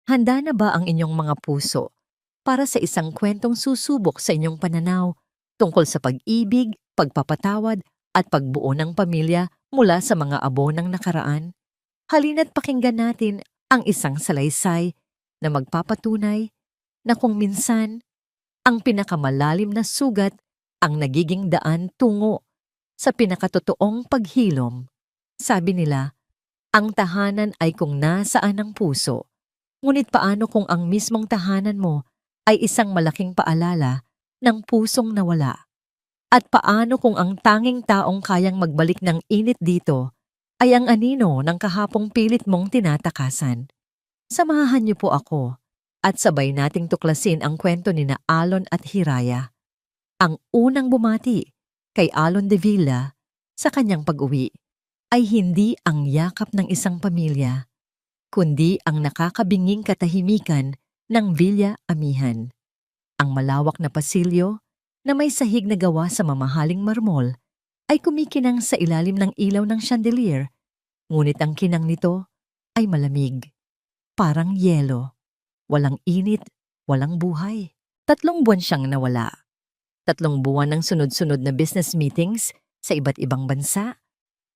Handa na ba ang inyong mga puso para sa isang kwentong susubok sa inyong pananaw tungkol sa pag-ibig, pagpapatawad at pagbuo ng pamilya mula sa mga abo ng nakaraan? Halina't pakinggan natin ang isang salaysay na magpapatunay na kung minsan ang pinakamalalim na sugat ang nagiging daan tungo sa pinakatotoong paghilom. Sabi nila, ang tahanan ay kung nasaan ang puso. Ngunit paano kung ang mismong tahanan mo ay isang malaking paalala ng pusong nawala? At paano kung ang tanging taong kayang magbalik ng init dito ay ang anino ng kahapong pilit mong tinatakasan? Samahan niyo po ako at sabay nating tuklasin ang kwento ni na Alon at Hiraya. Ang unang bumati kay Alon de Villa sa kanyang pag-uwi ay hindi ang yakap ng isang pamilya, kundi ang nakakabinging katahimikan ng Villa Amihan. Ang malawak na pasilyo na may sahig na gawa sa mamahaling marmol ay kumikinang sa ilalim ng ilaw ng chandelier, ngunit ang kinang nito ay malamig, parang yelo. Walang init, walang buhay. 3 buwan siyang nawala. 3 buwan ng sunod-sunod na business meetings sa iba't ibang bansa.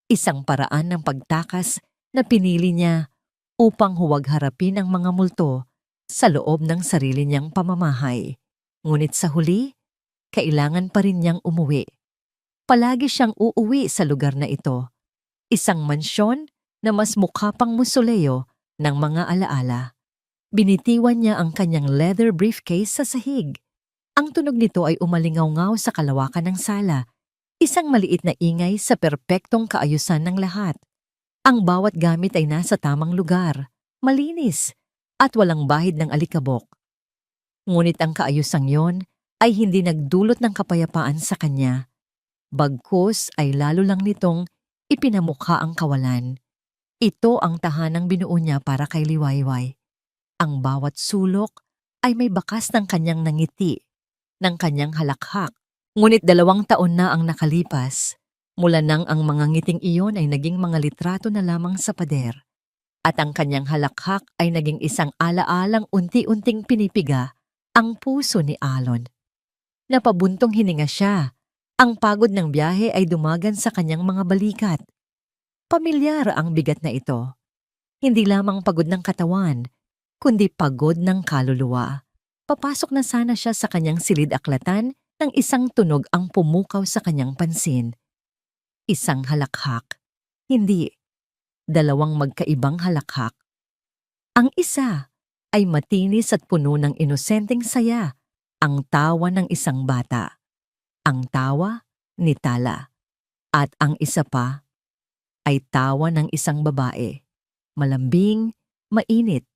Isang paraan ng pagtakas na pinili niya upang huwag harapin ang mga multo sa loob ng sarili niyang pamamahay. Ngunit sa huli, kailangan pa rin niyang umuwi. Palagi siyang uuwi sa lugar na ito. Isang mansyon na mas mukha pang musoleo ng mga alaala. Binitiwan niya ang kanyang leather briefcase sa sahig. Ang tunog nito ay umalingaw-ngaw sa kalawakan ng sala. Isang maliit na ingay sa perpektong kaayusan ng lahat. Ang bawat gamit ay nasa tamang lugar, malinis, at walang bahid ng alikabok. Ngunit ang kaayusang yon ay hindi nagdulot ng kapayapaan sa kanya. Bagkus ay lalo lang nitong ipinamukha ang kawalan. Ito ang tahanang binuo niya para kay Liwayway. Ang bawat sulok ay may bakas ng kanyang nangiti, ng kanyang halakhak. Ngunit 2 taon na ang nakalipas, mula nang ang mga ngiting iyon ay naging mga litrato na lamang sa pader, at ang kanyang halakhak ay naging isang alaalang unti-unting pinipiga ang puso ni Alon. Napabuntong hininga siya. Ang pagod ng biyahe ay dumagan sa kanyang mga balikat. Pamilyar ang bigat na ito. Hindi lamang pagod ng katawan, kundi pagod ng kaluluwa. Papasok na sana siya sa kanyang silid-aklatan nang isang tunog ang pumukaw sa kanyang pansin. Isang halakhak. Hindi. 2 magkaibang halakhak. Ang isa ay matinis at puno ng inosenteng saya, ang tawa ng isang bata. Ang tawa ni Tala. At ang isa pa ay tawa ng isang babae. Malambing, mainit,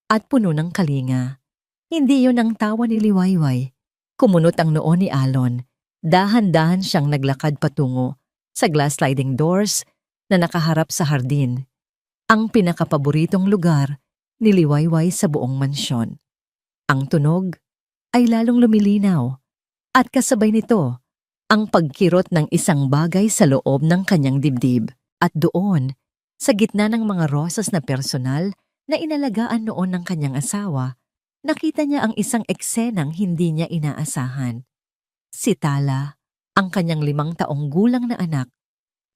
at puno ng kalinga. Hindi yon ang tawa ni Liwayway. Kumunot ang noo ni Alon. Dahan-dahan siyang naglakad patungo sa glass sliding doors na nakaharap sa hardin. Ang pinakapaboritong lugar ni Liwayway sa buong mansyon. Ang tunog ay lalong lumilinaw at kasabay nito ang pagkirot ng isang bagay sa loob ng kanyang dibdib. At doon, sa gitna ng mga rosas na personal na inalagaan noon ng kanyang asawa, nakita niya ang isang eksenang hindi niya inaasahan. Si Tala, ang kanyang 5 taong gulang na anak,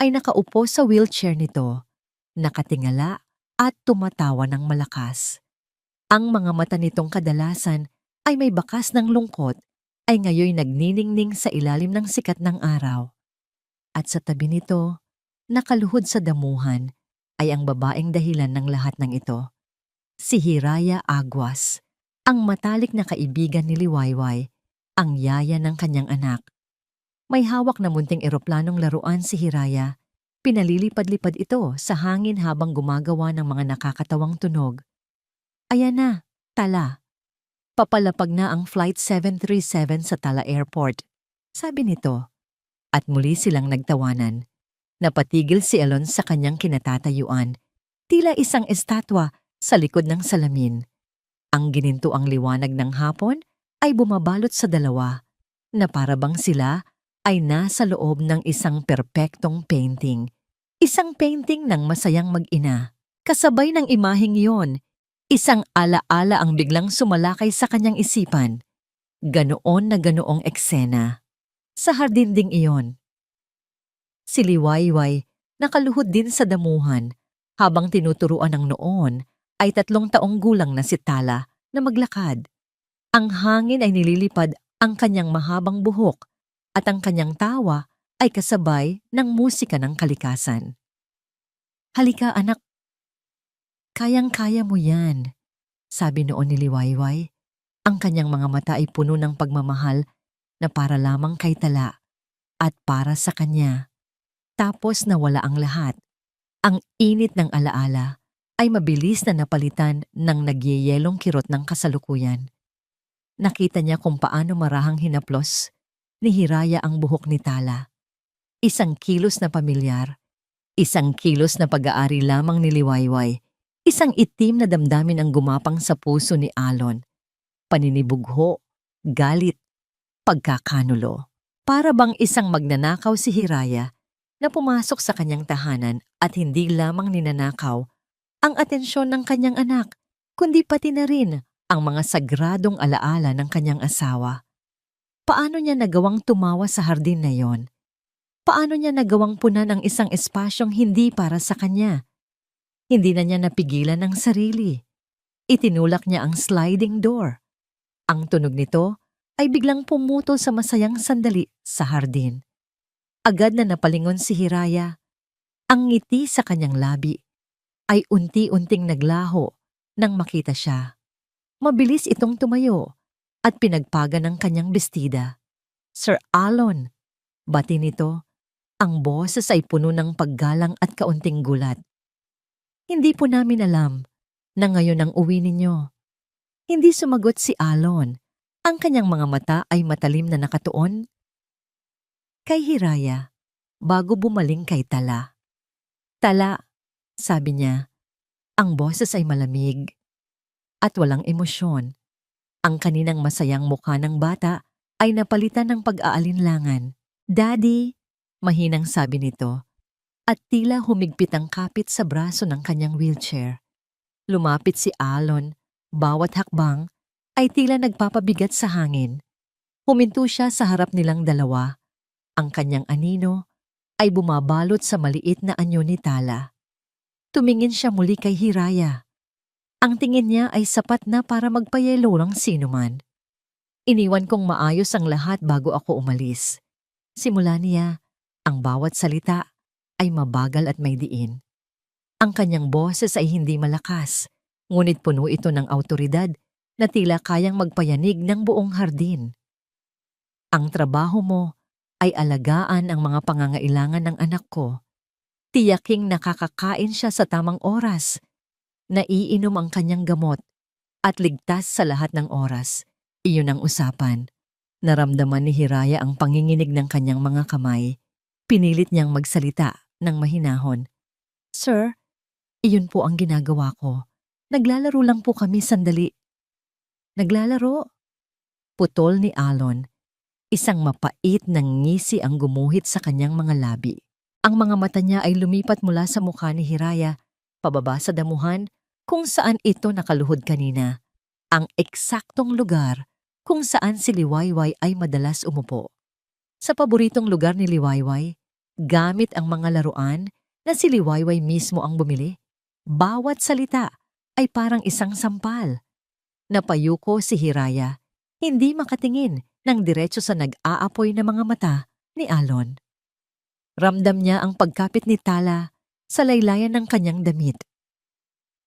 ay nakaupo sa wheelchair nito, nakatingala at tumatawa ng malakas. Ang mga mata nitong kadalasan ay may bakas ng lungkot ay ngayoy nagniningning sa ilalim ng sikat ng araw. At sa tabi nito, nakaluhod sa damuhan, ay ang babaeng dahilan ng lahat ng ito. Si Hiraya Aguas, ang matalik na kaibigan ni Liwayway, ang yaya ng kanyang anak. May hawak na munting eroplanong laruan si Hiraya. Pinalilipad-lipad ito sa hangin habang gumagawa ng mga nakakatawang tunog. Ayan na, Tala. Papalapag na ang Flight 737 sa Tala Airport, sabi nito. At muli silang nagtawanan. Napatigil si Alon sa kanyang kinatatayuan, tila isang estatwa sa likod ng salamin. Ang ginintuang liwanag ng hapon ay bumabalot sa dalawa, na parabang sila ay nasa loob ng isang perpektong painting. Isang painting ng masayang mag-ina. Kasabay ng imaheng iyon, Isang alaala ang biglang sumalakay sa kanyang isipan. Ganoon na ganoong eksena. Sa hardin ding iyon. Si Liwayway nakaluhod din sa damuhan habang tinuturuan ng noon ay 3 taong gulang na si Tala na maglakad. Ang hangin ay nililipad ang kanyang mahabang buhok at ang kanyang tawa ay kasabay ng musika ng kalikasan. Halika anak, kayang-kaya mo yan, sabi noon ni Liwayway. Ang kanyang mga mata ay puno ng pagmamahal na para lamang kay Tala at para sa kanya. Tapos nawala ang lahat. Ang init ng alaala ay mabilis na napalitan ng nagyeyelong kirot ng kasalukuyan. Nakita niya kung paano marahang hinaplos ni Hiraya ang buhok ni Tala. 1 kilos na pamilyar, 1 kilos na pag-aari lamang ni Liwayway, isang itim na damdamin ang gumapang sa puso ni Alon. Paninibugho, galit, pagkakanulo. Para bang isang magnanakaw si Hiraya na pumasok sa kanyang tahanan at hindi lamang ninanakaw ang atensyon ng kanyang anak, kundi pati na rin ang mga sagradong alaala ng kanyang asawa. Paano niya nagawang tumawa sa hardin na yon? Paano niya nagawang punan ang isang espasyong hindi para sa kanya? Hindi na niya napigilan ang sarili. Itinulak niya ang sliding door. Ang tunog nito ay biglang pumutol sa masayang sandali sa hardin. Agad na napalingon si Hiraya. Ang ngiti sa kanyang labi ay unti-unting naglaho nang makita siya. Mabilis itong tumayo at pinagpaga ng kanyang bestida. Sir Alon, bati nito. Ang boses ay puno ng paggalang at kaunting gulat. Hindi po namin alam na ngayon ang uwi ninyo. Hindi sumagot si Alon. Ang kanyang mga mata ay matalim na nakatuon kay Hiraya bago bumaling kay Tala. Tala, sabi niya, ang boses ay malamig at walang emosyon. Ang kaninang masayang mukha ng bata ay napalitan ng pag-aalinlangan. Daddy, mahinang sabi nito, at tila humigpit ang kapit sa braso ng kanyang wheelchair. Lumapit si Alon, bawat hakbang ay tila nagpapabigat sa hangin. Huminto siya sa harap nilang dalawa. Ang kanyang anino ay bumabalot sa maliit na anyo ni Tala. Tumingin siya muli kay Hiraya. Ang tingin niya ay sapat na para magpayelo ng sinuman. Iniwan kong maayos ang lahat bago ako umalis. Simula niya, ang bawat salita ay mabagal at may diin. Ang kanyang boses ay hindi malakas, ngunit puno ito ng awtoridad na tila kayang magpayanig ng buong hardin. Ang trabaho mo ay alagaan ang mga pangangailangan ng anak ko. Tiyaking nakakakain siya sa tamang oras, naiinom ang kanyang gamot, at ligtas sa lahat ng oras. Iyon ang usapan. Naramdaman ni Hiraya ang panginginig ng kanyang mga kamay. Pinilit niyang magsalita ng mahinahon. Sir, iyon po ang ginagawa ko. Naglalaro lang po kami sandali. Naglalaro? Putol ni Alon. Isang mapait na ngisi ang gumuhit sa kanyang mga labi. Ang mga mata niya ay lumipat mula sa mukha ni Hiraya, pababa sa damuhan kung saan ito nakaluhod kanina. Ang eksaktong lugar kung saan si Liwayway ay madalas umupo. Sa paboritong lugar ni Liwayway, gamit ang mga laruan na si Liwayway mismo ang bumili. Bawat salita ay parang isang sampal. Napayuko si Hiraya, hindi makatingin ng diretso sa nag-aapoy na mga mata ni Alon. Ramdam niya ang pagkapit ni Tala sa laylayan ng kanyang damit.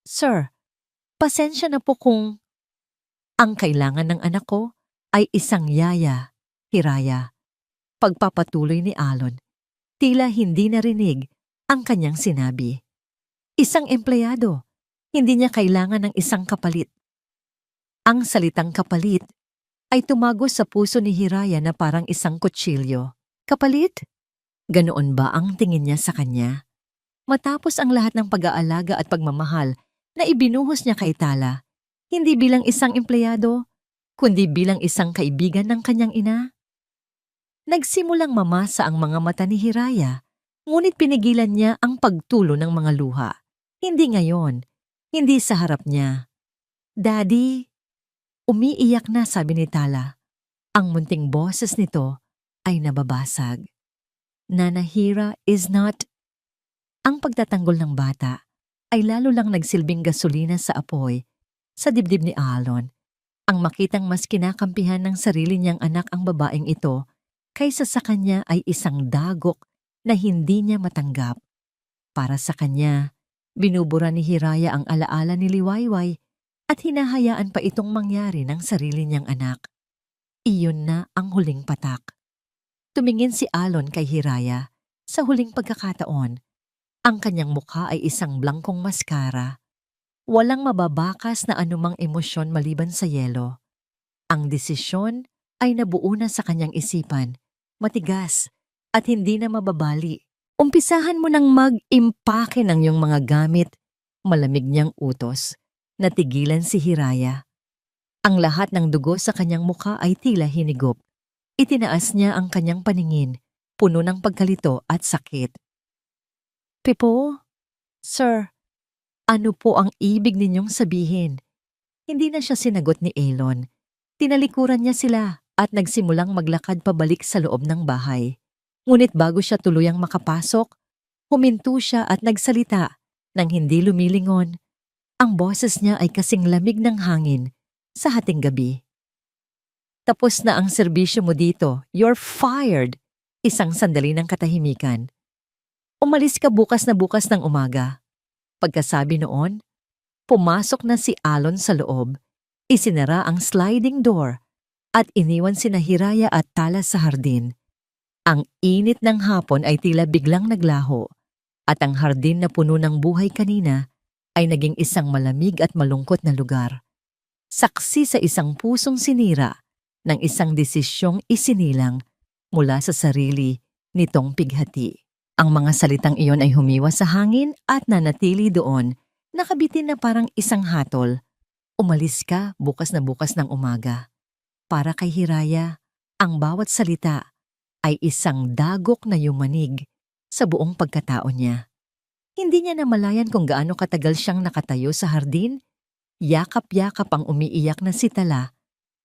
Sir, pasensya na po kung ang kailangan ng anak ko ay isang yaya, Hiraya. Pagpapatuloy ni Alon, tila hindi narinig ang kanyang sinabi. Isang empleyado, hindi niya kailangan ng isang kapalit. Ang salitang kapalit ay tumagos sa puso ni Hiraya na parang isang kutsilyo. Kapalit? Ganoon ba ang tingin niya sa kanya? Matapos ang lahat ng pag-aalaga at pagmamahal na ibinuhos niya kay Tala, hindi bilang isang empleyado, kundi bilang isang kaibigan ng kanyang ina. Nagsimulang mamasa ang mga mata ni Hiraya, ngunit pinigilan niya ang pagtulo ng mga luha. Hindi ngayon, hindi sa harap niya. Daddy! Umiiyak na, sabi ni Tala. Ang munting boses nito ay nababasag. Nana Hira is not... Ang pagtatanggol ng bata ay lalo lang nagsilbing gasolina sa apoy sa dibdib ni Alon. Ang makitang mas kinakampihan ng sarili niyang anak ang babaeng ito kaysa sa kanya ay isang dagok na hindi niya matanggap. Para sa kanya, binubura ni Hiraya ang alaala ni Liwayway at hinahayaan pa itong mangyari ng sarili niyang anak. Iyon na ang huling patak. Tumingin si Alon kay Hiraya sa huling pagkakataon. Ang kanyang mukha ay isang blangkong maskara. Walang mababakas na anumang emosyon maliban sa yelo. Ang desisyon ay nabuo na sa kanyang isipan, matigas at hindi na mababali. Umpisahan mo nang mag-impake ng iyong mga gamit, malamig niyang utos. Natigilan si Hiraya. Ang lahat ng dugo sa kanyang mukha ay tila hinigop. Itinaas niya ang kanyang paningin, puno ng pagkalito at sakit. Pipo? Sir, ano po ang ibig ninyong sabihin? Hindi na siya sinagot ni Elon. Tinalikuran niya sila at nagsimulang maglakad pabalik sa loob ng bahay. Ngunit bago siya tuluyang makapasok, huminto siya at nagsalita nang hindi lumilingon. Ang boses niya ay kasing lamig ng hangin sa hating gabi. Tapos na ang serbisyo mo dito. You're fired. Isang sandali ng katahimikan. Umalis ka bukas na bukas ng umaga. Pagkasabi noon, pumasok na si Alon sa loob, isinara ang sliding door at iniwan sina Hiraya at Tala sa hardin. Ang init ng hapon ay tila biglang naglaho at ang hardin na puno ng buhay kanina ay naging isang malamig at malungkot na lugar. Saksi sa isang pusong sinira ng isang desisyong isinilang mula sa sarili nitong pighati. Ang mga salitang iyon ay humiwas sa hangin at nanatili doon, nakabitin na parang isang hatol. Umalis ka bukas na bukas ng umaga. Para kay Hiraya, ang bawat salita ay isang dagok na yumanig sa buong pagkatao niya. Hindi niya namalayan kung gaano katagal siyang nakatayo sa hardin. Yakap-yakap ang umiiyak na si Tala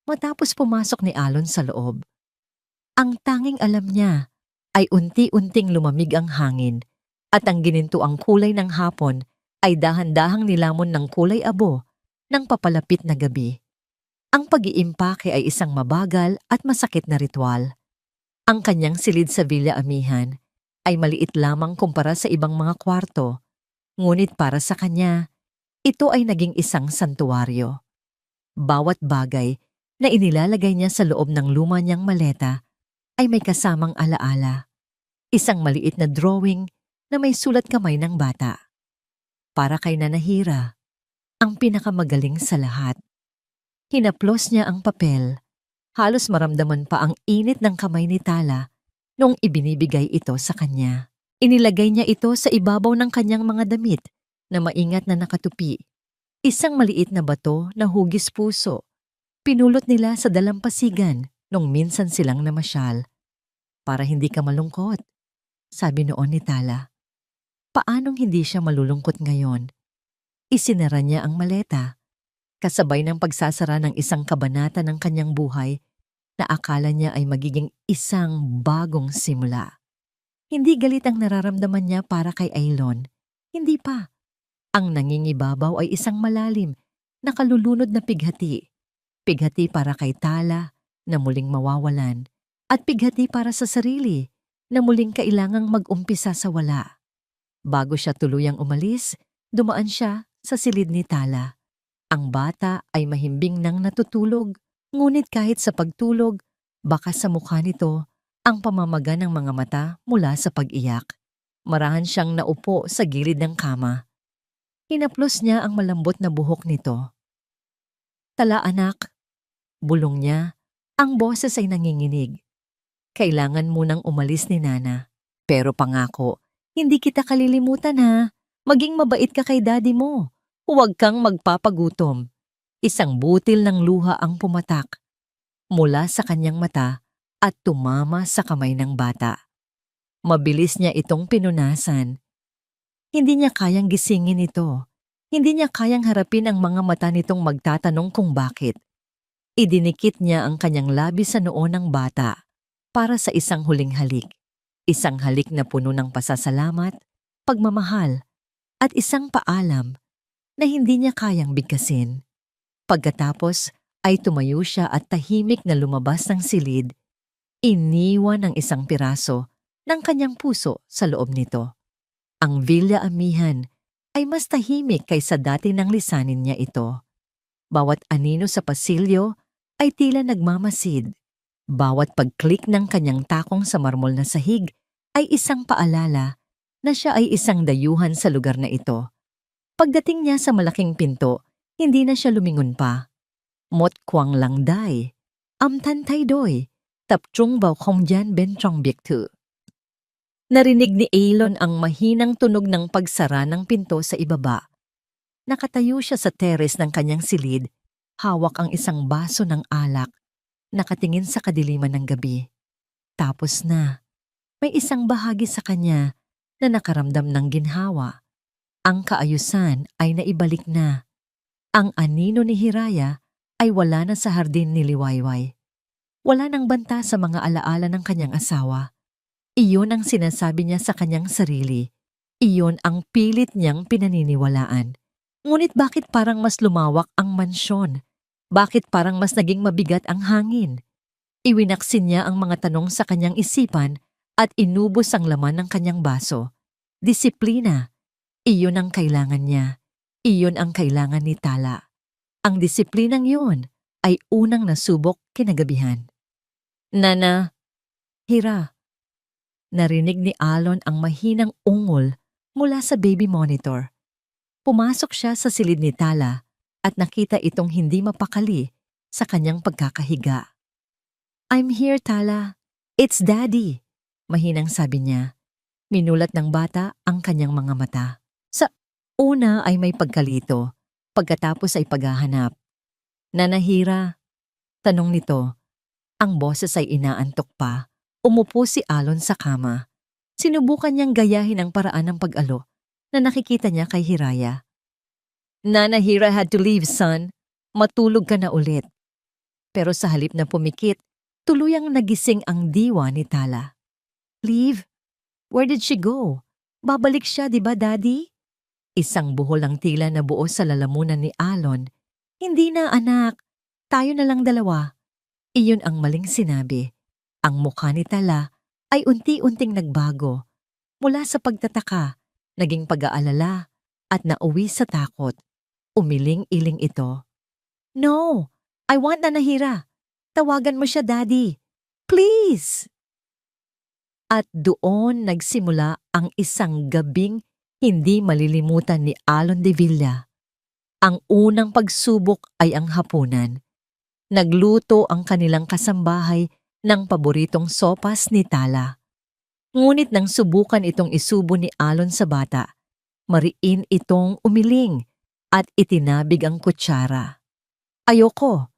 matapos pumasok ni Alon sa loob. Ang tanging alam niya ay unti-unting lumamig ang hangin at ang ginintuang kulay ng hapon ay dahan-dahang nilamon ng kulay abo ng papalapit na gabi. Ang pag-iimpake ay isang mabagal at masakit na ritual. Ang kanyang silid sa Villa Amihan ay maliit lamang kumpara sa ibang mga kwarto, ngunit para sa kanya, ito ay naging isang santuwaryo. Bawat bagay na inilalagay niya sa loob ng luma niyang maleta ay may kasamang alaala. Isang maliit na drawing na may sulat kamay ng bata. Para kay Nana Hira, ang pinakamagaling sa lahat. Hinaplos niya ang papel. Halos maramdaman pa ang init ng kamay ni Tala nung ibinibigay ito sa kanya. Inilagay niya ito sa ibabaw ng kanyang mga damit na maingat na nakatupi. Isang maliit na bato na hugis puso. Pinulot nila sa dalampasigan nung minsan silang namasyal. Para hindi ka malungkot, sabi noon ni Tala. Paanong hindi siya malulungkot ngayon? Isinara niya ang maleta, kasabay ng pagsasara ng isang kabanata ng kanyang buhay na akala niya ay magiging isang bagong simula. Hindi galit ang nararamdaman niya para kay Aylon. Hindi pa. Ang nangingibabaw ay isang malalim, nakalulunod na pighati. Pighati para kay Tala na muling mawawalan at pighati para sa sarili na muling kailangang mag-umpisa sa wala. Bago siya tuluyang umalis, dumaan siya sa silid ni Tala. Ang bata ay mahimbing nang natutulog, ngunit kahit sa pagtulog, baka sa mukha nito ang pamamaga ng mga mata mula sa pag-iyak. Marahan siyang naupo sa gilid ng kama. Hinaplos niya ang malambot na buhok nito. Tala anak, bulong niya, ang boses ay nanginginig. Kailangan munang umalis ni Nana. Pero pangako, hindi kita kalilimutan ha. Maging mabait ka kay daddy mo. Huwag kang magpapagutom. Isang butil ng luha ang pumatak mula sa kanyang mata at tumama sa kamay ng bata. Mabilis niya itong pinunasan. Hindi niya kayang gisingin ito. Hindi niya kayang harapin ang mga mata nitong magtatanong kung bakit. Idinikit niya ang kanyang labi sa noo ng bata para sa isang huling halik. Isang halik na puno ng pasasalamat, pagmamahal, at isang paalam na hindi niya kayang bigkasin. Pagkatapos ay tumayo siya at tahimik na lumabas ng silid, iniwan ang isang piraso ng kanyang puso sa loob nito. Ang Villa Amihan ay mas tahimik kaysa dati nang lisanin niya ito. Bawat anino sa pasilyo ay tila nagmamasid. Bawat pag-click ng kanyang takong sa marmol na sahig ay isang paalala na siya ay isang dayuhan sa lugar na ito. Pagdating niya sa malaking pinto, hindi na siya lumingon pa. Mot kwang lang dai, amtan tay doy, taptrong bao kong dyan ben trong biek tu. Narinig ni Alon ang mahinang tunog ng pagsara ng pinto sa ibaba. Nakatayo siya sa teres ng kanyang silid, hawak ang isang baso ng alak, nakatingin sa kadiliman ng gabi. Tapos na, may isang bahagi sa kanya na nakaramdam ng ginhawa. Ang kaayusan ay naibalik na. Ang anino ni Hiraya ay wala na sa hardin ni Liwayway. Wala nang banta sa mga alaala ng kanyang asawa. Iyon ang sinasabi niya sa kanyang sarili. Iyon ang pilit niyang pinaniniwalaan. Ngunit bakit parang mas lumawak ang mansyon? Bakit parang mas naging mabigat ang hangin? Iwinaksin niya ang mga tanong sa kanyang isipan at inubos ang laman ng kanyang baso. Disiplina. Iyon ang kailangan niya. Iyon ang kailangan ni Tala. Ang disiplinang yun ay unang nasubok kinagabihan. Nana, Hira. Narinig ni Alon ang mahinang ungol mula sa baby monitor. Pumasok siya sa silid ni Tala at nakita itong hindi mapakali sa kanyang pagkakahiga. I'm here, Tala. It's Daddy, mahinang sabi niya. Minulat ng bata ang kanyang mga mata. Sa una ay may pagkalito, pagkatapos ay paghahanap. Nanahira, tanong nito. Ang boses ay inaantok pa. Umupo si Alon sa kama. Sinubukan niyang gayahin ang paraan ng pag-alo na nakikita niya kay Hiraya. Nanahira had to leave, son. Matulog ka na ulit. Pero sa halip na pumikit, tuluyang nagising ang diwa ni Tala. Leave? Where did she go? Babalik siya, di ba, Daddy? Isang buhol ang tila na buo sa lalamunan ni Alon. Hindi na, anak. Tayo na lang dalawa. Iyon ang maling sinabi. Ang mukha ni Tala ay unti-unting nagbago. Mula sa pagtataka, naging pag-aalala, at nauwi sa takot. Umiling-iling ito. No! I want Nanahira. Tawagan mo siya, Daddy. Please! At doon nagsimula ang isang gabing hindi malilimutan ni Alon de Villa. Ang unang pagsubok ay ang hapunan. Nagluto ang kanilang kasambahay ng paboritong sopas ni Tala. Ngunit nang subukan itong isubo ni Alon sa bata, mariin itong umiling at itinabig ang kutsara. Ayoko.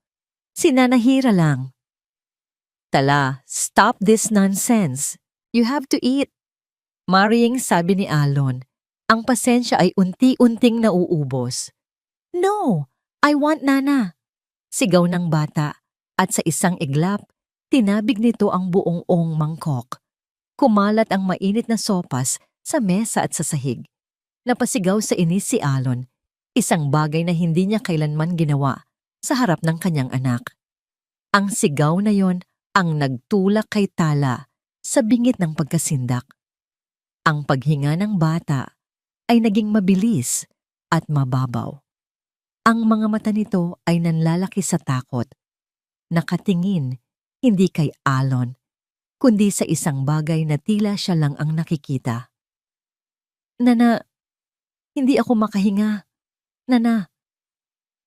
Sinanahira lang. Tala, stop this nonsense. You have to eat. Maring sabi ni Alon, ang pasensya ay unti-unting nauubos. No, I want Nana. Sigaw ng bata at sa isang iglap, tinabig nito ang buong mangkok. Kumalat ang mainit na sopas sa mesa at sa sahig. Napasigaw sa inis si Alon, isang bagay na hindi niya kailanman ginawa sa harap ng kanyang anak. Ang sigaw na yon ang nagtulak kay Tala sa bingit ng pagkasindak. Ang paghinga ng bata ay naging mabilis at mababaw. Ang mga mata nito ay nanlalaki sa takot. Nakatingin hindi kay Alon, kundi sa isang bagay na tila siya lang ang nakikita. Nana, hindi ako makahinga. Nana.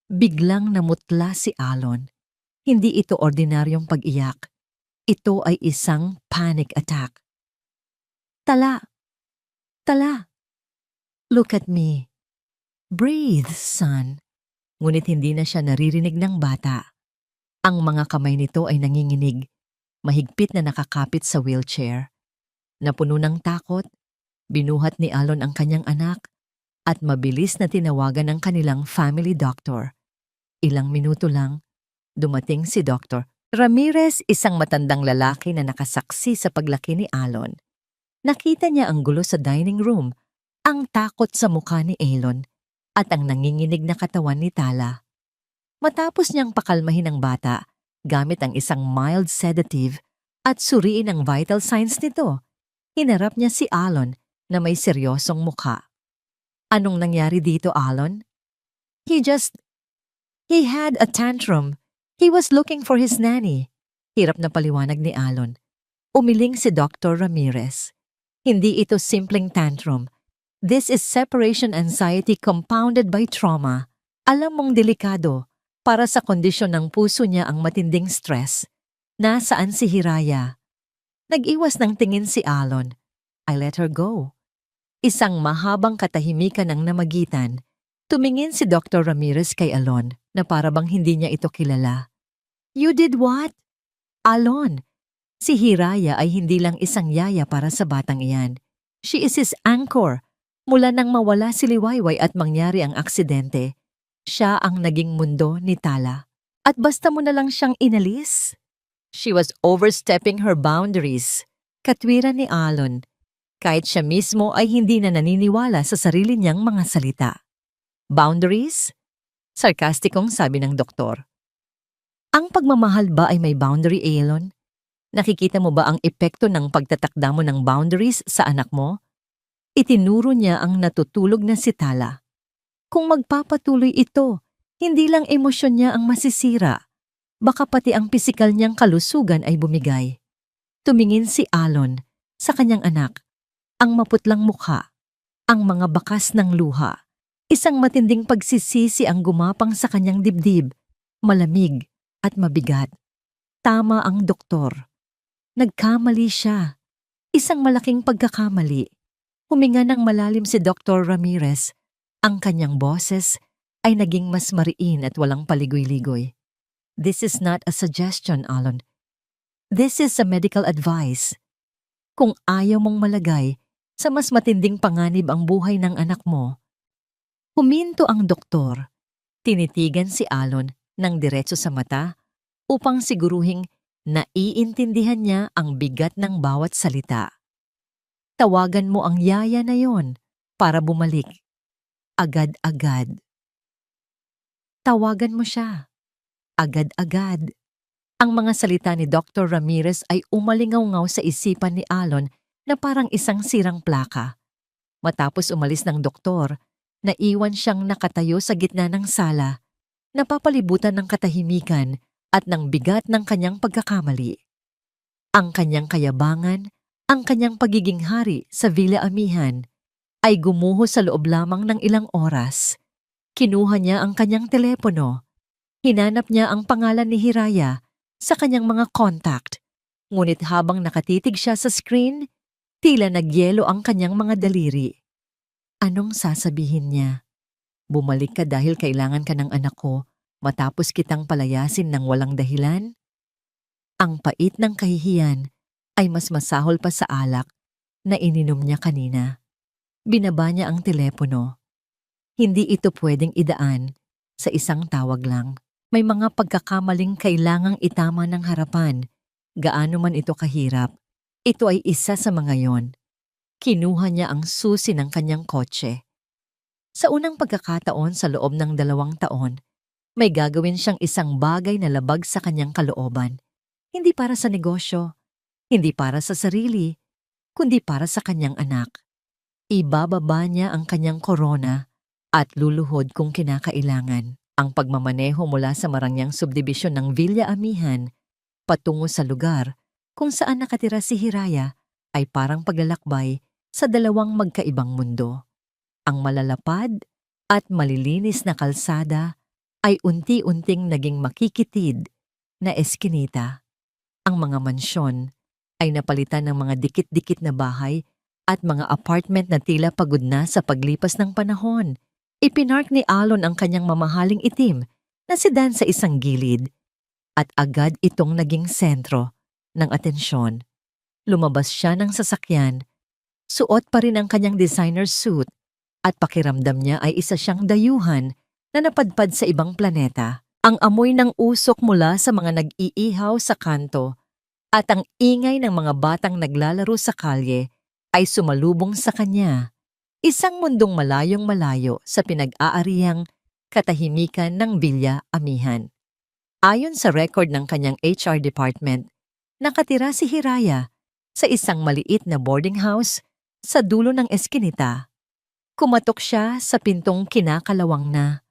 Biglang namutla si Alon. Hindi ito ordinaryong pag-iyak. Ito ay isang panic attack. Tala. Tala. Look at me. Breathe, son. Ngunit hindi na siya naririnig ng bata. Ang mga kamay nito ay nanginginig, mahigpit na nakakapit sa wheelchair. Napuno ng takot, binuhat ni Alon ang kanyang anak at mabilis na tinawagan ng kanilang family doctor. Ilang minuto lang, dumating si Dr. Ramirez, isang matandang lalaki na nakasaksi sa paglaki ni Alon. Nakita niya ang gulo sa dining room, ang takot sa mukha ni Alon, at ang nanginginig na katawan ni Tala. Matapos niyang pakalmahin ang bata, gamit ang isang mild sedative at suriin ang vital signs nito, hinarap niya si Alon na may seryosong mukha. Anong nangyari dito, Alon? He had a tantrum. He was looking for his nanny. Hirap na paliwanag ni Alon. Umiling si Dr. Ramirez. Hindi ito simpleng tantrum. This is separation anxiety compounded by trauma. Alam mong delikado. Para sa kondisyon ng puso niya ang matinding stress. Nasaan si Hiraya? Nag-iwas ng tingin si Alon. I let her go. Isang mahabang katahimikan ang namagitan. Tumingin si Dr. Ramirez kay Alon na para bang hindi niya ito kilala. You did what? Alon, si Hiraya ay hindi lang isang yaya para sa batang iyan. She is his anchor. Mula nang mawala si Liwayway at mangyari ang aksidente, siya ang naging mundo ni Tala. At basta mo na lang siyang inalis? She was overstepping her boundaries. Katwiran ni Alon, kahit siya mismo ay hindi na naniniwala sa sarili niyang mga salita. Boundaries? Sarkastikong sabi ng doktor. Ang pagmamahal ba ay may boundary, Alon? Nakikita mo ba ang epekto ng pagtatakda mo ng boundaries sa anak mo? Itinuro niya ang natutulog na si Tala. Kung magpapatuloy ito, hindi lang emosyon niya ang masisira. Baka pati ang pisikal niyang kalusugan ay bumigay. Tumingin si Alon sa kanyang anak. Ang maputlang mukha, ang mga bakas ng luha. Isang matinding pagsisisi ang gumapang sa kanyang dibdib, malamig at mabigat. Tama ang doktor. Nagkamali siya. Isang malaking pagkakamali. Huminga ng malalim si Dr. Ramirez. Ang kanyang boses ay naging mas mariin at walang paligoy-ligoy. This is not a suggestion, Alon. This is a medical advice. Kung ayaw mong malagay sa mas matinding panganib ang buhay ng anak mo, huminto ang doktor. Tinitigan si Alon ng diretso sa mata upang siguruhing naiintindihan niya ang bigat ng bawat salita. Tawagan mo ang yaya na yon para bumalik. Agad-agad. Tawagan mo siya. Agad-agad. Ang mga salita ni Dr. Ramirez ay umalingaw-ngaw sa isipan ni Alon na parang isang sirang plaka. Matapos umalis ng doktor, naiwan siyang nakatayo sa gitna ng sala, napapalibutan ng katahimikan at ng bigat ng kanyang pagkakamali. Ang kanyang kayabangan, ang kanyang pagiging hari sa Villa Amihan, ay gumuho sa loob lamang ng ilang oras. Kinuha niya ang kanyang telepono. Hinanap niya ang pangalan ni Hiraya sa kanyang mga contact. Ngunit habang nakatitig siya sa screen, tila nagyelo ang kanyang mga daliri. Anong sasabihin niya? Bumalik ka dahil kailangan ka ng anak ko matapos kitang palayasin ng walang dahilan? Ang pait ng kahihiyan ay mas masahol pa sa alak na ininom niya kanina. Binaba niya ang telepono. Hindi ito pwedeng idaan sa isang tawag lang. May mga pagkakamaling kailangang itama ng harapan. Gaano man ito kahirap, ito ay isa sa mga yon. Kinuha niya ang susi ng kanyang kotse. Sa unang pagkakataon sa loob ng 2 taon, may gagawin siyang isang bagay na labag sa kanyang kalooban. Hindi para sa negosyo, hindi para sa sarili, kundi para sa kanyang anak. Ibababa niya ang kanyang korona at luluhod kung kinakailangan. Ang pagmamaneho mula sa marangyang subdibisyon ng Villa Amihan patungo sa lugar kung saan nakatira si Hiraya ay parang paglalakbay sa 2 magkaibang mundo. Ang malalapad at malilinis na kalsada ay unti-unting naging makikitid na eskinita. Ang mga mansyon ay napalitan ng mga dikit-dikit na bahay at mga apartment na tila pagod na sa paglipas ng panahon. Ipinark ni Alon ang kanyang mamahaling itim na sedan sa isang gilid at agad itong naging sentro ng atensyon. Lumabas siya ng sasakyan, suot pa rin ang kanyang designer suit at pakiramdam niya ay isa siyang dayuhan na napadpad sa ibang planeta. Ang amoy ng usok mula sa mga nag-iihaw sa kanto at ang ingay ng mga batang naglalaro sa kalye ay sumalubong sa kanya. Isang mundong malayong malayo sa pinag-aarihang katahimikan ng Villa Amihan. Ayon sa record ng kanyang HR department, nakatira si Hiraya sa isang maliit na boarding house sa dulo ng eskinita. Kumatok siya sa pintong kinakalawang na.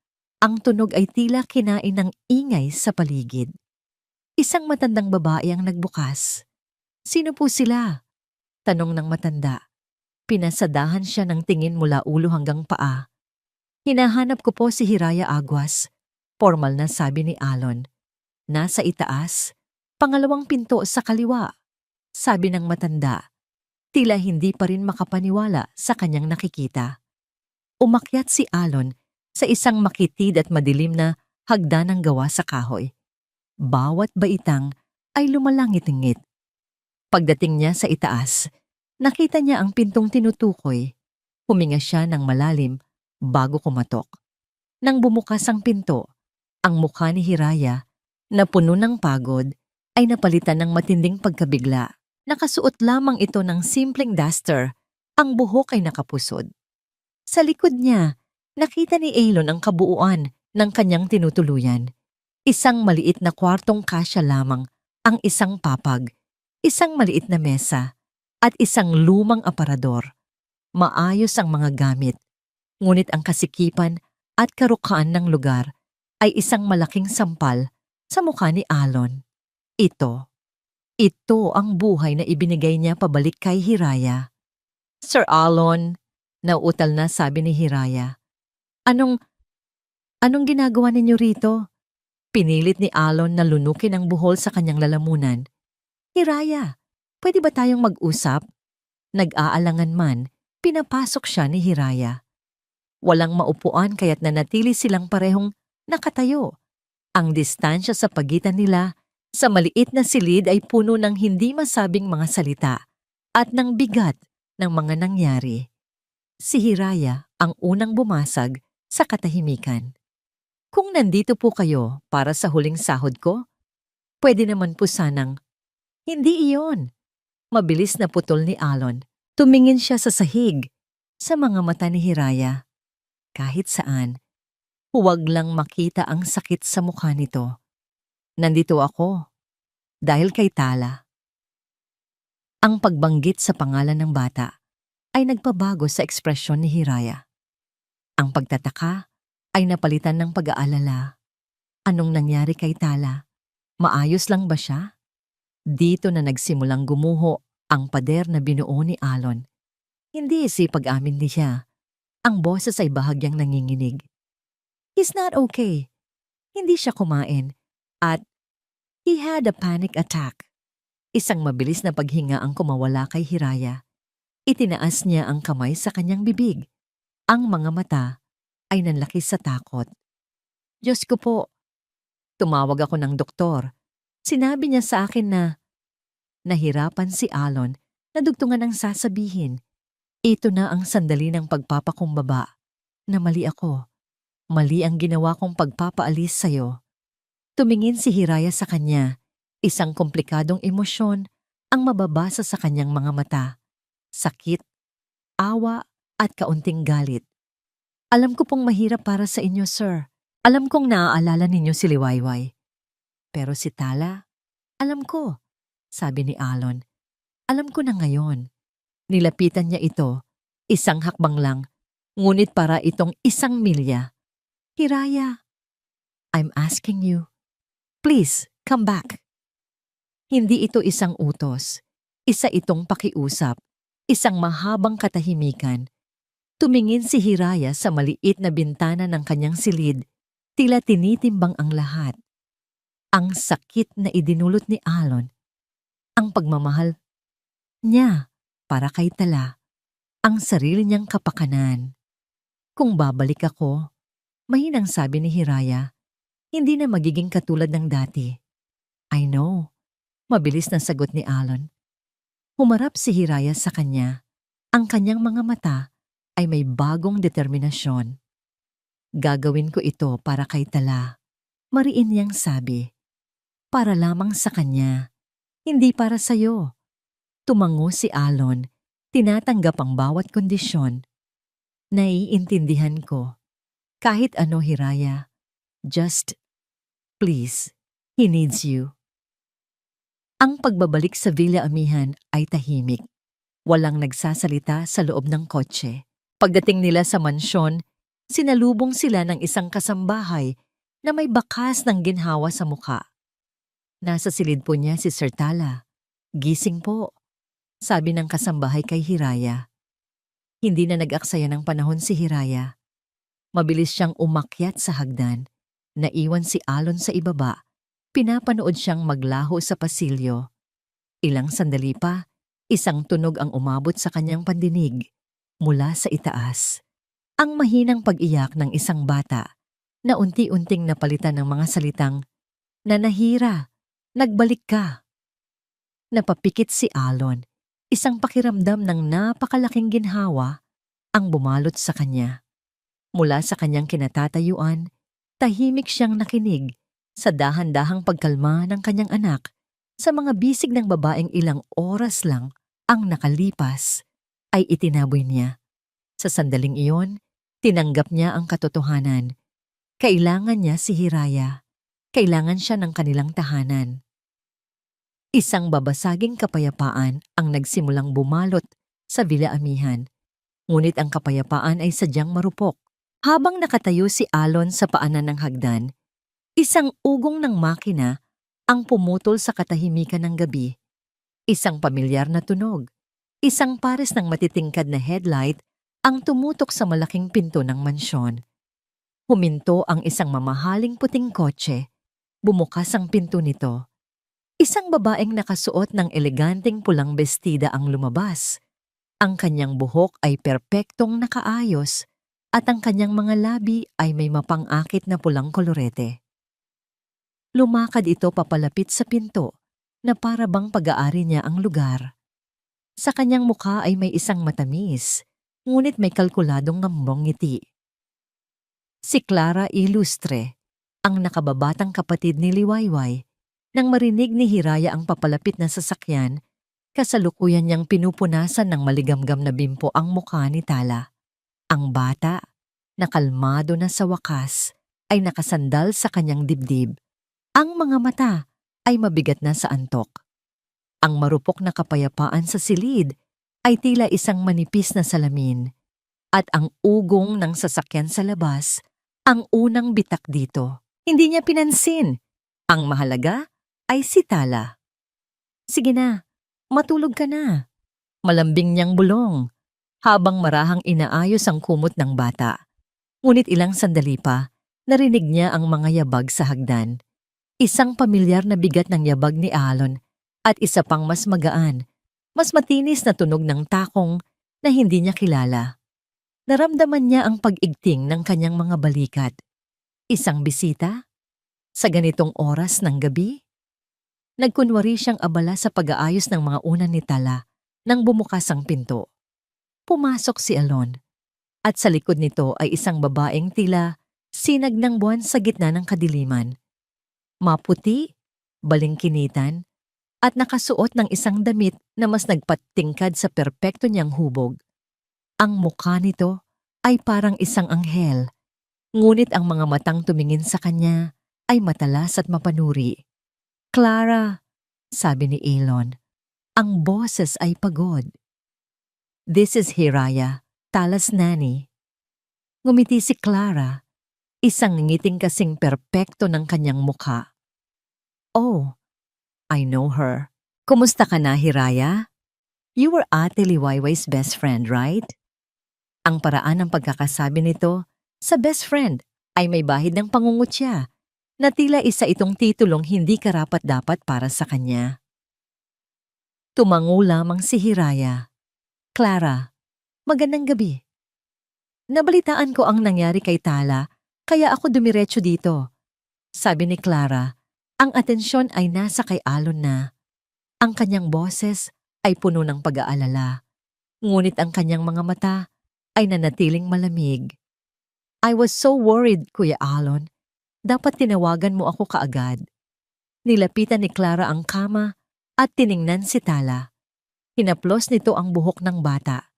Ang tunog ay tila kinain ng ingay sa paligid. Isang matandang babae ang nagbukas. Sino po sila? Tanong ng matanda. Pinasadahan siya ng tingin mula ulo hanggang paa. Hinahanap ko po si Hiraya Aguas, formal na sabi ni Alon. Nasa itaas, pangalawang pinto sa kaliwa, sabi ng matanda. Tila hindi pa rin makapaniwala sa kanyang nakikita. Umakyat si Alon sa isang makitid at madilim na hagdanang gawa sa kahoy. Bawat baitang ay lumalangit-ngit. Pagdating niya sa itaas, nakita niya ang pintong tinutukoy. Huminga siya ng malalim bago kumatok. Nang bumukas ang pinto, ang mukha ni Hiraya na puno ng pagod ay napalitan ng matinding pagkabigla. Nakasuot lamang ito ng simpleng duster, ang buhok ay nakapusod. Sa likod niya, nakita ni Alon ang kabuuan ng kanyang tinutuluyan. Isang maliit na kwartong kasya lamang ang isang papag, isang maliit na mesa, at isang lumang aparador. Maayos ang mga gamit, ngunit ang kasikipan at karukaan ng lugar ay isang malaking sampal sa mukha ni Alon. Ito ang buhay na ibinigay niya pabalik kay Hiraya. Sir Alon, nauutal na sabi ni Hiraya. Anong ginagawa ninyo rito? Pinilit ni Alon na lunukin ang buhol sa kanyang lalamunan. Hiraya, pwede ba tayong mag-usap? Nag-aalangan man, pinapasok siya ni Hiraya. Walang maupuan kaya't nanatili silang parehong nakatayo. Ang distansya sa pagitan nila sa maliit na silid ay puno ng hindi masabing mga salita at ng bigat ng mga nangyari. Si Hiraya ang unang bumasag sa katahimikan. Kung nandito po kayo para sa huling sahod ko, pwede naman po sanang, hindi iyon. Mabilis na putol ni Alon. Tumingin siya sa sahig, sa mga mata ni Hiraya. Kahit saan, huwag lang makita ang sakit sa mukha nito. Nandito ako, dahil kay Tala. Ang pagbanggit sa pangalan ng bata ay nagpabago sa ekspresyon ni Hiraya. Ang pagtataka ay napalitan ng pag-aalala. Anong nangyari kay Tala? Maayos lang ba siya? Dito na nagsimulang gumuho ang pader na binuo ni Alon. Hindi pag-amin niya. Ang boses ay bahagyang nanginginig. He's not okay. Hindi siya kumain. At he had a panic attack. Isang mabilis na paghinga ang kumawala kay Hiraya. Itinaas niya ang kamay sa kanyang bibig. Ang mga mata ay nanlaki sa takot. Diyos ko po. Tumawag ako ng doktor. Sinabi niya sa akin na nahirapan si Alon na dugtungan ang sasabihin. Ito na ang sandali ng pagpapakumbaba na mali ako. Mali ang ginawa kong pagpapaalis sa'yo. Tumingin si Hiraya sa kanya. Isang komplikadong emosyon ang mababasa sa kanyang mga mata. Sakit, awa at kaunting galit. Alam ko pong mahirap para sa inyo, sir. Alam kong naaalala ninyo si Liwayway. Pero si Tala, alam ko, sabi ni Alon. Alam ko na ngayon. Nilapitan niya ito, isang hakbang lang, ngunit para itong 1 milya. Hiraya, I'm asking you, please come back. Hindi ito isang utos, isa itong pakiusap, isang mahabang katahimikan. Tumingin si Hiraya sa maliit na bintana ng kanyang silid, tila tinitimbang ang lahat. Ang sakit na idinulot ni Alon, ang pagmamahal niya para kay Tala, ang sarili niyang kapakanan. Kung babalik ako, mahinang sabi ni Hiraya, hindi na magiging katulad ng dati. I know, mabilis na sagot ni Alon. Humarap si Hiraya sa kanya, ang kanyang mga mata ay may bagong determinasyon. Gagawin ko ito para kay Tala. Mariin niyang sabi. Para lamang sa kanya, hindi para sa'yo. Tumango si Alon, tinatanggap ang bawat kondisyon. Naiintindihan ko. Kahit ano, Hiraya. Just, please, he needs you. Ang pagbabalik sa Villa Amihan ay tahimik. Walang nagsasalita sa loob ng kotse. Pagdating nila sa mansyon, sinalubong sila ng isang kasambahay na may bakas ng ginhawa sa muka. Nasa silid po niya si Sir Tala. Gising po, sabi ng kasambahay kay Hiraya. Hindi na nag-aksaya ng panahon si Hiraya. Mabilis siyang umakyat sa hagdan. Naiwan si Alon sa ibaba. Pinapanood siyang maglaho sa pasilyo. Ilang sandali pa, isang tunog ang umabot sa kanyang pandinig mula sa itaas. Ang mahinang pag-iyak ng isang bata na unti-unting napalitan ng mga salitang, "Nanahira, nagbalik ka." Napapikit si Alon. Isang pakiramdam ng napakalaking ginhawa ang bumalot sa kanya. Mula sa kanyang kinatatayuan, tahimik siyang nakinig sa dahan-dahang pagkalma ng kanyang anak sa mga bisig ng babaeng ilang oras lang ang nakalipas ay itinaboy niya. Sa sandaling iyon, tinanggap niya ang katotohanan. Kailangan niya si Hiraya. Kailangan siya ng kanilang tahanan. Isang babasaging kapayapaan ang nagsimulang bumalot sa Villa Amihan. Ngunit ang kapayapaan ay sadyang marupok. Habang nakatayo si Alon sa paanan ng hagdan, isang ugong ng makina ang pumutol sa katahimikan ng gabi. Isang pamilyar na tunog. Isang pares ng matitingkad na headlight ang tumutok sa malaking pinto ng mansyon. Huminto ang isang mamahaling puting kotse. Bumukas ang pinto nito. Isang babaeng nakasuot ng eleganteng pulang bestida ang lumabas. Ang kanyang buhok ay perpektong nakaayos at ang kanyang mga labi ay may mapang-akit na pulang kolorete. Lumakad ito papalapit sa pinto na para bang pag-aari niya ang lugar. Sa kanyang mukha ay may isang matamis, ngunit may kalkuladong ngambong ngiti. Si Clara Ilustre, ang nakababatang kapatid ni Liwayway. Nang marinig ni Hiraya ang papalapit na sasakyan, kasalukuyan niyang pinupunasan ng maligamgam na bimpo ang mukha ni Tala. Ang bata, na kalmado na sa wakas, ay nakasandal sa kanyang dibdib. Ang mga mata ay mabigat na sa antok. Ang marupok na kapayapaan sa silid ay tila isang manipis na salamin. At ang ugong ng sasakyan sa labas, ang unang bitak dito. Hindi niya pinansin. Ang mahalaga ay si Tala. Sige na, matulog ka na. Malambing niyang bulong, habang marahang inaayos ang kumot ng bata. Ngunit ilang sandali pa, narinig niya ang mga yabag sa hagdan. Isang pamilyar na bigat ng yabag ni Alon at isa pang mas magaan, mas matinis na tunog ng takong na hindi niya kilala. Naramdaman niya ang pag-igting ng kanyang mga balikat. Isang bisita? Sa ganitong oras ng gabi? Nagkunwari siyang abala sa pag-aayos ng mga unan ni Tala nang bumukas ang pinto. Pumasok si Alon at sa likod nito ay isang babaeng tila sinag ng buwan sa gitna ng kadiliman. Maputi, balingkinitan, at nakasuot ng isang damit na mas nagpatingkad sa perpekto niyang hubog. Ang mukha nito ay parang isang anghel, ngunit ang mga matang tumingin sa kanya ay matalas at mapanuri. "Clara," sabi ni Elon, ang boses ay pagod. "This is Hiraya, Tala's nanny." Ngumiti si Clara, isang ngiting kasing perpekto ng kanyang mukha. "Oh, I know her. Kumusta ka na, Hiraya? You were Ate Liwayway's best friend, right?" Ang paraan ng pagkakasabi nito sa best friend ay may bahid ng pangungutya na tila isa itong titulong hindi karapat-dapat para sa kanya. Tumango lamang si Hiraya. "Clara, magandang gabi. Nabalitaan ko ang nangyari kay Tala, kaya ako dumiretso dito." Sabi ni Clara, ang atensyon ay nasa kay Alon na. Ang kanyang boses ay puno ng pag-aalala, ngunit ang kanyang mga mata ay nanatiling malamig. I was so worried, Kuya Alon. Dapat tinawagan mo ako kaagad. Nilapitan ni Clara ang kama at tiningnan si Tala. Hinaplos nito ang buhok ng bata.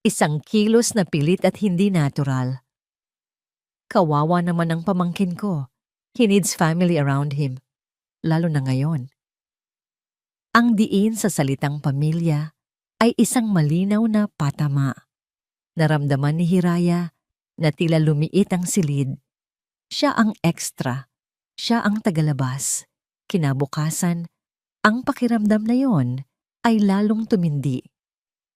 Isang kilos na pilit at hindi natural. Kawawa naman ang pamangkin ko. He needs family around him. Lalo na ngayon. Ang diin sa salitang pamilya ay isang malinaw na patama. Naramdaman ni Hiraya na tila lumiit ang silid. Siya ang extra. Siya ang tagalabas. Kinabukasan, ang pakiramdam na yon ay lalong tumindi.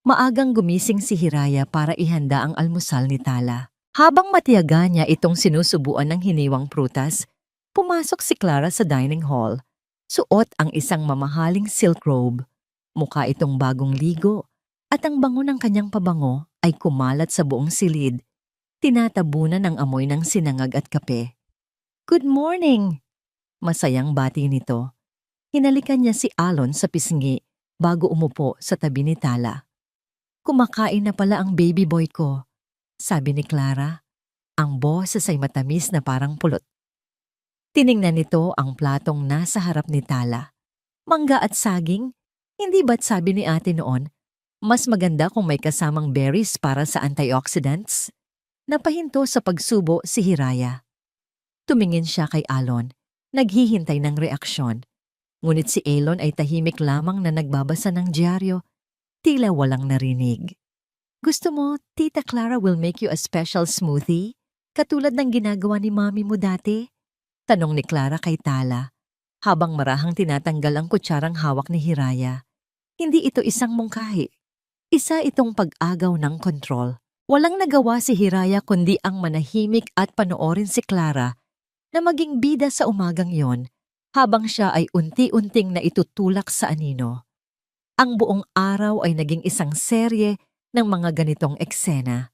Maagang gumising si Hiraya para ihanda ang almusal ni Tala. Habang matiyaga niya itong sinusubuan ng hiniwang prutas, pumasok si Clara sa dining hall. Suot ang isang mamahaling silk robe. Mukha itong bagong ligo at ang bango ng kanyang pabango ay kumalat sa buong silid. Tinatabunan ng amoy ng sinangag at kape. "Good morning!" Masayang bati nito. Hinalikan niya si Alon sa pisngi bago umupo sa tabi ni Tala. "Kumakain na pala ang baby boy ko," sabi ni Clara. Ang boses ay matamis na parang pulot. Tiningnan nito ang platong nasa harap ni Tala. Mangga at saging? Hindi ba't sabi ni ate noon, mas maganda kung may kasamang berries para sa antioxidants? Napahinto sa pagsubo si Hiraya. Tumingin siya kay Alon, naghihintay ng reaksyon. Ngunit si Alon ay tahimik lamang na nagbabasa ng dyaryo, tila walang narinig. "Gusto mo, Tita Clara will make you a special smoothie? Katulad ng ginagawa ni Mami mo dati?" Tanong ni Clara kay Tala, habang marahang tinatanggal ang kutsarang hawak ni Hiraya. Hindi ito isang mungkahi. Isa itong pag-agaw ng kontrol. Walang nagawa si Hiraya kundi ang manahimik at panoorin si Clara na maging bida sa umagang yon habang siya ay unti-unting naitutulak sa anino. Ang buong araw ay naging isang serye ng mga ganitong eksena.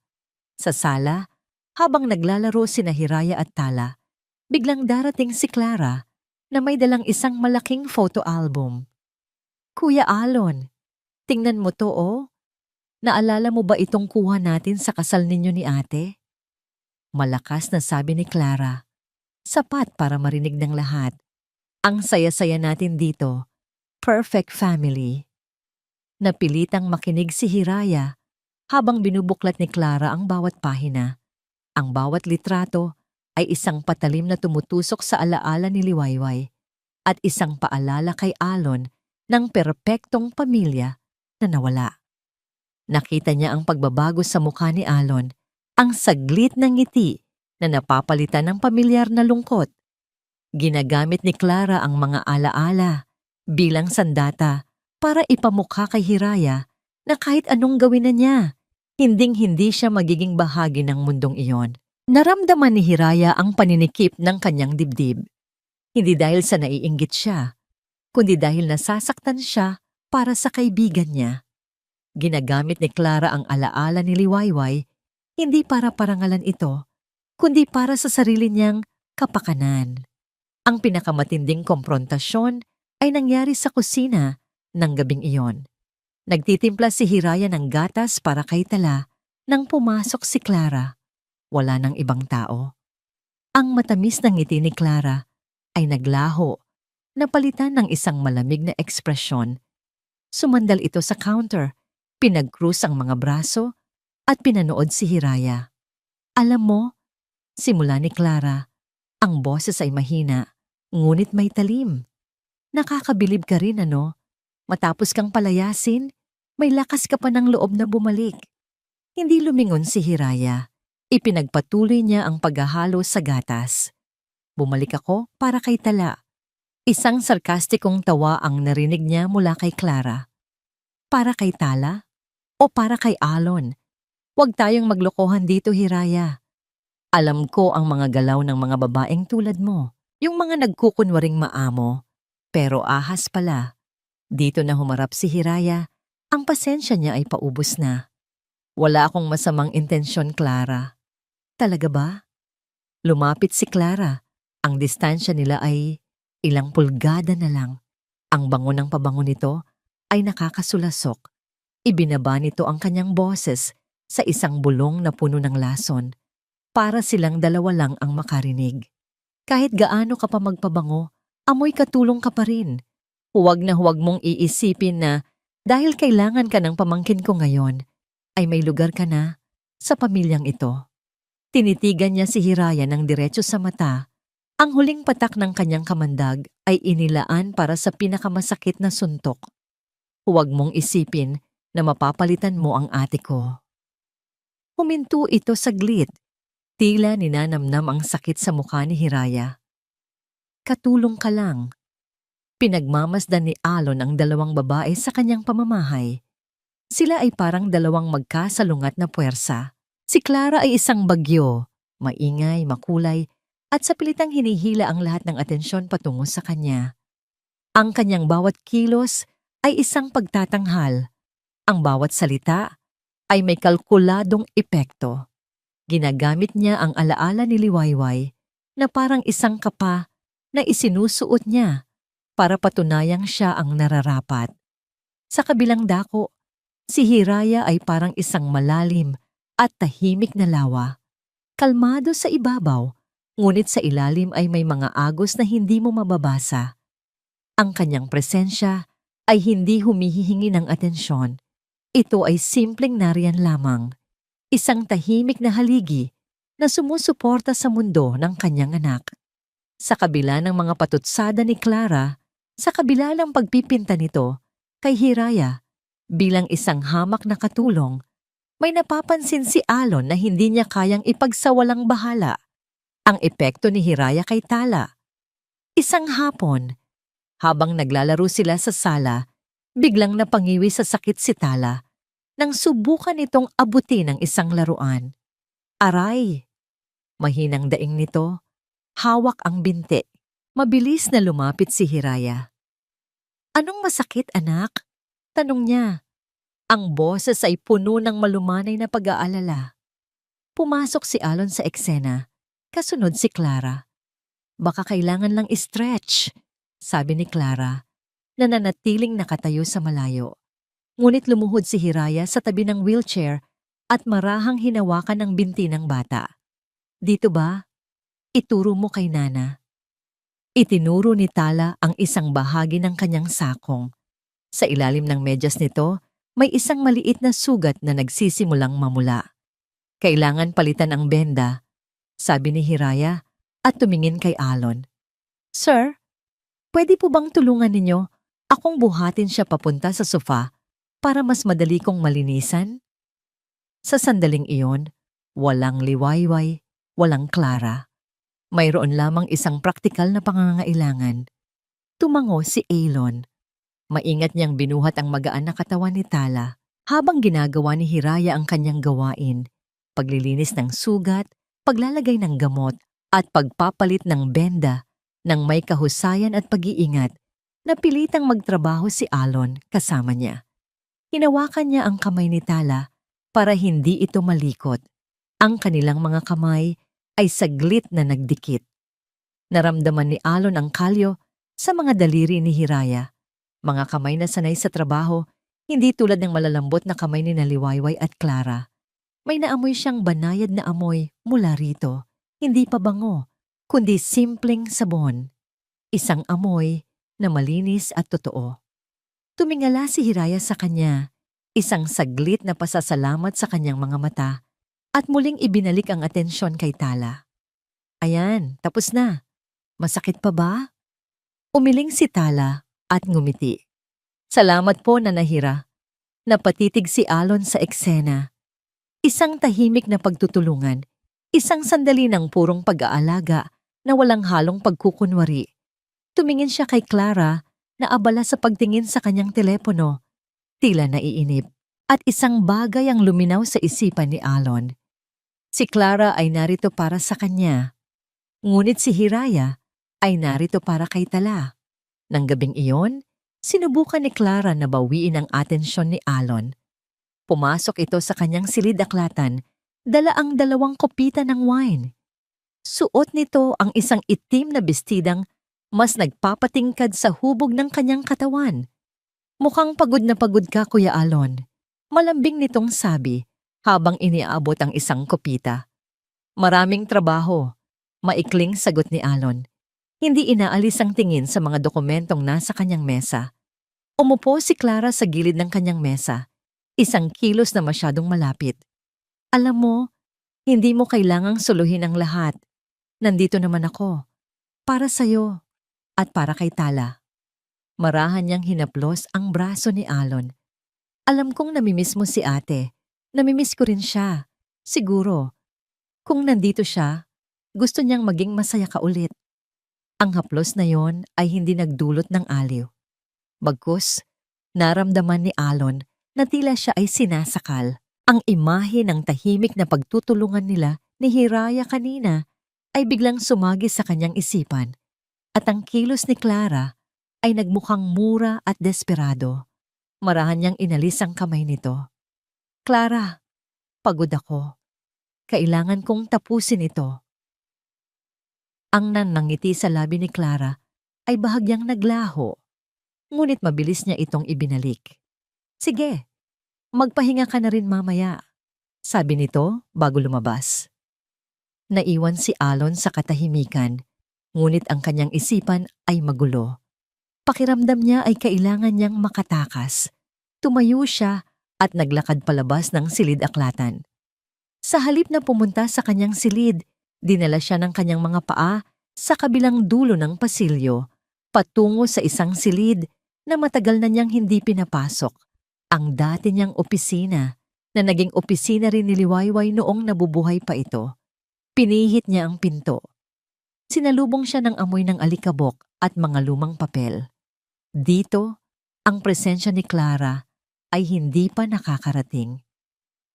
Sa sala, habang naglalaro sina Hiraya at Tala, biglang darating si Clara na may dalang isang malaking photo album. "Kuya Alon, tingnan mo to oh. Naalala mo ba itong kuha natin sa kasal ninyo ni ate?" Malakas na sabi ni Clara. Sapat para marinig ng lahat. "Ang saya-saya natin dito. Perfect family." Napilitang makinig si Hiraya habang binubuklat ni Clara ang bawat pahina. Ang bawat litrato ay isang patalim na tumutusok sa alaala ni Liwayway at isang paalala kay Alon ng perpektong pamilya na nawala. Nakita niya ang pagbabago sa mukha ni Alon, ang saglit ng ngiti na napapalitan ng pamilyar na lungkot. Ginagamit ni Clara ang mga alaala bilang sandata para ipamukha kay Hiraya na kahit anong gawin na niya, hinding-hindi siya magiging bahagi ng mundong iyon. Naramdaman ni Hiraya ang paninikip ng kanyang dibdib. Hindi dahil sa naiinggit siya, kundi dahil nasasaktan siya para sa kaibigan niya. Ginagamit ni Clara ang alaala ni Liwayway, hindi para parangalan ito, kundi para sa sarili niyang kapakanan. Ang pinakamatinding komprontasyon ay nangyari sa kusina ng gabing iyon. Nagtitimpla si Hiraya ng gatas para kay Tala nang pumasok si Clara. Wala nang ibang tao. Ang matamis na ngiti ni Clara ay naglaho, napalitan ng isang malamig na ekspresyon. Sumandal ito sa counter, pinag-krus ang mga braso at pinanood si Hiraya. "Alam mo," simula ni Clara, ang boses ay mahina, ngunit may talim. "Nakakabilib ka rin ano? Matapos kang palayasin, may lakas ka pa ng loob na bumalik." Hindi lumingon si Hiraya. Ipinagpatuloy niya ang paghahalo sa gatas. "Bumalik ako para kay Tala." Isang sarkastikong tawa ang narinig niya mula kay Clara. "Para kay Tala? O para kay Alon? Huwag tayong maglokohan dito, Hiraya. Alam ko ang mga galaw ng mga babaeng tulad mo, yung mga nagkukunwaring maamo, pero ahas pala." Dito na humarap si Hiraya, ang pasensya niya ay paubos na. "Wala akong masamang intensyon, Clara." "Talaga ba?" Lumapit si Clara. Ang distansya nila ay ilang pulgada na lang. Ang bango ng pabango nito ay nakakasulasok. Ibinaba nito ang kanyang boses sa isang bulong na puno ng lason para silang dalawa lang ang makarinig. Kahit gaano ka pa magpabango, amoy katulong ka pa rin. Huwag na huwag mong iisipin na dahil kailangan ka ng pamangkin ko ngayon, ay may lugar ka na sa pamilyang ito. Tinitigan niya si Hiraya ng diretso sa mata. Ang huling patak ng kanyang kamandag ay inilaan para sa pinakamasakit na suntok. Huwag mong isipin na mapapalitan mo ang ate ko. Huminto ito saglit. Tila ninanamnam ang sakit sa mukha ni Hiraya. Katulong ka lang. Pinagmamasdan ni Alon ang dalawang babae sa kanyang pamamahay. Sila ay parang dalawang magkasalungat na puwersa. Si Clara ay isang bagyo, maingay, makulay, at sa pilitang hinihila ang lahat ng atensyon patungo sa kanya. Ang kanyang bawat kilos ay isang pagtatanghal. Ang bawat salita ay may kalkuladong epekto. Ginagamit niya ang alaala ni Liwayway na parang isang kapa na isinusuot niya para patunayang siya ang nararapat. Sa kabilang dako, si Hiraya ay parang isang malalim at tahimik na lawa. Kalmado sa ibabaw, ngunit sa ilalim ay may mga agos na hindi mo mababasa. Ang kanyang presensya ay hindi humihihingi ng atensyon. Ito ay simpleng nariyan lamang. Isang tahimik na haligi na sumusuporta sa mundo ng kanyang anak. Sa kabila ng mga patutsada ni Clara, sa kabila ng pagpipinta nito kay Hiraya bilang isang hamak na katulong, may napapansin si Alon na hindi niya kayang ipagsawalang bahala ang epekto ni Hiraya kay Tala. Isang hapon, habang naglalaro sila sa sala, biglang napangiwi sa sakit si Tala nang subukan nitong abutin ng isang laruan. Aray! Mahinang daing nito, hawak ang binti. Mabilis na lumapit si Hiraya. Anong masakit, anak? Tanong niya. Ang boses ay puno ng malumanay na pag-aalala. Pumasok si Alon sa eksena, kasunod si Clara. Baka kailangan lang i-stretch, sabi ni Clara, na nanatiling nakatayo sa malayo. Ngunit lumuhod si Hiraya sa tabi ng wheelchair at marahang hinawakan ng binti ng bata. Dito ba? Ituro mo kay Nana. Itinuro ni Tala ang isang bahagi ng kanyang sakong. Sa ilalim ng medyas nito, may isang maliit na sugat na nagsisimulang mamula. Kailangan palitan ang benda, sabi ni Hiraya at tumingin kay Alon. Sir, pwede po bang tulungan ninyo akong buhatin siya papunta sa sofa para mas madali kong malinisan? Sa sandaling iyon, walang Liwayway, walang Clara. Mayroon lamang isang praktikal na pangangailangan. Tumango si Alon. Maingat niyang binuhat ang magaan na katawan ni Tala habang ginagawa ni Hiraya ang kanyang gawain, paglilinis ng sugat, paglalagay ng gamot, at pagpapalit ng benda ng may kahusayan at pag-iingat na pilitang magtrabaho si Alon kasama niya. Hinawakan niya ang kamay ni Tala para hindi ito malikot. Ang kanilang mga kamay ay saglit na nagdikit. Naramdaman ni Alon ang kalyo sa mga daliri ni Hiraya. Mga kamay na sanay sa trabaho, hindi tulad ng malalambot na kamay ni Liwayway at Clara. May naamoy siyang banayad na amoy mula rito. Hindi pa bango, kundi simpleng sabon. Isang amoy na malinis at totoo. Tumingala si Hiraya sa kanya, isang saglit na pasasalamat sa kanyang mga mata, at muling ibinalik ang atensyon kay Tala. Ayan, tapos na. Masakit pa ba? Umiling si Tala at ngumiti. Salamat po, Nanahira. Napatitig si Alon sa eksena. Isang tahimik na pagtutulungan, isang sandali ng purong pag-aalaga na walang halong pagkukunwari. Tumingin siya kay Clara na abala sa pagtingin sa kanyang telepono, tila naiinip, at isang bagay ang luminaw sa isipan ni Alon. Si Clara ay narito para sa kanya, ngunit si Hiraya ay narito para kay Tala. Nang gabing iyon, sinubukan ni Clara na bawiin ang atensyon ni Alon. Pumasok ito sa kanyang silid-aklatan, dala ang 2 kopita ng wine. Suot nito ang isang itim na bestidang mas nagpapatingkad sa hubog ng kanyang katawan. Mukhang pagod na pagod ka, Kuya Alon. Malambing nitong sabi habang iniaabot ang isang kopita. Maraming trabaho, maikling sagot ni Alon. Hindi inaalis ang tingin sa mga dokumentong nasa kanyang mesa. Umupo si Clara sa gilid ng kanyang mesa, isang kilos na masyadong malapit. Alam mo, hindi mo kailangang suluhin ang lahat. Nandito naman ako, para sa'yo at para kay Tala. Marahan niyang hinaplos ang braso ni Alon. Alam kong namimiss mo si ate. Namimiss ko rin siya. Siguro, kung nandito siya, gusto niyang maging masaya ka ulit. Ang haplos na yon ay hindi nagdulot ng aliw. Bagkus, naramdaman ni Alon na tila siya ay sinasakal. Ang imahe ng tahimik na pagtutulungan nila ni Hiraya kanina ay biglang sumagi sa kanyang isipan at ang kilos ni Clara ay nagmukhang mura at desperado. Marahan niyang inalis ang kamay nito. Clara, pagod ako. Kailangan kong tapusin ito. Ang nanangiti sa labi ni Clara ay bahagyang naglaho, ngunit mabilis niya itong ibinalik. Sige, magpahinga ka na rin mamaya, sabi nito bago lumabas. Naiwan si Alon sa katahimikan, ngunit ang kanyang isipan ay magulo. Pakiramdam niya ay kailangan niyang makatakas. Tumayo siya at naglakad palabas ng silid-aklatan. Sa halip na pumunta sa kanyang silid, dinala siya ng kanyang mga paa sa kabilang dulo ng pasilyo, patungo sa isang silid na matagal na niyang hindi pinapasok, ang dati niyang opisina na naging opisina rin ni Liwayway noong nabubuhay pa ito. Pinihit niya ang pinto. Sinalubong siya ng amoy ng alikabok at mga lumang papel. Dito, ang presensya ni Clara ay hindi pa nakakarating.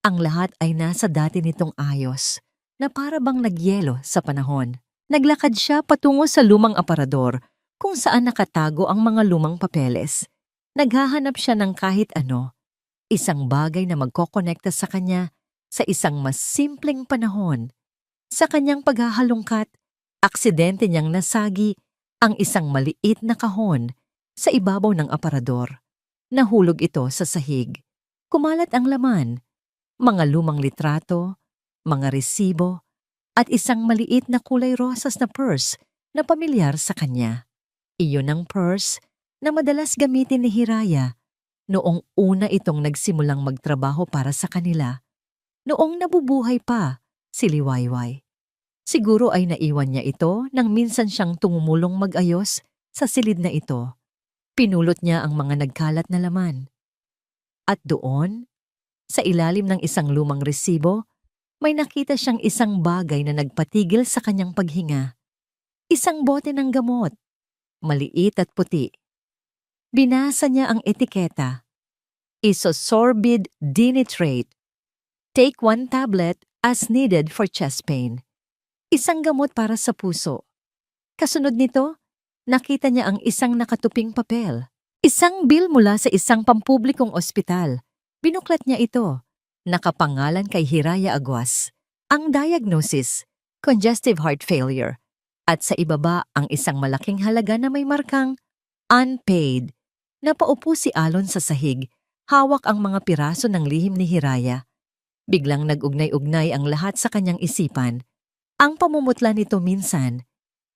Ang lahat ay nasa dati nitong ayos na para bang nagyelo sa panahon. Naglakad siya patungo sa lumang aparador kung saan nakatago ang mga lumang papeles. Naghahanap siya ng kahit ano, isang bagay na magkokonekta sa kanya sa isang mas simpleng panahon. Sa kanyang paghahalungkat, aksidente niyang nasagi ang isang maliit na kahon sa ibabaw ng aparador. Nahulog ito sa sahig. Kumalat ang laman, mga lumang litrato, mga resibo, at isang maliit na kulay rosas na purse na pamilyar sa kanya. Iyon ang purse na madalas gamitin ni Hiraya noong una itong nagsimulang magtrabaho para sa kanila. Noong nabubuhay pa si Liwayway. Siguro ay naiwan niya ito nang minsan siyang tumumulong mag-ayos sa silid na ito. Pinulot niya ang mga nagkalat na laman. At doon, sa ilalim ng isang lumang resibo, may nakita siyang isang bagay na nagpatigil sa kanyang paghinga. Isang bote ng gamot, maliit at puti. Binasa niya ang etiketa. Isosorbid dinitrate. Take 1 tablet as needed for chest pain. Isang gamot para sa puso. Kasunod nito, nakita niya ang isang nakatuping papel. Isang bill mula sa isang pampublikong ospital. Binuklat niya ito. Nakapangalan kay Hiraya Aguas. Ang diagnosis, congestive heart failure. At sa ibaba ang isang malaking halaga na may markang unpaid. Napaupo si Alon sa sahig, hawak ang mga piraso ng lihim ni Hiraya. Biglang nag-ugnay-ugnay ang lahat sa kanyang isipan. Ang pamumutla nito minsan,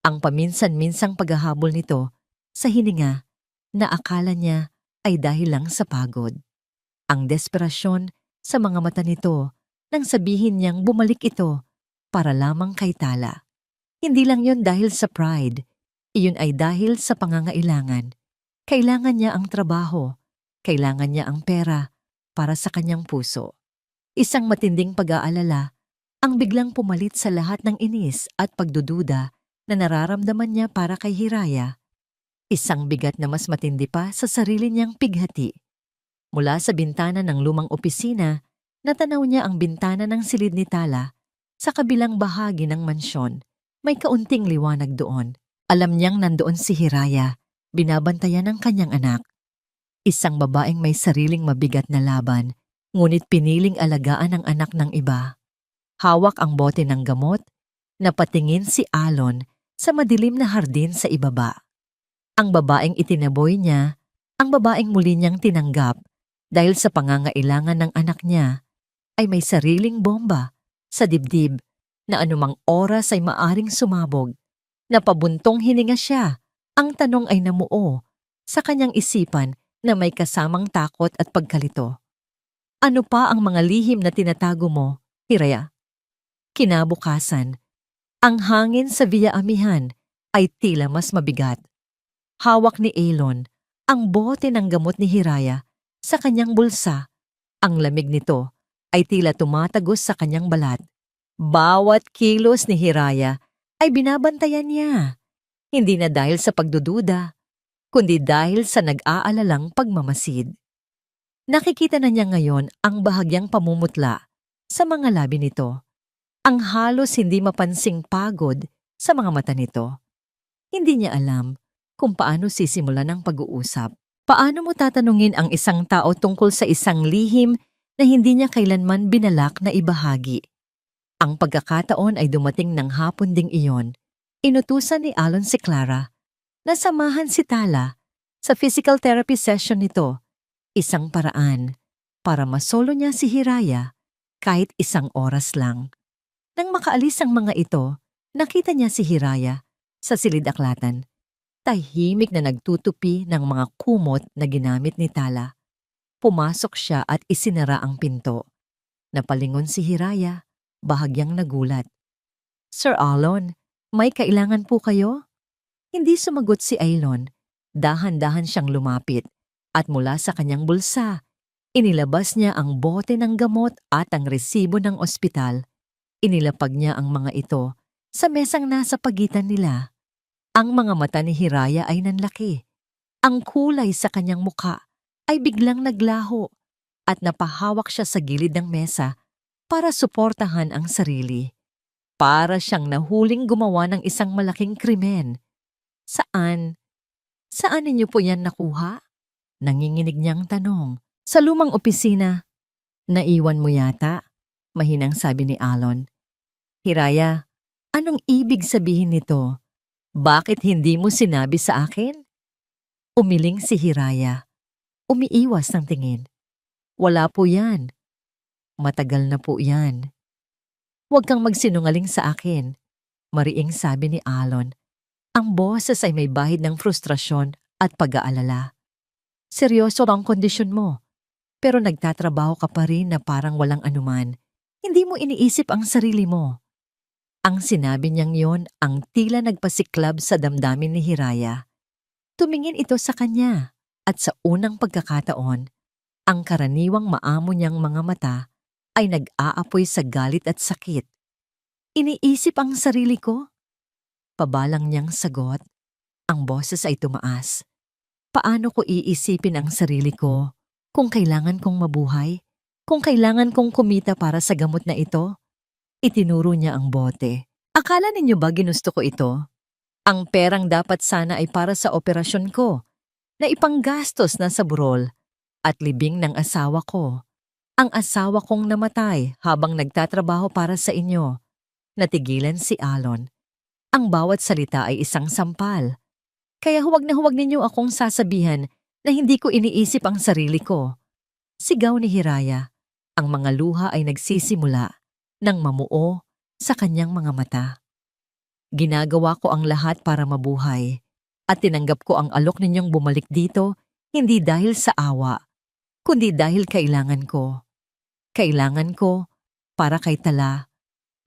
ang paminsan-minsang paghahabol nito sa hininga na akala niya ay dahil lang sa pagod. Ang desperasyon sa mga mata nito nang sabihin niyang bumalik ito para lamang kay Tala. Hindi lang yon dahil sa pride, iyon ay dahil sa pangangailangan. Kailangan niya ang trabaho, kailangan niya ang pera para sa kanyang puso. Isang matinding pag-aalala ang biglang pumalit sa lahat ng inis at pagdududa na nararamdaman niya para kay Hiraya. Isang bigat na mas matindi pa sa sarili niyang pighati. Mula sa bintana ng lumang opisina, natanaw niya ang bintana ng silid ni Tala. Sa kabilang bahagi ng mansyon, may kaunting liwanag doon. Alam niyang nandoon si Hiraya, binabantayan ng kanyang anak. Isang babaeng may sariling mabigat na laban, ngunit piniling alagaan ang anak ng iba. Hawak ang bote ng gamot, napatingin si Alon sa madilim na hardin sa ibaba. Ang babaeng itinaboy niya, ang babaeng muli niyang tinanggap dahil sa pangangailangan ng anak niya, ay may sariling bomba sa dibdib na anumang oras ay maaring sumabog. Napabuntong hininga siya. Ang tanong ay namuo sa kanyang isipan na may kasamang takot at pagkalito. Ano pa ang mga lihim na tinatago mo, Hiraya? Kinabukasan, ang hangin sa Villa Amihan ay tila mas mabigat. Hawak ni Elon ang bote ng gamot ni Hiraya sa kanyang bulsa. Ang lamig nito ay tila tumatagos sa kanyang balat. Bawat kilos ni Hiraya ay binabantayan niya. Hindi na dahil sa pagdududa, kundi dahil sa nag-aalalang pagmamasid. Nakikita na niya ngayon ang bahagyang pamumutla sa mga labi nito. Ang halos hindi mapansing pagod sa mga mata nito. Hindi niya alam kung paano sisimulan ang pag-uusap. Paano mo tatanungin ang isang tao tungkol sa isang lihim na hindi niya kailanman binalak na ibahagi? Ang pagkakataon ay dumating ng hapon ding iyon. Inutusan ni Alon si Clara na samahan si Tala sa physical therapy session nito. Isang paraan para masolo niya si Hiraya kahit isang oras lang. Nang makaalis ang mga ito, nakita niya si Hiraya sa silid-aklatan. Tahimik na nagtutupi ng mga kumot na ginamit ni Tala. Pumasok siya at isinara ang pinto. Napalingon si Hiraya, bahagyang nagulat. Sir Alon, may kailangan po kayo? Hindi sumagot si Aylon. Dahan-dahan siyang lumapit at mula sa kanyang bulsa, inilabas niya ang bote ng gamot at ang resibo ng ospital. Inilapag niya ang mga ito sa mesang nasa pagitan nila. Ang mga mata ni Hiraya ay nanlaki. Ang kulay sa kanyang muka ay biglang naglaho at napahawak siya sa gilid ng mesa para suportahan ang sarili. Para siyang nahuling gumawa ng isang malaking krimen. Saan? Saan ninyo po yan nakuha? Nanginginig niyang tanong. Sa lumang opisina. Naiwan mo yata? Mahinang sabi ni Alon. Hiraya, anong ibig sabihin nito? Bakit hindi mo sinabi sa akin? Umiling si Hiraya. Umiiwas ng tingin. Wala po yan. Matagal na po yan. Huwag kang magsinungaling sa akin, mariing sabi ni Alon. Ang boses ay may bahid ng frustrasyon at pag-aalala. Seryoso ang kondisyon mo, pero nagtatrabaho ka pa rin na parang walang anuman. Hindi mo iniisip ang sarili mo. Ang sinabi niyang yon ang tila nagpasiklab sa damdamin ni Hiraya. Tumingin ito sa kanya at sa unang pagkakataon, ang karaniwang maamo niyang mga mata ay nag-aapoy sa galit at sakit. Iniisip ang sarili ko? Pabalang niyang sagot, ang boses ay tumaas. Paano ko iisipin ang sarili ko kung kailangan kong mabuhay? Kung kailangan kong kumita para sa gamot na ito? Itinuro niya ang bote. Akala ninyo ba ginusto ko ito? Ang perang dapat sana ay para sa operasyon ko, na ipanggastos na sa burol at libing ng asawa ko. Ang asawa kong namatay habang nagtatrabaho para sa inyo. Natigilan si Alon. Ang bawat salita ay isang sampal. Kaya huwag na huwag ninyo akong sasabihan na hindi ko iniisip ang sarili ko. Sigaw ni Hiraya. Ang mga luha ay nagsisimula nang mamuo sa kanyang mga mata. Ginagawa ko ang lahat para mabuhay at tinanggap ko ang alok ninyong bumalik dito hindi dahil sa awa, kundi dahil kailangan ko. Kailangan ko para kay Tala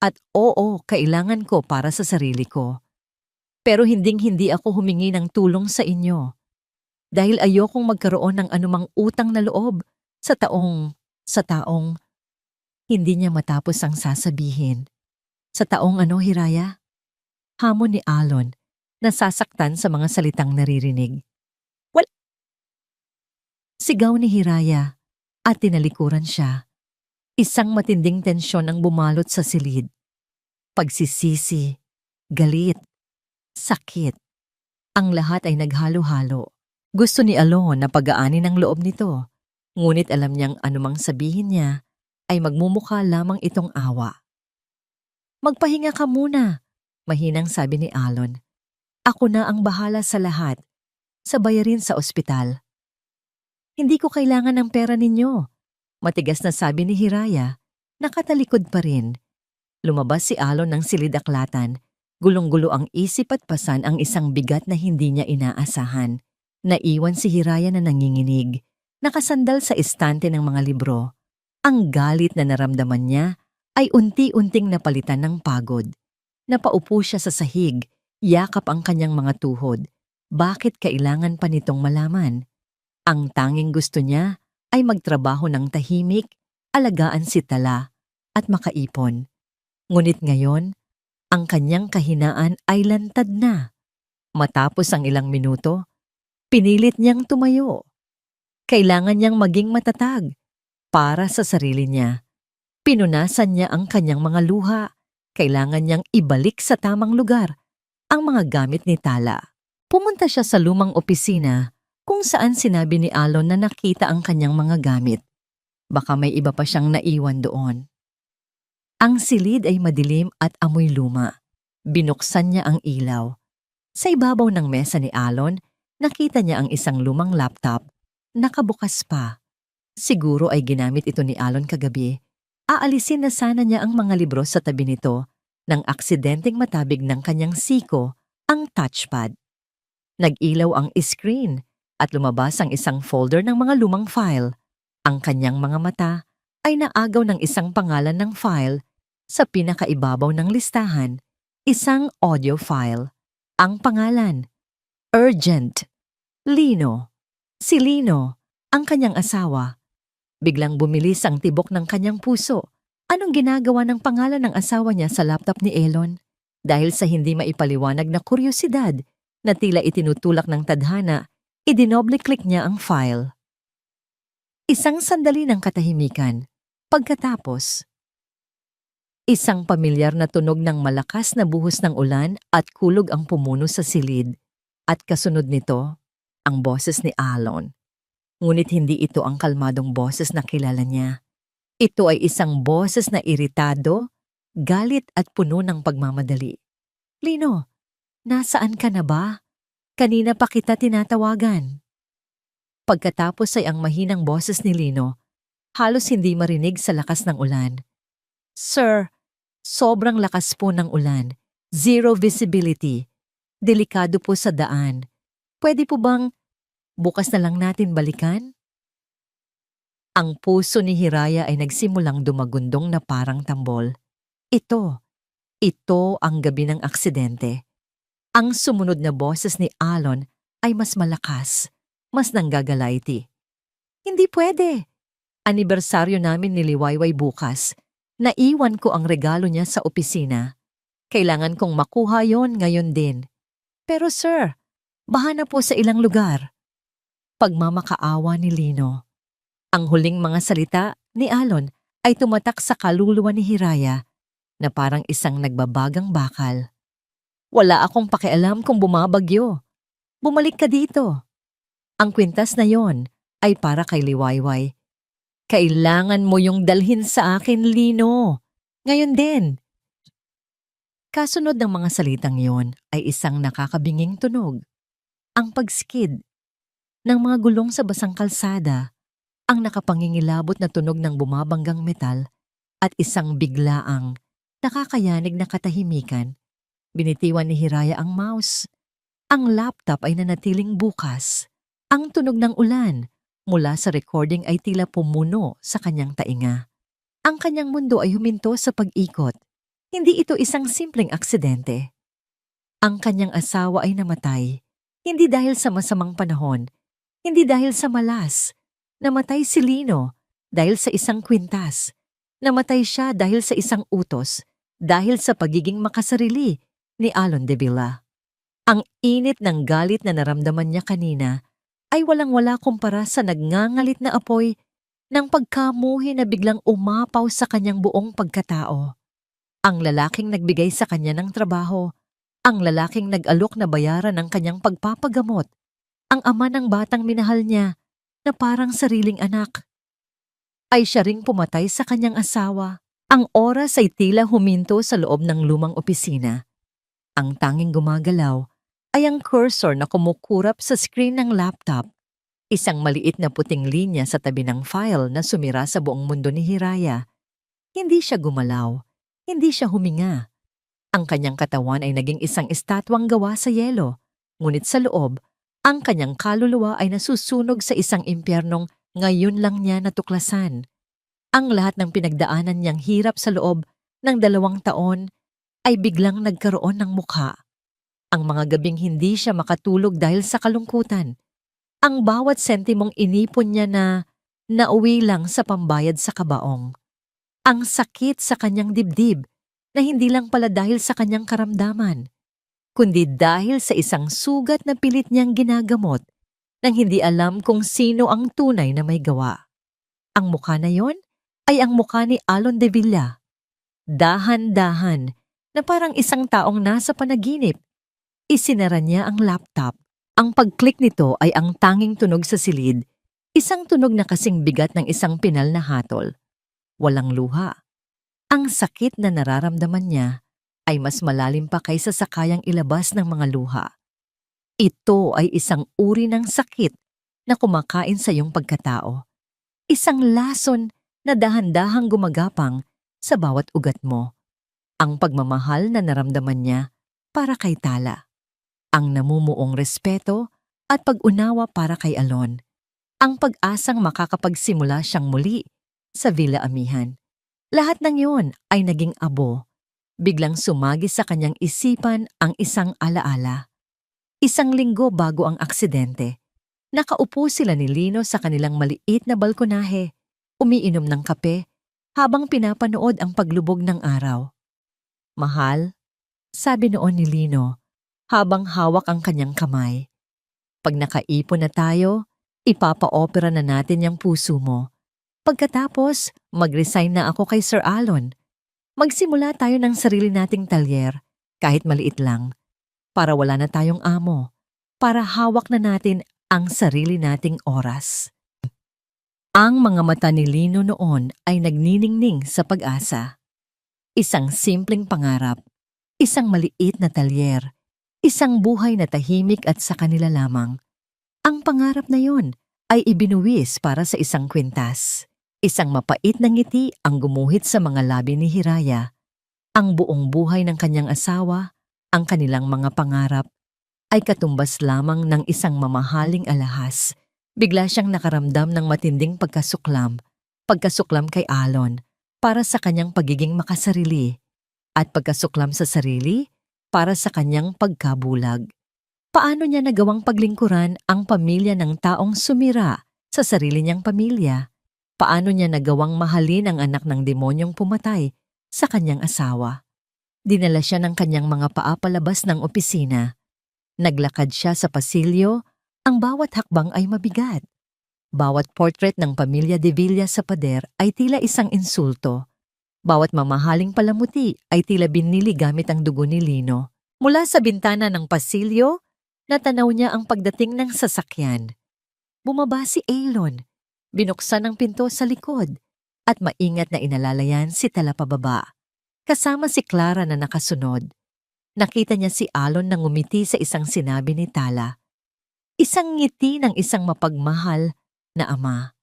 at oo, kailangan ko para sa sarili ko. Pero hinding-hindi ako humingi ng tulong sa inyo dahil ayokong magkaroon ng anumang utang na loob sa taong hindi niya matapos ang sasabihin. Sa taong ano, Hiraya? Hamon ni Alon, nasasaktan sa mga salitang naririnig. Sigaw ni Hiraya at tinalikuran siya. Isang matinding tensyon ang bumalot sa silid. Pagsisisi, galit, sakit. Ang lahat ay naghalo-halo. Gusto ni Alon na pagaanin ang loob nito, ngunit alam niyang anumang sabihin niya ay magmumukha lamang itong awa. Magpahinga ka muna, mahinang sabi ni Alon. Ako na ang bahala sa lahat, sa bayarin sa ospital. Hindi ko kailangan ng pera ninyo, matigas na sabi ni Hiraya. Nakatalikod pa rin. Lumabas si Alon ng silid-aklatan. Gulong-gulo ang isip at pasan ang isang bigat na hindi niya inaasahan. Naiwan si Hiraya na nanginginig, nakasandal sa estante ng mga libro. Ang galit na naramdaman niya ay unti-unting napalitan ng pagod. Napaupo siya sa sahig, yakap ang kanyang mga tuhod. Bakit kailangan pa nitong malaman? Ang tanging gusto niya ay magtrabaho ng tahimik, alagaan si Tala, at makaipon. Ngunit ngayon, ang kanyang kahinaan ay lantad na. Matapos ang ilang minuto, pinilit niyang tumayo. Kailangan niyang maging matatag para sa sarili niya. Pinunasan niya ang kanyang mga luha. Kailangan niyang ibalik sa tamang lugar ang mga gamit ni Tala. Pumunta siya sa lumang opisina kung saan sinabi ni Alon na nakita ang kanyang mga gamit. Baka may iba pa siyang naiwan doon. Ang silid ay madilim at amoy luma. Binuksan niya ang ilaw. Sa ibabaw ng mesa ni Alon, nakita niya ang isang lumang laptop. Nakabukas pa. Siguro ay ginamit ito ni Alon kagabi. Aalisin na sana niya ang mga libro sa tabi nito nang aksidenteng matabig ng kanyang siko ang touchpad. Nag-ilaw ang screen at lumabas ang isang folder ng mga lumang file. Ang kanyang mga mata ay naagaw ng isang pangalan ng file sa pinakaibabaw ng listahan, isang audio file. Ang pangalan, Urgent. Lino. Si Lino, ang kanyang asawa. Biglang bumilis ang tibok ng kanyang puso. Anong ginagawa ng pangalan ng asawa niya sa laptop ni Elon? Dahil sa hindi maipaliwanag na kuryosidad na tila itinutulak ng tadhana, idinoble-click niya ang file. Isang sandali ng katahimikan. Pagkatapos, isang pamilyar na tunog ng malakas na buhos ng ulan at kulog ang pumuno sa silid. At kasunod nito, ang boses ni Alon. Ngunit hindi ito ang kalmadong boses na kilala niya. Ito ay isang boses na iritado, galit at puno ng pagmamadali. Lino, nasaan ka na ba? Kanina pa kita tinatawagan. Pagkatapos ay ang mahinang boses ni Lino, halos hindi marinig sa lakas ng ulan. Sir, sobrang lakas po ng ulan. Zero visibility. Delikado po sa daan. Pwede po bang bukas na lang natin balikan? Ang puso ni Hiraya ay nagsimulang dumagundong na parang tambol. Ito ang gabi ng aksidente. Ang sumunod na boses ni Alon ay mas malakas, mas nanggagalayti. Hindi pwede. Anibersaryo namin ni Liwayway bukas. Naiwan ko ang regalo niya sa opisina. Kailangan kong makuha yon ngayon din. Pero sir, baha na po sa ilang lugar. Pagmamakaawa ni Lino. Ang huling mga salita ni Alon ay tumatak sa kaluluwa ni Hiraya na parang isang nagbabagang bakal. Wala akong pakialam kung bumabagyo. Bumalik ka dito. Ang kwintas na yon ay para kay Liwayway. Kailangan mo yung dalhin sa akin, Lino. Ngayon din. Kasunod ng mga salitang yon ay isang nakakabinging tunog. Ang pagskid ng mga gulong sa basang kalsada, ang nakapangingilabot na tunog ng bumabanggang metal at isang biglaang nakakayanig na katahimikan. Binitiwan ni Hiraya ang mouse. Ang laptop ay nanatiling bukas. Ang tunog ng ulan mula sa recording ay tila pumuno sa kanyang tainga. Ang kanyang mundo ay huminto sa pag-ikot. Hindi ito isang simpleng aksidente. Ang kanyang asawa ay namatay, hindi dahil sa masamang panahon, hindi dahil sa malas. Namatay si Lino dahil sa isang kwintas. Namatay siya dahil sa isang utos, dahil sa pagiging makasarili ni Alon de Villa. Ang init ng galit na naramdaman niya kanina ay walang-wala kumpara sa nagngangalit na apoy ng pagkamuhi na biglang umapaw sa kanyang buong pagkatao. Ang lalaking nagbigay sa kanya ng trabaho, ang lalaking nag-alok na bayaran ng kanyang pagpapagamot, ang ama ng batang minahal niya na parang sariling anak. Ay siya ring pumatay sa kanyang asawa. Ang oras ay tila huminto sa loob ng lumang opisina. Ang tanging gumagalaw ay ang cursor na kumukurap sa screen ng laptop. Isang maliit na puting linya sa tabi ng file na sumira sa buong mundo ni Hiraya. Hindi siya gumalaw, hindi siya huminga. Ang kanyang katawan ay naging isang estatwang gawa sa yelo, ngunit sa loob, ang kanyang kaluluwa ay nasusunog sa isang impyernong ngayon lang niya natuklasan. Ang lahat ng pinagdaanan niyang hirap sa loob ng 2 taon ay biglang nagkaroon ng mukha. Ang mga gabing hindi siya makatulog dahil sa kalungkutan. Ang bawat sentimong inipon niya na nauwi lang sa pambayad sa kabaong. Ang sakit sa kanyang dibdib na hindi lang pala dahil sa kanyang karamdaman, kundi dahil sa isang sugat na pilit niyang ginagamot nang hindi alam kung sino ang tunay na may gawa. Ang mukha na yon ay ang mukha ni Alon de Villa. Dahan-dahan na parang isang taong nasa panaginip. Isinara niya ang laptop. Ang pag-click nito ay ang tanging tunog sa silid, isang tunog na kasing bigat ng isang pinal na hatol. Walang luha. Ang sakit na nararamdaman niya ay mas malalim pa kaysa sa kayang ilabas ng mga luha. Ito ay isang uri ng sakit na kumakain sa iyong pagkatao. Isang lason na dahan-dahang gumagapang sa bawat ugat mo. Ang pagmamahal na naramdaman niya para kay Tala. Ang namumuong respeto at pag-unawa para kay Alon. Ang pag-asang makakapagsimula siyang muli sa Villa Amihan. Lahat ng iyon ay naging abo. Biglang sumagi sa kanyang isipan ang isang alaala. 1 linggo bago ang aksidente, nakaupo sila ni Lino sa kanilang maliit na balkonahe, umiinom ng kape habang pinapanood ang paglubog ng araw. "Mahal," sabi noon ni Lino habang hawak ang kanyang kamay. "Pag nakaipon na tayo, ipapa-opera na natin yung puso mo. Pagkatapos, mag-resign na ako kay Sir Alon. Magsimula tayo ng sarili nating talyer, kahit maliit lang, para wala na tayong amo, para hawak na natin ang sarili nating oras." Ang mga mata ni Lino noon ay nagniningning sa pag-asa. Isang simpleng pangarap, isang maliit na talyer, isang buhay na tahimik at sa kanila lamang. Ang pangarap na yon ay ibinuwis para sa isang kwintas. Isang mapait na ngiti ang gumuhit sa mga labi ni Hiraya. Ang buong buhay ng kanyang asawa, ang kanilang mga pangarap, ay katumbas lamang ng isang mamahaling alahas. Bigla siyang nakaramdam ng matinding pagkasuklam kay Alon para sa kanyang pagiging makasarili, at pagkasuklam sa sarili para sa kanyang pagkabulag. Paano niya nagawang paglingkuran ang pamilya ng taong sumira sa sarili niyang pamilya? Paano niya nagawang mahalin ang anak ng demonyong pumatay sa kanyang asawa? Dinala siya ng kanyang mga paa palabas ng opisina. Naglakad siya sa pasilyo, ang bawat hakbang ay mabigat. Bawat portrait ng pamilya de Villa sa pader ay tila isang insulto. Bawat mamahaling palamuti ay tila binili gamit ang dugo ni Lino. Mula sa bintana ng pasilyo, natanaw niya ang pagdating ng sasakyan. Bumaba si Alon. Binuksan ang pinto sa likod at maingat na inalalayan si Tala pababa. Kasama si Clara na nakasunod. Nakita niya si Alon na ngumiti sa isang sinabi ni Tala. Isang ngiti ng isang mapagmahal na ama.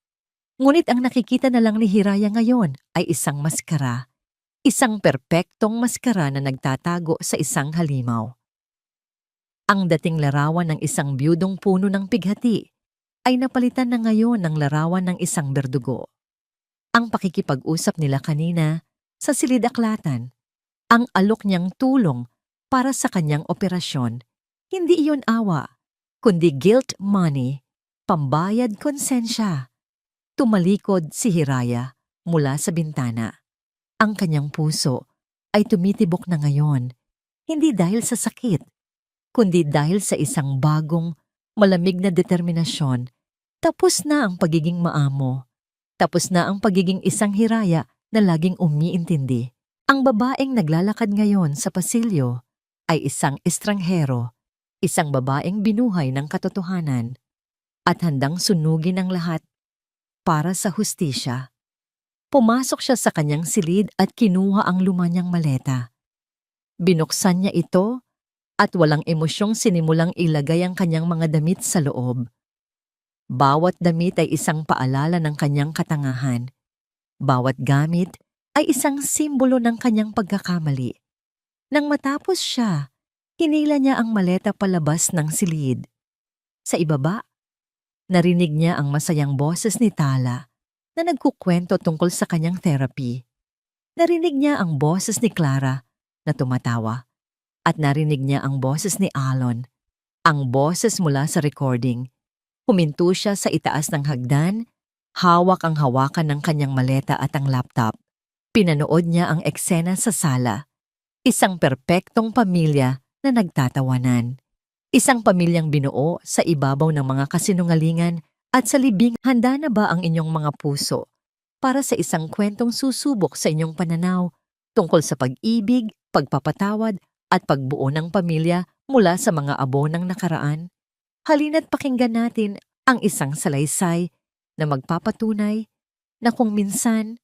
Ngunit ang nakikita na lang ni Hiraya ngayon ay isang maskara. Isang perpektong maskara na nagtatago sa isang halimaw. Ang dating larawan ng isang biyudong puno ng pighati ay napalitan na ngayon ng larawan ng isang berdugo. Ang pakikipag-usap nila kanina sa silid-aklatan, ang alok niyang tulong para sa kanyang operasyon, hindi iyon awa, kundi guilt money, pambayad konsensya. Tumalikod si Hiraya mula sa bintana. Ang kanyang puso ay tumitibok na ngayon, hindi dahil sa sakit, kundi dahil sa isang bagong, malamig na determinasyon. Tapos na ang pagiging maamo. Tapos na ang pagiging isang Hiraya na laging umiintindi. Ang babaeng naglalakad ngayon sa pasilyo ay isang estranghero, isang babaeng binuhay ng katotohanan at handang sunugin ang lahat para sa hustisya. Pumasok siya sa kanyang silid at kinuha ang luma niyang maleta. Binuksan niya ito at walang emosyong sinimulang ilagay ang kanyang mga damit sa loob. Bawat damit ay isang paalala ng kanyang katangahan. Bawat gamit ay isang simbolo ng kanyang pagkakamali. Nang matapos siya, hinila niya ang maleta palabas ng silid. Sa ibaba, narinig niya ang masayang boses ni Tala na nagkukwento tungkol sa kanyang therapy. Narinig niya ang boses ni Clara na tumatawa at narinig niya ang boses ni Alon, ang boses mula sa recording. Huminto siya sa itaas ng hagdan, hawak ang hawakan ng kanyang maleta at ang laptop. Pinanood niya ang eksena sa sala. Isang perpektong pamilya na nagtatawanan. Isang pamilyang binuo sa ibabaw ng mga kasinungalingan at sa libing. Handa na ba ang inyong mga puso para sa isang kwentong susubok sa inyong pananaw tungkol sa pag-ibig, pagpapatawad at pagbuo ng pamilya mula sa mga abo ng nakaraan? Halina't pakinggan natin ang isang salaysay na magpapatunay na kung minsan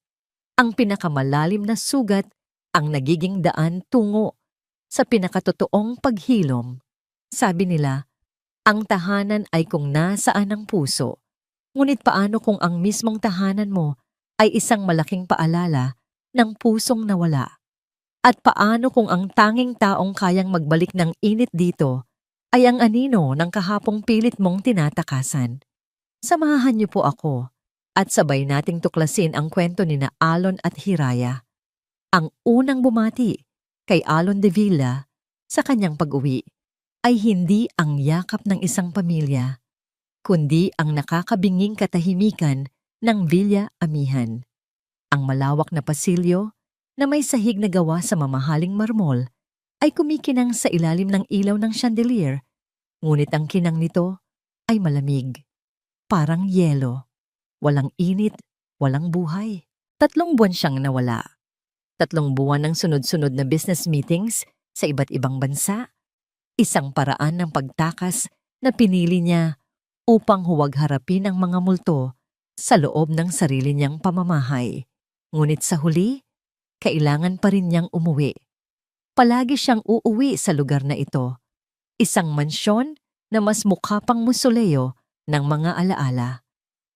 ang pinakamalalim na sugat ang nagiging daan tungo sa pinakatotoong paghilom. Sabi nila, ang tahanan ay kung nasaan ang puso. Ngunit paano kung ang mismong tahanan mo ay isang malaking paalala ng pusong nawala? At paano kung ang tanging taong kayang magbalik ng init dito ay ang anino ng kahapong pilit mong tinatakasan? Samahan niyo po ako at sabay nating tuklasin ang kwento ni na Alon at Hiraya. Ang unang bumati kay Alon de Villa sa kanyang pag-uwi ay hindi ang yakap ng isang pamilya, kundi ang nakakabinging katahimikan ng Villa Amihan. Ang malawak na pasilyo na may sahig na gawa sa mamahaling marmol ay kumikinang sa ilalim ng ilaw ng chandelier, ngunit ang kinang nito ay malamig, parang yelo. Walang init, walang buhay. 3 buwan siyang nawala. 3 buwan ng sunod-sunod na business meetings sa iba't ibang bansa. Isang paraan ng pagtakas na pinili niya upang huwag harapin ang mga multo sa loob ng sarili niyang pamamahay. Ngunit sa huli, kailangan pa rin niyang umuwi. Palagi siyang uuwi sa lugar na ito. Isang mansyon na mas mukha pang musoleo ng mga alaala.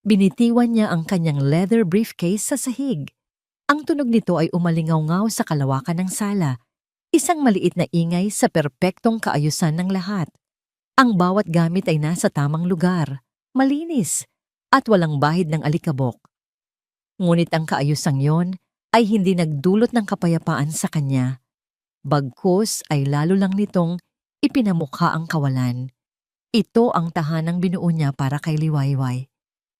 Binitiwan niya ang kanyang leather briefcase sa sahig. Ang tunog nito ay umalingaw-ngaw sa kalawakan ng sala. Isang maliit na ingay sa perpektong kaayusan ng lahat. Ang bawat gamit ay nasa tamang lugar, malinis, at walang bahid ng alikabok. Ngunit ang kaayusang yon ay hindi nagdulot ng kapayapaan sa kanya. Bagkus ay lalo lang nitong ipinamukha ang kawalan. Ito ang tahanang binuo niya para kay Liwayway.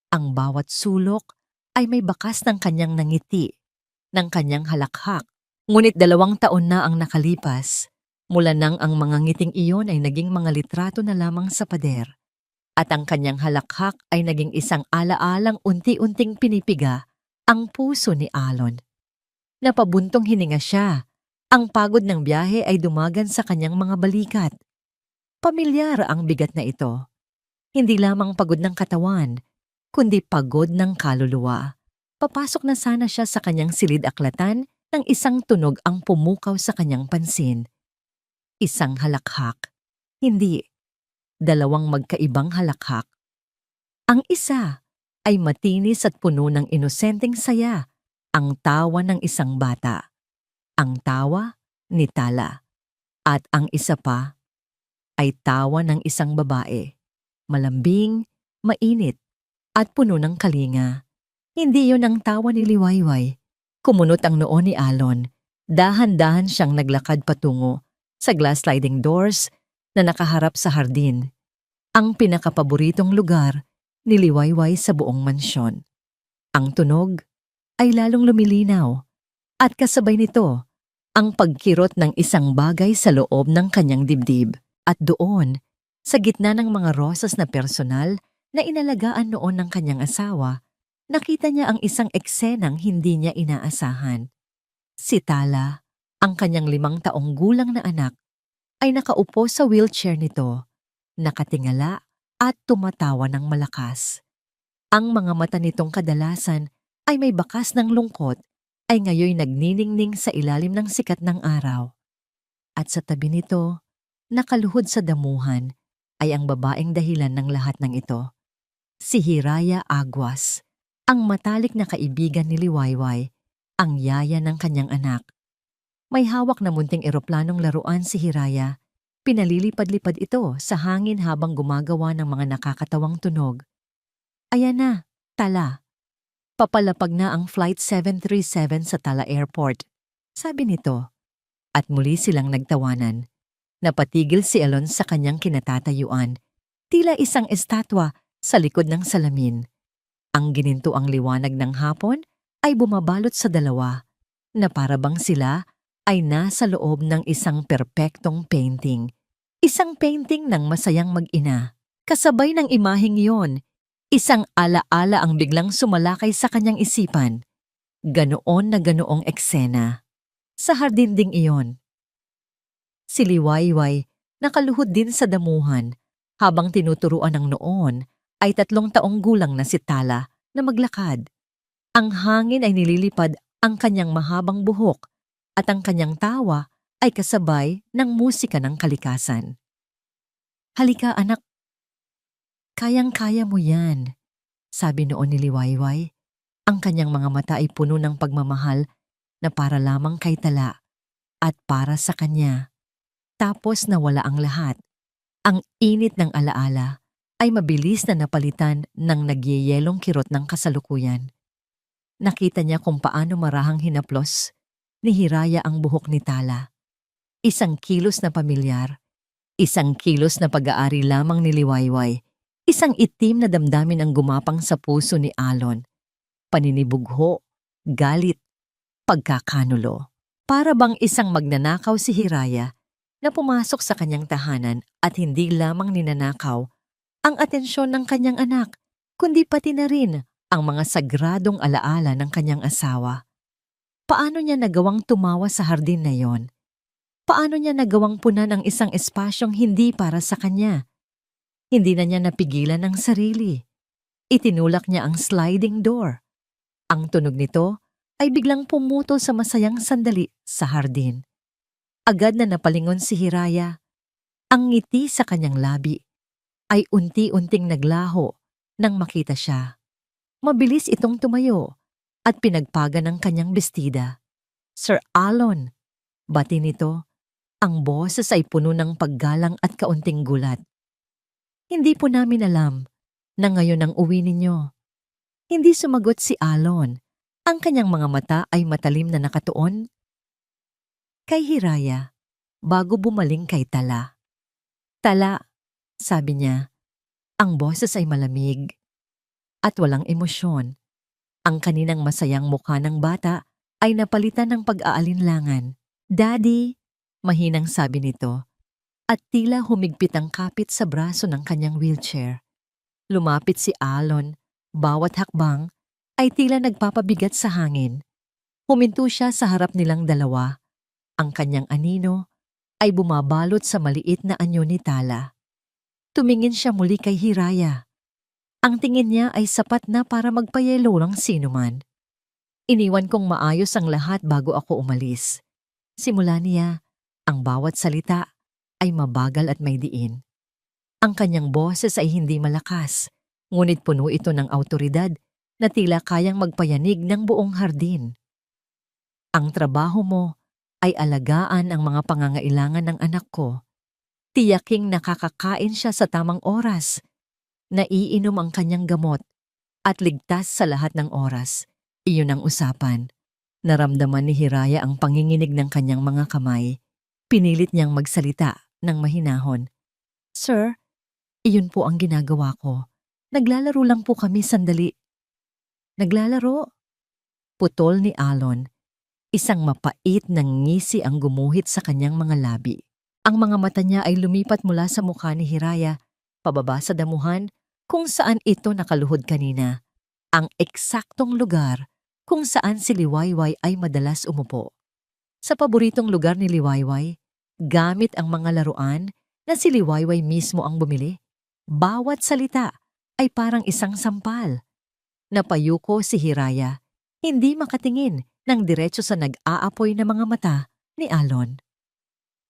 Ang bawat sulok ay may bakas ng kanyang nangiti, ng kanyang halakhak. Ngunit 2 taon na ang nakalipas, mula nang ang mga ngiting iyon ay naging mga litrato na lamang sa pader. At ang kanyang halakhak ay naging isang alaalang unti-unting pinipiga ang puso ni Alon. Napabuntong hininga siya. Ang pagod ng biyahe ay dumagan sa kanyang mga balikat. Pamilyar ang bigat na ito. Hindi lamang pagod ng katawan, kundi pagod ng kaluluwa. Papasok na sana siya sa kanyang silid-aklatan nang isang tunog ang pumukaw sa kanyang pansin. Isang halakhak. Hindi. 2 magkaibang halakhak. Ang isa ay matinis at puno ng inosenteng saya, ang tawa ng isang bata. Ang tawa ni Tala. At ang isa pa ay tawa ng isang babae. Malambing, mainit, at puno ng kalinga. Hindi yon ang tawa ni Liwayway. Kumunot ang noo ni Alon. Dahan-dahan siyang naglakad patungo sa glass sliding doors na nakaharap sa hardin. Ang pinakapaboritong lugar ni Liwayway sa buong mansyon. Ang tunog ay lalong lumilinaw at kasabay nito ang pagkirot ng isang bagay sa loob ng kanyang dibdib. At doon, sa gitna ng mga rosas na personal na inalagaan noon ng kanyang asawa, nakita niya ang isang eksenang hindi niya inaasahan. Si Tala, ang kanyang 5 taong gulang na anak, ay nakaupo sa wheelchair nito, nakatingala at tumatawa ng malakas. Ang mga mata nitong kadalasan ay may bakas ng lungkot ay ngayoy nagniningning sa ilalim ng sikat ng araw. At sa tabi nito, nakaluhod sa damuhan, ay ang babaeng dahilan ng lahat ng ito. Si Hiraya Aguas, ang matalik na kaibigan ni Liwayway ang yaya ng kanyang anak. May hawak na munting eroplanong laruan si Hiraya. Pinalilipad-lipad ito sa hangin habang gumagawa ng mga nakakatawang tunog. Ayan na, Tala. Papalapag na ang Flight 737 sa Tala Airport, sabi nito. At muli silang nagtawanan. Napatigil si Alon sa kanyang kinatatayuan, tila isang estatwa sa likod ng salamin. Ang gininto ang liwanag ng hapon ay bumabalot sa dalawa, na parabang sila ay nasa loob ng isang perpektong painting. Isang painting ng masayang mag-ina. Kasabay ng imaheng yon, isang alaala ang biglang sumalakay sa kanyang isipan. Ganoon na ganoong eksena. Sa hardin ding iyon. Si Liwayway nakaluhod din sa damuhan habang tinuturuan ng noon ay 3 taong gulang na si Tala na maglakad. Ang hangin ay nililipad ang kanyang mahabang buhok at ang kanyang tawa ay kasabay ng musika ng kalikasan. Halika anak, kayang-kaya mo yan, sabi noon ni Liwayway. Ang kanyang mga mata ay puno ng pagmamahal na para lamang kay Tala at para sa kanya. Tapos nawala ang lahat. Ang init ng alaala ay mabilis na napalitan ng nagyeyelong kirot ng kasalukuyan. Nakita niya kung paano marahang hinaplos ni Hiraya ang buhok ni Tala. Isang kilos na pamilyar, isang kilos na pag-aari lamang ni Liwayway, isang itim na damdamin ang gumapang sa puso ni Alon. Paninibugho, galit, pagkakanulo. Para bang isang magnanakaw si Hiraya na pumasok sa kanyang tahanan at hindi lamang ninanakaw ang atensyon ng kanyang anak, kundi pati na rin ang mga sagradong alaala ng kanyang asawa. Paano niya nagawang tumawa sa hardin na yon? Paano niya nagawang punan ang isang espasyong hindi para sa kanya? Hindi na niya napigilan ang sarili. Itinulak niya ang sliding door. Ang tunog nito ay biglang pumutol sa masayang sandali sa hardin. Agad na napalingon si Hiraya. Ang ngiti sa kanyang labi ay unti-unting naglaho nang makita siya. Mabilis itong tumayo at pinagpagan ng kanyang bestida. Sir Alon, bati nito. Ang boses ay puno ng paggalang at kaunting gulat. Hindi po namin alam na ngayon ang uwi ninyo. Hindi sumagot si Alon. Ang kanyang mga mata ay matalim na nakatuon kay Hiraya bago bumaling kay Tala. Tala, sabi niya, ang boses ay malamig at walang emosyon. Ang kaninang masayang mukha ng bata ay napalitan ng pag-aalinlangan. Daddy, mahinang sabi nito, at tila humigpit ang kapit sa braso ng kanyang wheelchair. Lumapit si Alon, bawat hakbang ay tila nagpapabigat sa hangin. Huminto siya sa harap nilang dalawa. Ang kanyang anino ay bumabalot sa maliit na anyo ni Tala. Tumingin siya muli kay Hiraya. Ang tingin niya ay sapat na para magpayelo ng sinuman. Iniwan kong maayos ang lahat bago ako umalis. Simula niya, ang bawat salita ay mabagal at may diin. Ang kanyang boses ay hindi malakas, ngunit puno ito ng awtoridad na tila kayang magpayanig ng buong hardin. Ang trabaho mo ay alagaan ang mga pangangailangan ng anak ko. Tiyaking nakakakain siya sa tamang oras, naiinom ang kanyang gamot, at ligtas sa lahat ng oras. Iyon ang usapan. Naramdaman ni Hiraya ang panginginig ng kanyang mga kamay. Pinilit niyang magsalita ng mahinahon. Sir, iyon po ang ginagawa ko. Naglalaro lang po kami sandali. Naglalaro? Putol ni Alon. Isang mapait ng ngisi ang gumuhit sa kanyang mga labi. Ang mga mata niya ay lumipat mula sa mukha ni Hiraya, pababa sa damuhan kung saan ito nakaluhod kanina. Ang eksaktong lugar kung saan si Liwayway ay madalas umupo. Sa paboritong lugar ni Liwayway, gamit ang mga laruan na si Liwayway mismo ang bumili. Bawat salita ay parang isang sampal. Napayuko si Hiraya, hindi makatingin ng diretso sa nag-aapoy na mga mata ni Alon.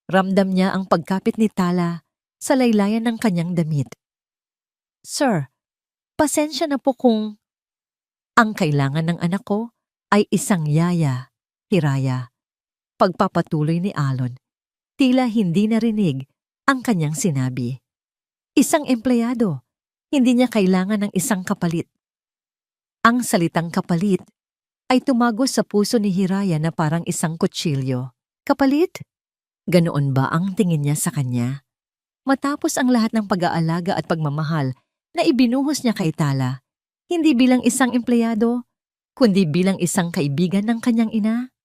Ramdam niya ang pagkapit ni Tala sa laylayan ng kanyang damit. Sir, pasensya na po kung ang kailangan ng anak ko ay isang yaya, Hiraya. Pagpapatuloy ni Alon, tila hindi narinig ang kanyang sinabi. Isang empleyado, hindi niya kailangan ng isang kapalit. Ang salitang kapalit ay tumagos sa puso ni Hiraya na parang isang kutsilyo. Kapalit? Ganoon ba ang tingin niya sa kanya? Matapos ang lahat ng pag-aalaga at pagmamahal na ibinuhos niya kay Tala, hindi bilang isang empleyado, kundi bilang isang kaibigan ng kanyang ina?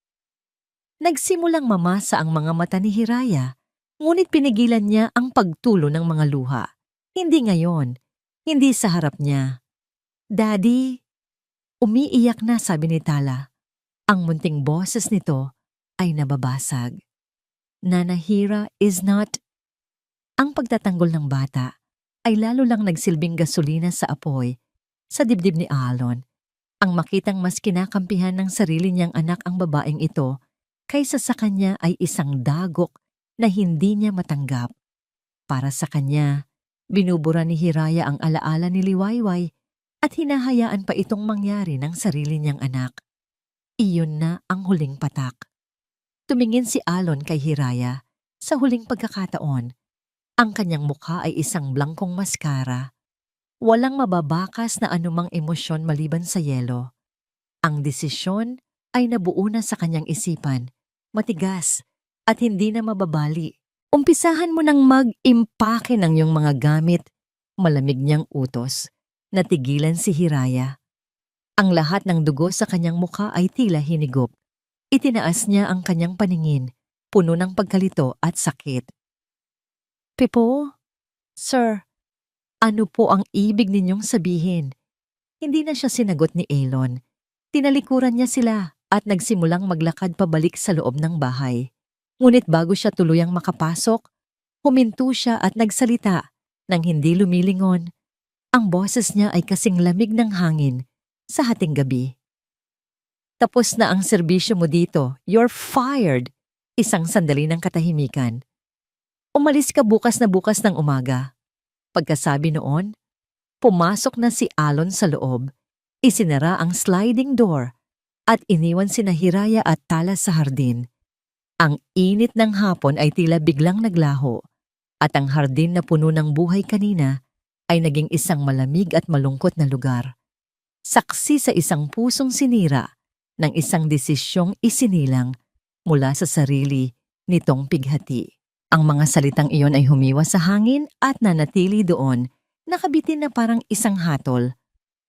Nagsimulang mamasa ang mga mata ni Hiraya, ngunit pinigilan niya ang pagtulo ng mga luha. Hindi ngayon, hindi sa harap niya. Daddy, umiiyak na, sabi ni Tala. Ang munting boses nito ay nababasag. Nana Hira is not. Ang pagtatanggol ng bata ay lalo lang nagsilbing gasolina sa apoy sa dibdib ni Alon. Ang makitang mas kinakampihan ng sarili niyang anak ang babaeng ito kaysa sa kanya ay isang dagok na hindi niya matanggap. Para sa kanya, binubura ni Hiraya ang alaala ni Liwayway at hinahayaan pa itong mangyari ng sarili niyang anak. Iyon na ang huling patak. Tumingin si Alon kay Hiraya sa huling pagkakataon. Ang kanyang mukha ay isang blangkong maskara. Walang mababakas na anumang emosyon maliban sa yelo. Ang desisyon ay nabuo na sa kanyang isipan, matigas at hindi na mababali. Umpisahan mo nang mag-impake ng iyong mga gamit, malamig niyang utos. Natigilan si Hiraya. Ang lahat ng dugo sa kanyang mukha ay tila hinigop. Itinaas niya ang kanyang paningin, puno ng pagkalito at sakit. Pipo? Sir, ano po ang ibig ninyong sabihin? Hindi na siya sinagot ni Elon. Tinalikuran niya sila at nagsimulang maglakad pabalik sa loob ng bahay. Ngunit bago siya tuluyang makapasok, huminto siya at nagsalita nang hindi lumilingon. Ang boses niya ay kasing lamig ng hangin sa hating gabi. Tapos na ang serbisyo mo dito. You're fired. Isang sandali ng katahimikan. Umalis ka bukas na bukas ng umaga. Pagkasabi noon, pumasok na si Alon sa loob, isinara ang sliding door at iniwan sina Hiraya at Tala sa hardin. Ang init ng hapon ay tila biglang naglaho at ang hardin na puno ng buhay kanina ay naging isang malamig at malungkot na lugar. Saksi sa isang pusong sinira ng isang desisyong isinilang mula sa sarili nitong pighati. Ang mga salitang iyon ay humiwas sa hangin at nanatili doon, nakabitin na parang isang hatol.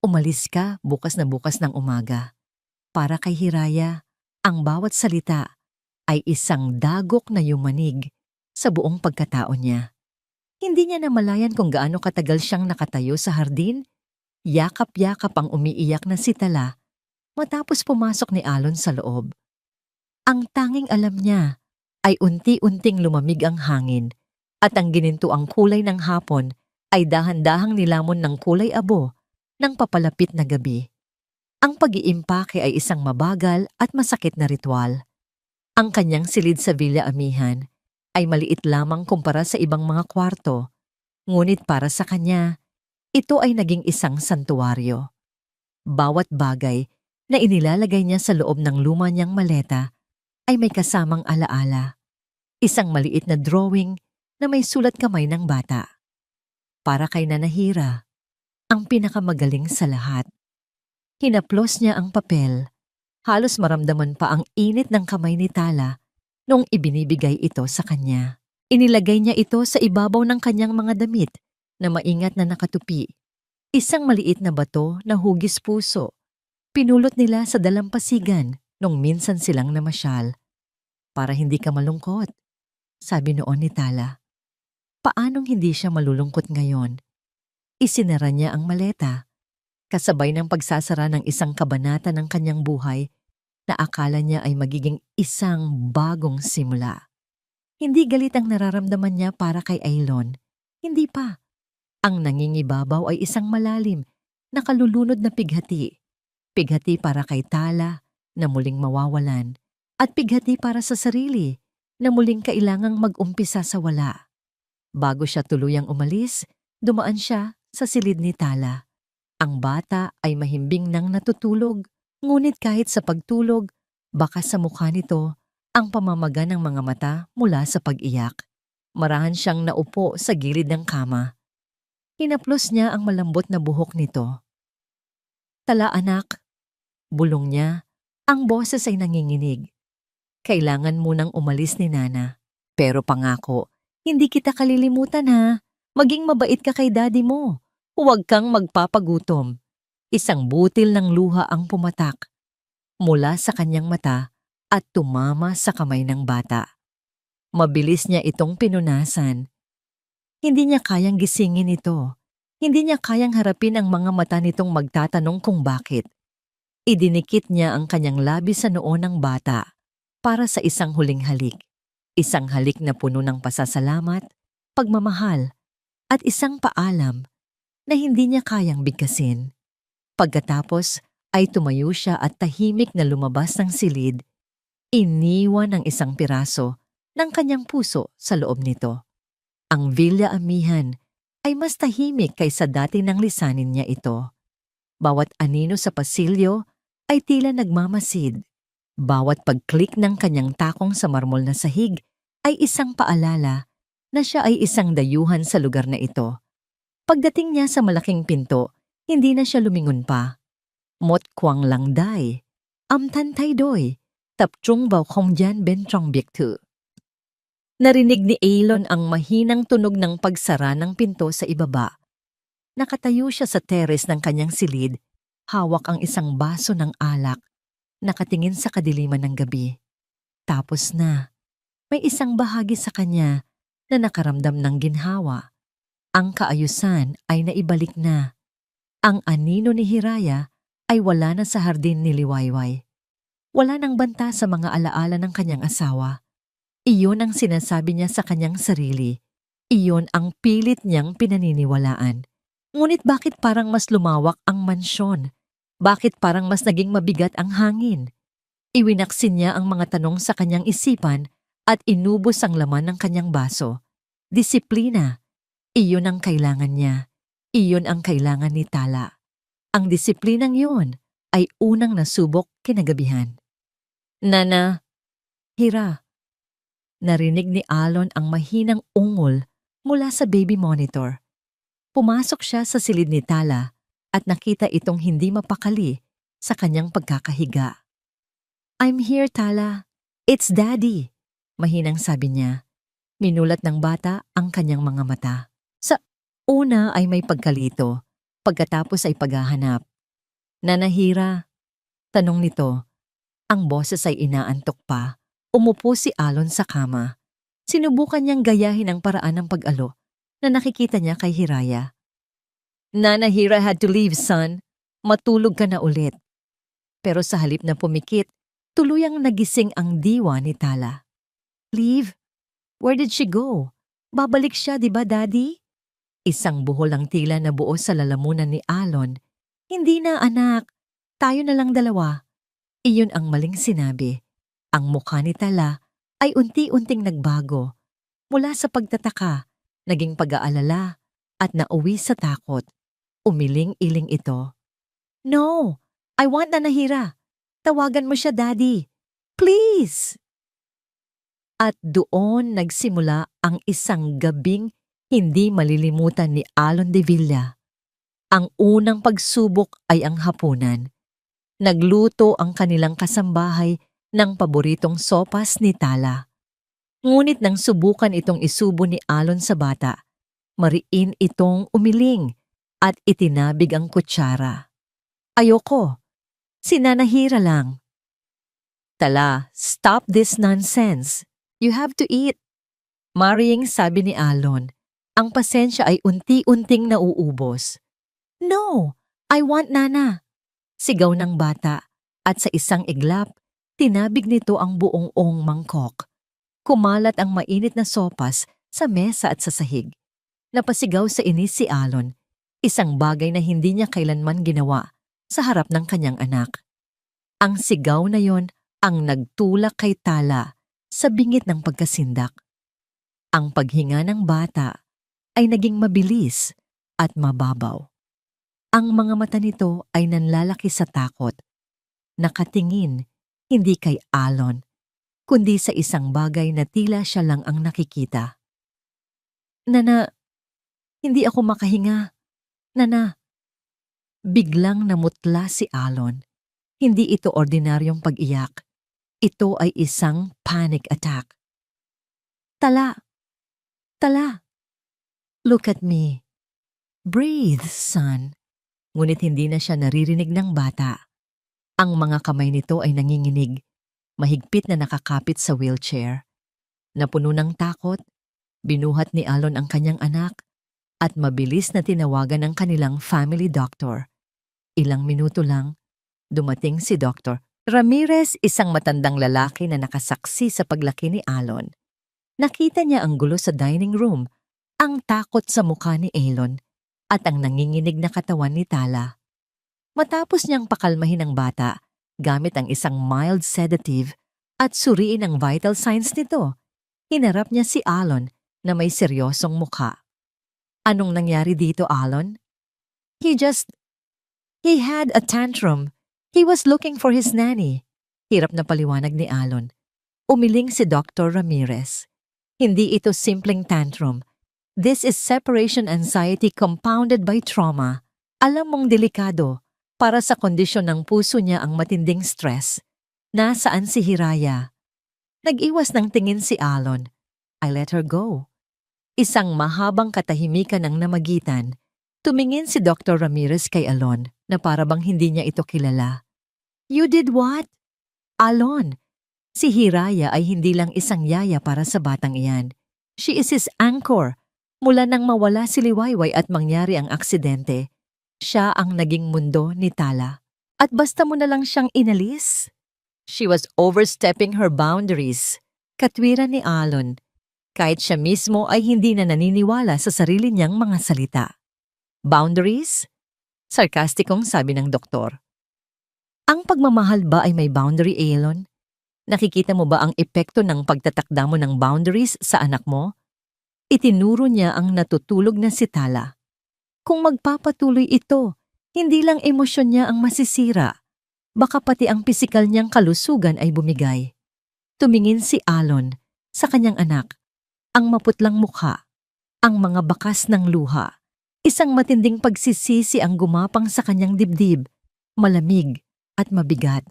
Umalis ka bukas ng umaga. Para kay Hiraya, ang bawat salita ay isang dagok na yumanig sa buong pagkatao niya. Hindi niya namalayan kung gaano katagal siyang nakatayo sa hardin. Yakap-yakap ang umiiyak na si Tala matapos pumasok ni Alon sa loob. Ang tanging alam niya ay unti-unting lumamig ang hangin at ang ginintuang kulay ng hapon ay dahan-dahang nilamon ng kulay abo ng papalapit na gabi. Ang pag-iimpake ay isang mabagal at masakit na ritual. Ang kanyang silid sa Villa Amihan ay maliit lamang kumpara sa ibang mga kwarto, ngunit para sa kanya, ito ay naging isang santuwaryo. Bawat bagay na inilalagay niya sa loob ng luma niyang maleta ay may kasamang alaala. Isang maliit na drawing na may sulat kamay ng bata. Para kay Nana Hira, ang pinakamagaling sa lahat. Hinaplos niya ang papel. Halos maramdaman pa ang init ng kamay ni Tala nung ibinibigay ito sa kanya. Inilagay niya ito sa ibabaw ng kanyang mga damit na maingat na nakatupi. Isang maliit na bato na hugis puso. Pinulot nila sa dalampasigan nung minsan silang namasyal. Para hindi ka malungkot, sabi noon ni Tala. Paanong hindi siya malulungkot ngayon? Isinara niya ang maleta, kasabay ng pagsasara ng isang kabanata ng kanyang buhay na akala niya ay magiging isang bagong simula. Hindi galit ang nararamdaman niya para kay Aylon. Hindi pa. Ang nangingibabaw ay isang malalim, nakalulunod na pighati. Pighati para kay Tala na muling mawawalan at pighati para sa sarili na muling kailangang mag-umpisa sa wala. Bago siya tuluyang umalis, dumaan siya sa silid ni Tala. Ang bata ay mahimbing nang natutulog, Ngunit kahit sa pagtulog, baka sa mukha nito ang pamamaga ng mga mata mula sa pag-iyak. Marahan siyang naupo sa gilid ng kama. Hinaplos niya ang malambot na buhok nito. Tala anak, bulong niya. Ang boses ay nanginginig. Kailangan munang umalis ni Nana. Pero pangako, hindi kita kalilimutan ha. Maging mabait ka kay daddy mo. Huwag kang magpapagutom. Isang butil ng luha ang pumatak mula sa kanyang mata at tumama sa kamay ng bata. Mabilis niya itong pinunasan. Hindi niya kayang gisingin ito. Hindi niya kayang harapin ang mga mata nitong magtatanong kung bakit. Idinikit niya ang kanyang labi sa noo ng bata para sa isang huling halik. Isang halik na puno ng pasasalamat, pagmamahal, at isang paalam na hindi niya kayang bigkasin. Pagkatapos ay tumayo siya at tahimik na lumabas ng silid. Iniwan ang isang piraso ng kanyang puso sa loob nito. Ang Villa Amihan ay mas tahimik kaysa dati nang lisanin niya ito. Bawat anino sa pasilyo ay tila nagmamasid. Bawat pag-click ng kanyang takong sa marmol na sahig ay isang paalala na siya ay isang dayuhan sa lugar na ito. Pagdating niya sa malaking pinto, hindi na siya lumingon pa. Mot kwang lang dai, amtantay doy, tapchung bao kong dyan bentrong biktu. Narinig ni Alon ang mahinang tunog ng pagsara ng pinto sa ibaba. Nakatayo siya sa teres ng kanyang silid, hawak ang isang baso ng alak, nakatingin sa kadiliman ng gabi. Tapos na, may isang bahagi sa kanya na nakaramdam ng ginhawa. Ang kaayusan ay naibalik na. Ang anino ni Hiraya ay wala na sa hardin ni Liwayway. Wala nang banta sa mga alaala ng kanyang asawa. Iyon ang sinasabi niya sa kanyang sarili. Iyon ang pilit niyang pinaniniwalaan. Ngunit bakit parang mas lumawak ang mansyon? Bakit parang mas naging mabigat ang hangin? Iwinaksin niya ang mga tanong sa kanyang isipan at inubos ang laman ng kanyang baso. Disiplina. Iyon ang kailangan niya. Iyon ang kailangan ni Tala. Ang disiplinang yun ay unang nasubok kinagabihan. Nana, Hira. Narinig ni Alon ang mahinang ungol mula sa baby monitor. Pumasok siya sa silid ni Tala at nakita itong hindi mapakali sa kanyang pagkakahiga. I'm here, Tala. It's Daddy, mahinang sabi niya. Minulat ng bata ang kanyang mga mata. Sa una ay may pagkalito, pagkatapos ay paghahanap. Nanahira, tanong nito. Ang boses ay inaantok pa. Umupo si Alon sa kama. Sinubukan niyang gayahin ang paraan ng pag-alo na nakikita niya kay Hiraya. Nanahira had to leave, son. Matulog ka na ulit. Pero sa halip na pumikit, tuluyang nagising ang diwa ni Tala. Leave? Where did she go? Babalik siya, di ba, Daddy? Isang buhol ang tila na buo sa lalamunan ni Alon. Hindi na, anak. Tayo na lang dalawa. Iyon ang maling sinabi. Ang mukha ni Tala ay unti-unting nagbago. Mula sa pagtataka, naging pag-aalala, at nauwi sa takot. Umiling-iling ito. No! I want Nanahira. Tawagan mo siya, Daddy. Please! At doon nagsimula ang isang gabing hindi malilimutan ni Alon de Villa. Ang unang pagsubok ay ang hapunan. Nagluto ang kanilang kasambahay ng paboritong sopas ni Tala. Ngunit nang subukan itong isubo ni Alon sa bata, mariin itong umiling at itinabig ang kutsara. Ayoko. Si Nanahira lang. Tala, stop this nonsense. You have to eat. Maring sabi ni Alon, ang pasensya ay unti-unting nauubos. No, I want Nana. Sigaw ng bata at sa isang iglap, tinabig nito ang buong mangkok. Kumalat ang mainit na sopas sa mesa at sa sahig. Napasigaw sa inis si Alon, isang bagay na hindi niya kailanman ginawa sa harap ng kanyang anak. Ang sigaw na yon ang nagtulak kay Tala sa bingit ng pagkasindak. Ang paghinga ng bata ay naging mabilis at mababaw. Ang mga mata nito ay nanlalaki sa takot. nakatingin, hindi kay Alon, kundi sa isang bagay na tila siya lang ang nakikita. Nana, hindi ako makahinga. Nana. Biglang namutla si Alon. Hindi ito ordinaryong pag-iyak. Ito ay isang panic attack. Tala! Tala! Look at me. Breathe, son. Ngunit hindi na siya naririnig ng bata. Ang mga kamay nito ay nanginginig, mahigpit na nakakapit sa wheelchair. Napuno ng takot, binuhat ni Alon ang kanyang anak at mabilis na tinawagan ang kanilang family doctor. Ilang minuto lang, dumating si Dr. Ramirez, isang matandang lalaki na nakasaksi sa paglaki ni Alon. Nakita niya ang gulo sa dining room, ang takot sa mukha ni Alon at ang nanginginig na katawan ni Tala. Matapos niyang pakalmahin ang bata gamit ang isang mild sedative at suriin ang vital signs nito, hinarap niya si Alon na may seryosong mukha. Anong nangyari dito, Alon? He had a tantrum. He was looking for his nanny. Hirap na paliwanag ni Alon. Umiling si Dr. Ramirez. Hindi ito simpleng tantrum. This is separation anxiety compounded by trauma. Alam mong delikado. Para sa kondisyon ng puso niya ang matinding stress. Nasaan si Hiraya? Nag-iwas ng tingin si Alon. I let her go. Isang mahabang katahimikan ang namagitan. Tumingin si Dr. Ramirez kay Alon na parabang hindi niya ito kilala. You did what? Alon, si Hiraya ay hindi lang isang yaya para sa batang iyan. She is his anchor. Mula nang mawala si Liwayway at mangyari ang aksidente, siya ang naging mundo ni Tala. At basta mo na lang siyang inalis? She was overstepping her boundaries. Katwiran ni Alon. Kahit siya mismo ay hindi na naniniwala sa sarili niyang mga salita. Boundaries? Sarkastikong sabi ng doktor. Ang pagmamahal ba ay may boundary, Alon? Nakikita mo ba ang epekto ng pagtatakda mo ng boundaries sa anak mo? Itinuro niya ang natutulog na si Tala. Kung magpapatuloy ito, hindi lang emosyon niya ang masisira. Baka pati ang pisikal niyang kalusugan ay bumigay. Tumingin si Alon sa kanyang anak, ang maputlang mukha, ang mga bakas ng luha. Isang matinding pagsisisi ang gumapang sa kanyang dibdib, malamig at mabigat.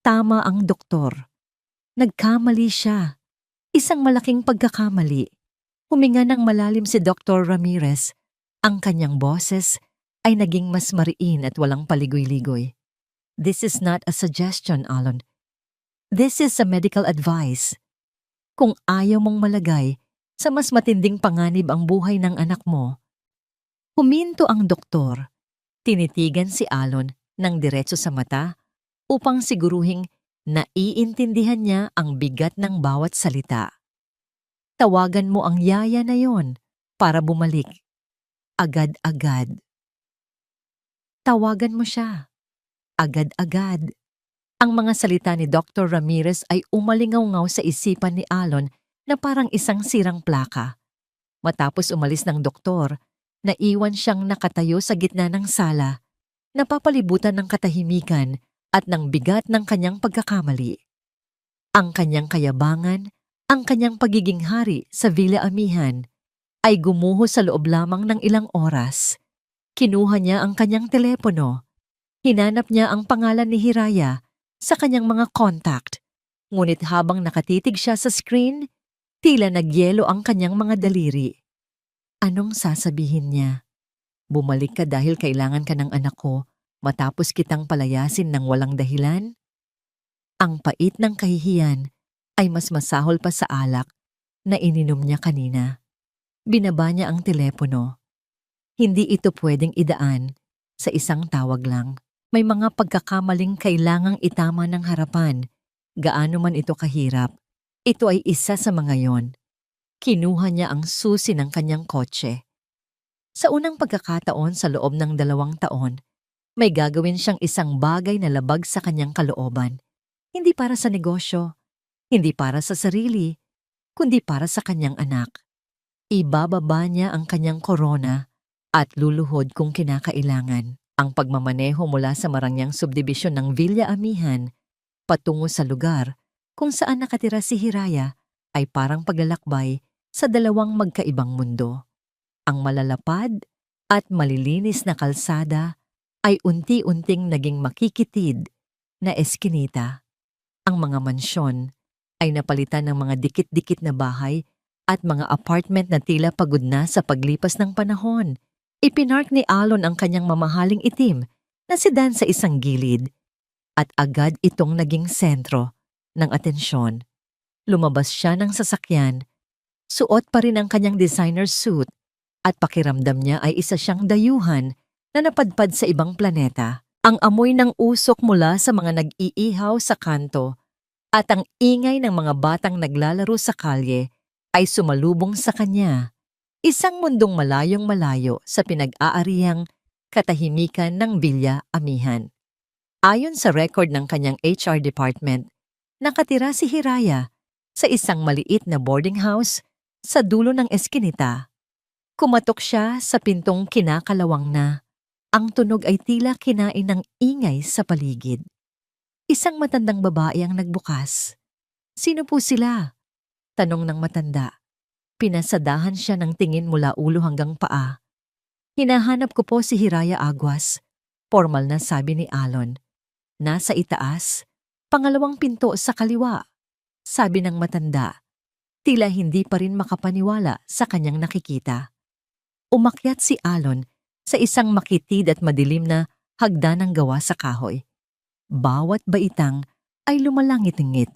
Tama ang doktor. Nagkamali siya. Isang malaking pagkakamali. Huminga ng malalim si Dr. Ramirez. Ang kanyang boses ay naging mas mariin at walang paligoy-ligoy. This is not a suggestion, Alon. This is a medical advice. Kung ayaw mong malagay sa mas matinding panganib ang buhay ng anak mo, huminto ang doktor. Tinitigan si Alon ng diretso sa mata upang siguruhing naiintindihan niya ang bigat ng bawat salita. Tawagan mo ang yaya na yon para bumalik. Agad-agad. Tawagan mo siya. Agad-agad. Ang mga salita ni Dr. Ramirez ay umalingaw-ngaw sa isipan ni Alon na parang isang sirang plaka. Matapos umalis ng doktor, naiwan siyang nakatayo sa gitna ng sala, napapalibutan ng katahimikan at ng bigat ng kanyang pagkakamali. Ang kanyang kayabangan, ang kanyang pagiging hari sa Villa Amihan, ay gumuho sa loob lamang ng ilang oras. Kinuha niya ang kanyang telepono. Hinanap niya ang pangalan ni Hiraya sa kanyang mga contact. Ngunit habang nakatitig siya sa screen, tila nagyelo ang kanyang mga daliri. Anong sasabihin niya? Bumalik ka dahil kailangan ka ng anak ko matapos kitang palayasin ng walang dahilan? Ang pait ng kahihiyan ay mas masahol pa sa alak na ininom niya kanina. Binaba niya ang telepono. Hindi ito pwedeng idaan sa isang tawag lang. May mga pagkakamaling kailangang itama ng harapan. Gaano man ito kahirap, ito ay isa sa mga yon. Kinuha niya ang susi ng kanyang kotse. Sa unang pagkakataon sa loob ng 2 taon, may gagawin siyang isang bagay na labag sa kanyang kalooban. Hindi para sa negosyo, hindi para sa sarili, kundi para sa kanyang anak. Ibababa niya ang kanyang korona at luluhod kung kinakailangan. Ang pagmamaneho mula sa marangyang subdibisyon ng Villa Amihan patungo sa lugar kung saan nakatira si Hiraya ay parang paglalakbay sa dalawang magkaibang mundo. Ang malalapad at malilinis na kalsada ay unti-unting naging makikitid na eskinita. Ang mga mansyon ay napalitan ng mga dikit-dikit na bahay at mga apartment na tila pagod na sa paglipas ng panahon. Ipinark ni Alon ang kanyang mamahaling itim na sedan sa isang gilid at agad itong naging sentro ng atensyon. Lumabas siya ng sasakyan, suot pa rin ang kanyang designer suit at pakiramdam niya ay isa siyang dayuhan na napadpad sa ibang planeta. Ang amoy ng usok mula sa mga nag-iihaw sa kanto at ang ingay ng mga batang naglalaro sa kalye ay sumalubong sa kanya. Isang mundong malayong-malayo sa pinag-aarihang katahimikan ng Villa Amihan. Ayon sa record ng kanyang HR department, nakatira si Hiraya sa isang maliit na boarding house sa dulo ng eskinita. Kumatok siya sa pintong kinakalawang na. Ang tunog ay tila kinain ng ingay sa paligid. Isang matandang babae ang nagbukas. "Sino po sila?" tanong ng matanda. Pinasadahan siya ng tingin mula ulo hanggang paa. "Hinahanap ko po si Hiraya Aguas," formal na sabi ni Alon. "Nasa itaas, pangalawang pinto sa kaliwa," sabi ng matanda. Tila hindi pa rin makapaniwala sa kanyang nakikita. Umakyat si Alon sa isang makitid at madilim na hagdanang gawa sa kahoy. Bawat baitang ay lumalangit-ngit.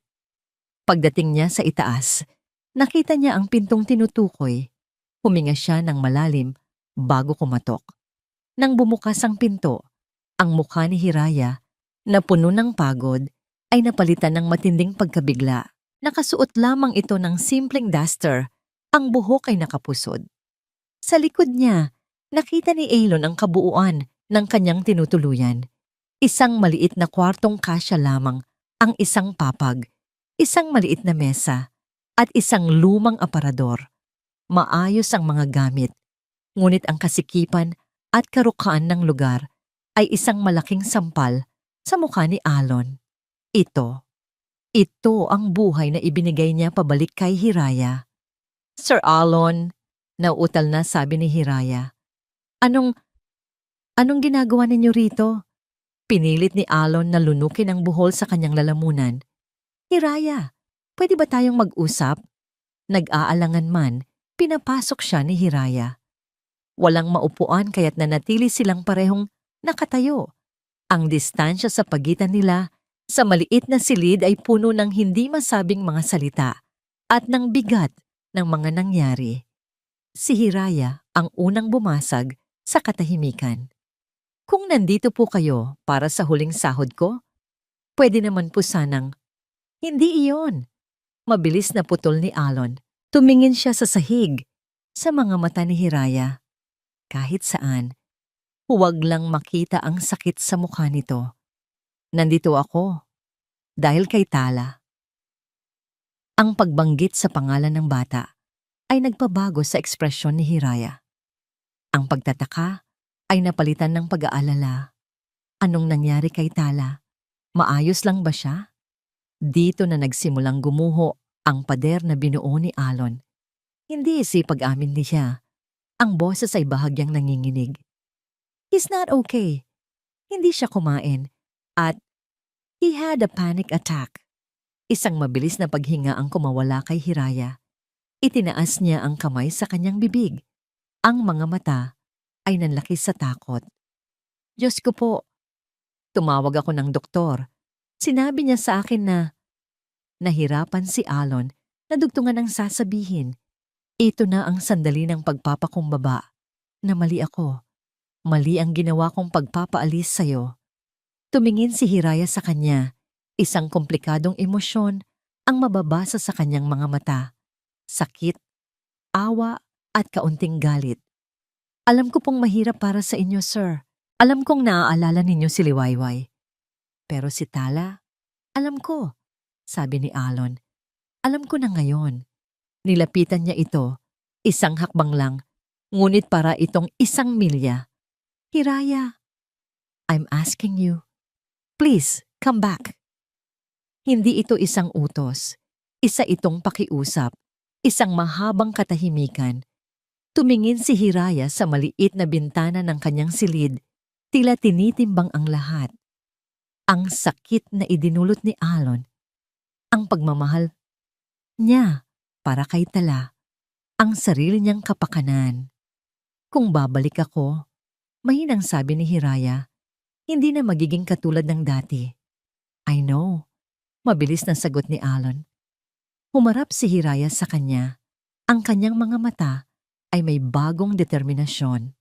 Pagdating niya sa itaas, nakita niya ang pintong tinutukoy. Huminga siya ng malalim bago kumatok. Nang bumukas ang pinto, ang mukha ni Hiraya na puno ng pagod ay napalitan ng matinding pagkabigla. Nakasuot lamang ito ng simpleng duster, ang buhok ay nakapusod. Sa likod niya, nakita ni Alon ang kabuuan ng kanyang tinutuluyan. Isang maliit na kwartong kasya lamang ang isang papag, isang maliit na mesa, at isang lumang aparador. Maayos ang mga gamit, ngunit ang kasikipan at karukaan ng lugar ay isang malaking sampal sa mukha ni Alon. Ito ang buhay na ibinigay niya pabalik kay Hiraya. "Sir Alon," nauutal na sabi ni Hiraya. Anong ginagawa ninyo rito?" Pinilit ni Alon na lunukin ang buhol sa kanyang lalamunan. "Hiraya, pwede ba tayong mag-usap?" Nag-aalangan man, pinapasok siya ni Hiraya. Walang maupuan kaya't nanatili silang parehong nakatayo. Ang distansya sa pagitan nila sa maliit na silid ay puno ng hindi masabing mga salita at ng bigat ng mga nangyari. Si Hiraya ang unang bumasag sa katahimikan. "Kung nandito po kayo para sa huling sahod ko, pwede naman po sanang..." "Hindi iyon." Mabilis na putol ni Alon. Tumingin siya sa sahig, sa mga mata ni Hiraya. Kahit saan, huwag lang makita ang sakit sa mukha nito. "Nandito ako, dahil kay Tala." Ang pagbanggit sa pangalan ng bata ay nagpabago sa ekspresyon ni Hiraya. Ang pagtataka ay napalitan ng pag-aalala. Anong nangyari kay Tala? Maayos lang ba siya? Dito na nagsimulang gumuho ang pader na binuo ni Alon. Hindi pag-amin niya. Ang boses ay bahagyang nanginginig. "He's not okay. Hindi siya kumain. At he had a panic attack." Isang mabilis na paghinga ang kumawala kay Hiraya. Itinaas niya ang kamay sa kanyang bibig. Ang mga mata ay nanlaki sa takot. "Diyos ko po." Tumawag ako ng doktor. Sinabi niya sa akin na... Nahirapan si Alon na dugtungan ang sasabihin. Ito na ang sandali ng pagpapakumbaba. Na mali ako. Mali ang ginawa kong pagpapaalis sa'yo. Tumingin si Hiraya sa kanya. Isang komplikadong emosyon ang mababasa sa kanyang mga mata. Sakit, awa at kaunting galit. "Alam ko pong mahirap para sa inyo, sir. Alam kong naaalala ninyo si Liwayway. Pero si Tala, alam ko," sabi ni Alon. "Alam ko na ngayon." Nilapitan niya ito, isang hakbang lang, ngunit para itong 1 milya. "Hiraya, I'm asking you, please, come back. Hindi ito isang utos. Isa itong pakiusap. Isang mahabang katahimikan. Tumingin si Hiraya sa maliit na bintana ng kanyang silid, tila tinitimbang ang lahat. Ang sakit na idinulot ni Alon, ang pagmamahal niya para kay Tala, ang sarili niyang kapakanan. Kung babalik ako, mahinang sabi ni Hiraya, hindi na magiging katulad ng dati. I know, mabilis na sagot ni Alon. Humarap si Hiraya sa kanya. Ang kanyang mga mata ay may bagong determinasyon.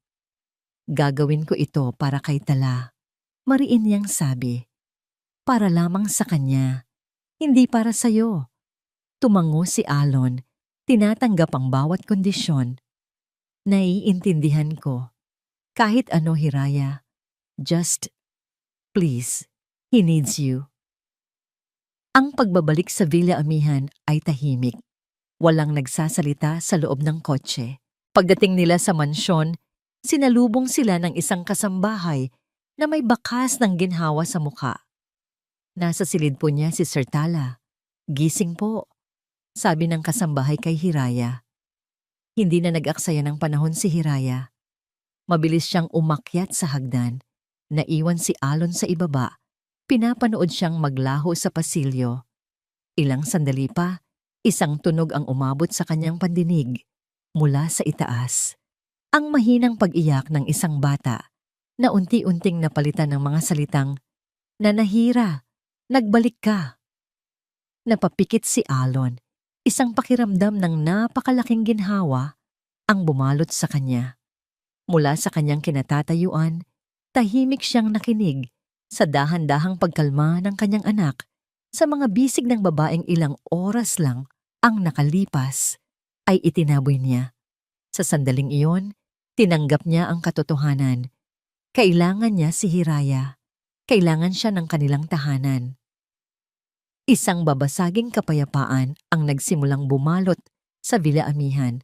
Gagawin ko ito para kay Tala. Mariin niyang sabi. Para lamang sa kanya, hindi para sa'yo. Tumango si Alon, tinatanggap ang bawat kondisyon. Naiintindihan ko. Kahit ano, Hiraya. Just, please, he needs you. Ang pagbabalik sa Villa Amihan ay tahimik. Walang nagsasalita sa loob ng kotse. Pagdating nila sa mansyon, sinalubong sila ng isang kasambahay na may bakas ng ginhawa sa muka. Nasa silid po niya si Sir Tala. Gising po, sabi ng kasambahay kay Hiraya. Hindi na nag-aksaya ng panahon si Hiraya. Mabilis siyang umakyat sa hagdan. Naiwan si Alon sa ibaba. Pinapanood siyang maglaho sa pasilyo. Ilang sandali pa, isang tunog ang umabot sa kanyang pandinig mula sa itaas. Ang mahinang pag-iyak ng isang bata na unti-unting napalitan ng mga salitang, "Nanahira, nagbalik ka." Napapikit si Alon, isang pakiramdam ng napakalaking ginhawa ang bumalot sa kanya. Mula sa kanyang kinatatayuan, tahimik siyang nakinig sa dahan-dahang pagkalma ng kanyang anak sa mga bisig ng babaeng ilang oras lang ang nakalipas ay itinaboy niya. Sa sandaling iyon, tinanggap niya ang katotohanan. Kailangan niya si Hiraya. Kailangan siya ng kanilang tahanan. Isang babasaging kapayapaan ang nagsimulang bumalot sa Villa Amihan.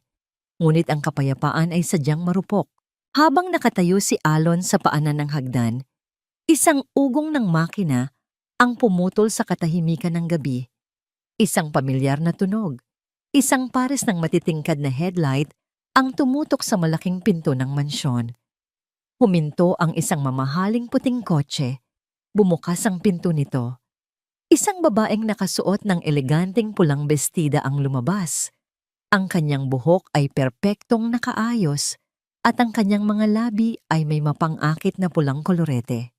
Ngunit ang kapayapaan ay sadyang marupok. Habang nakatayo si Alon sa paanan ng hagdan, isang ugong ng makina ang pumutol sa katahimikan ng gabi. Isang pamilyar na tunog. Isang pares ng matitingkad na headlight ang tumutok sa malaking pinto ng mansyon. Huminto ang isang mamahaling puting kotse. Bumukas ang pinto nito. Isang babaeng nakasuot ng eleganteng pulang bestida ang lumabas. Ang kanyang buhok ay perpektong nakaayos at ang kanyang mga labi ay may mapang-akit na pulang kolorete.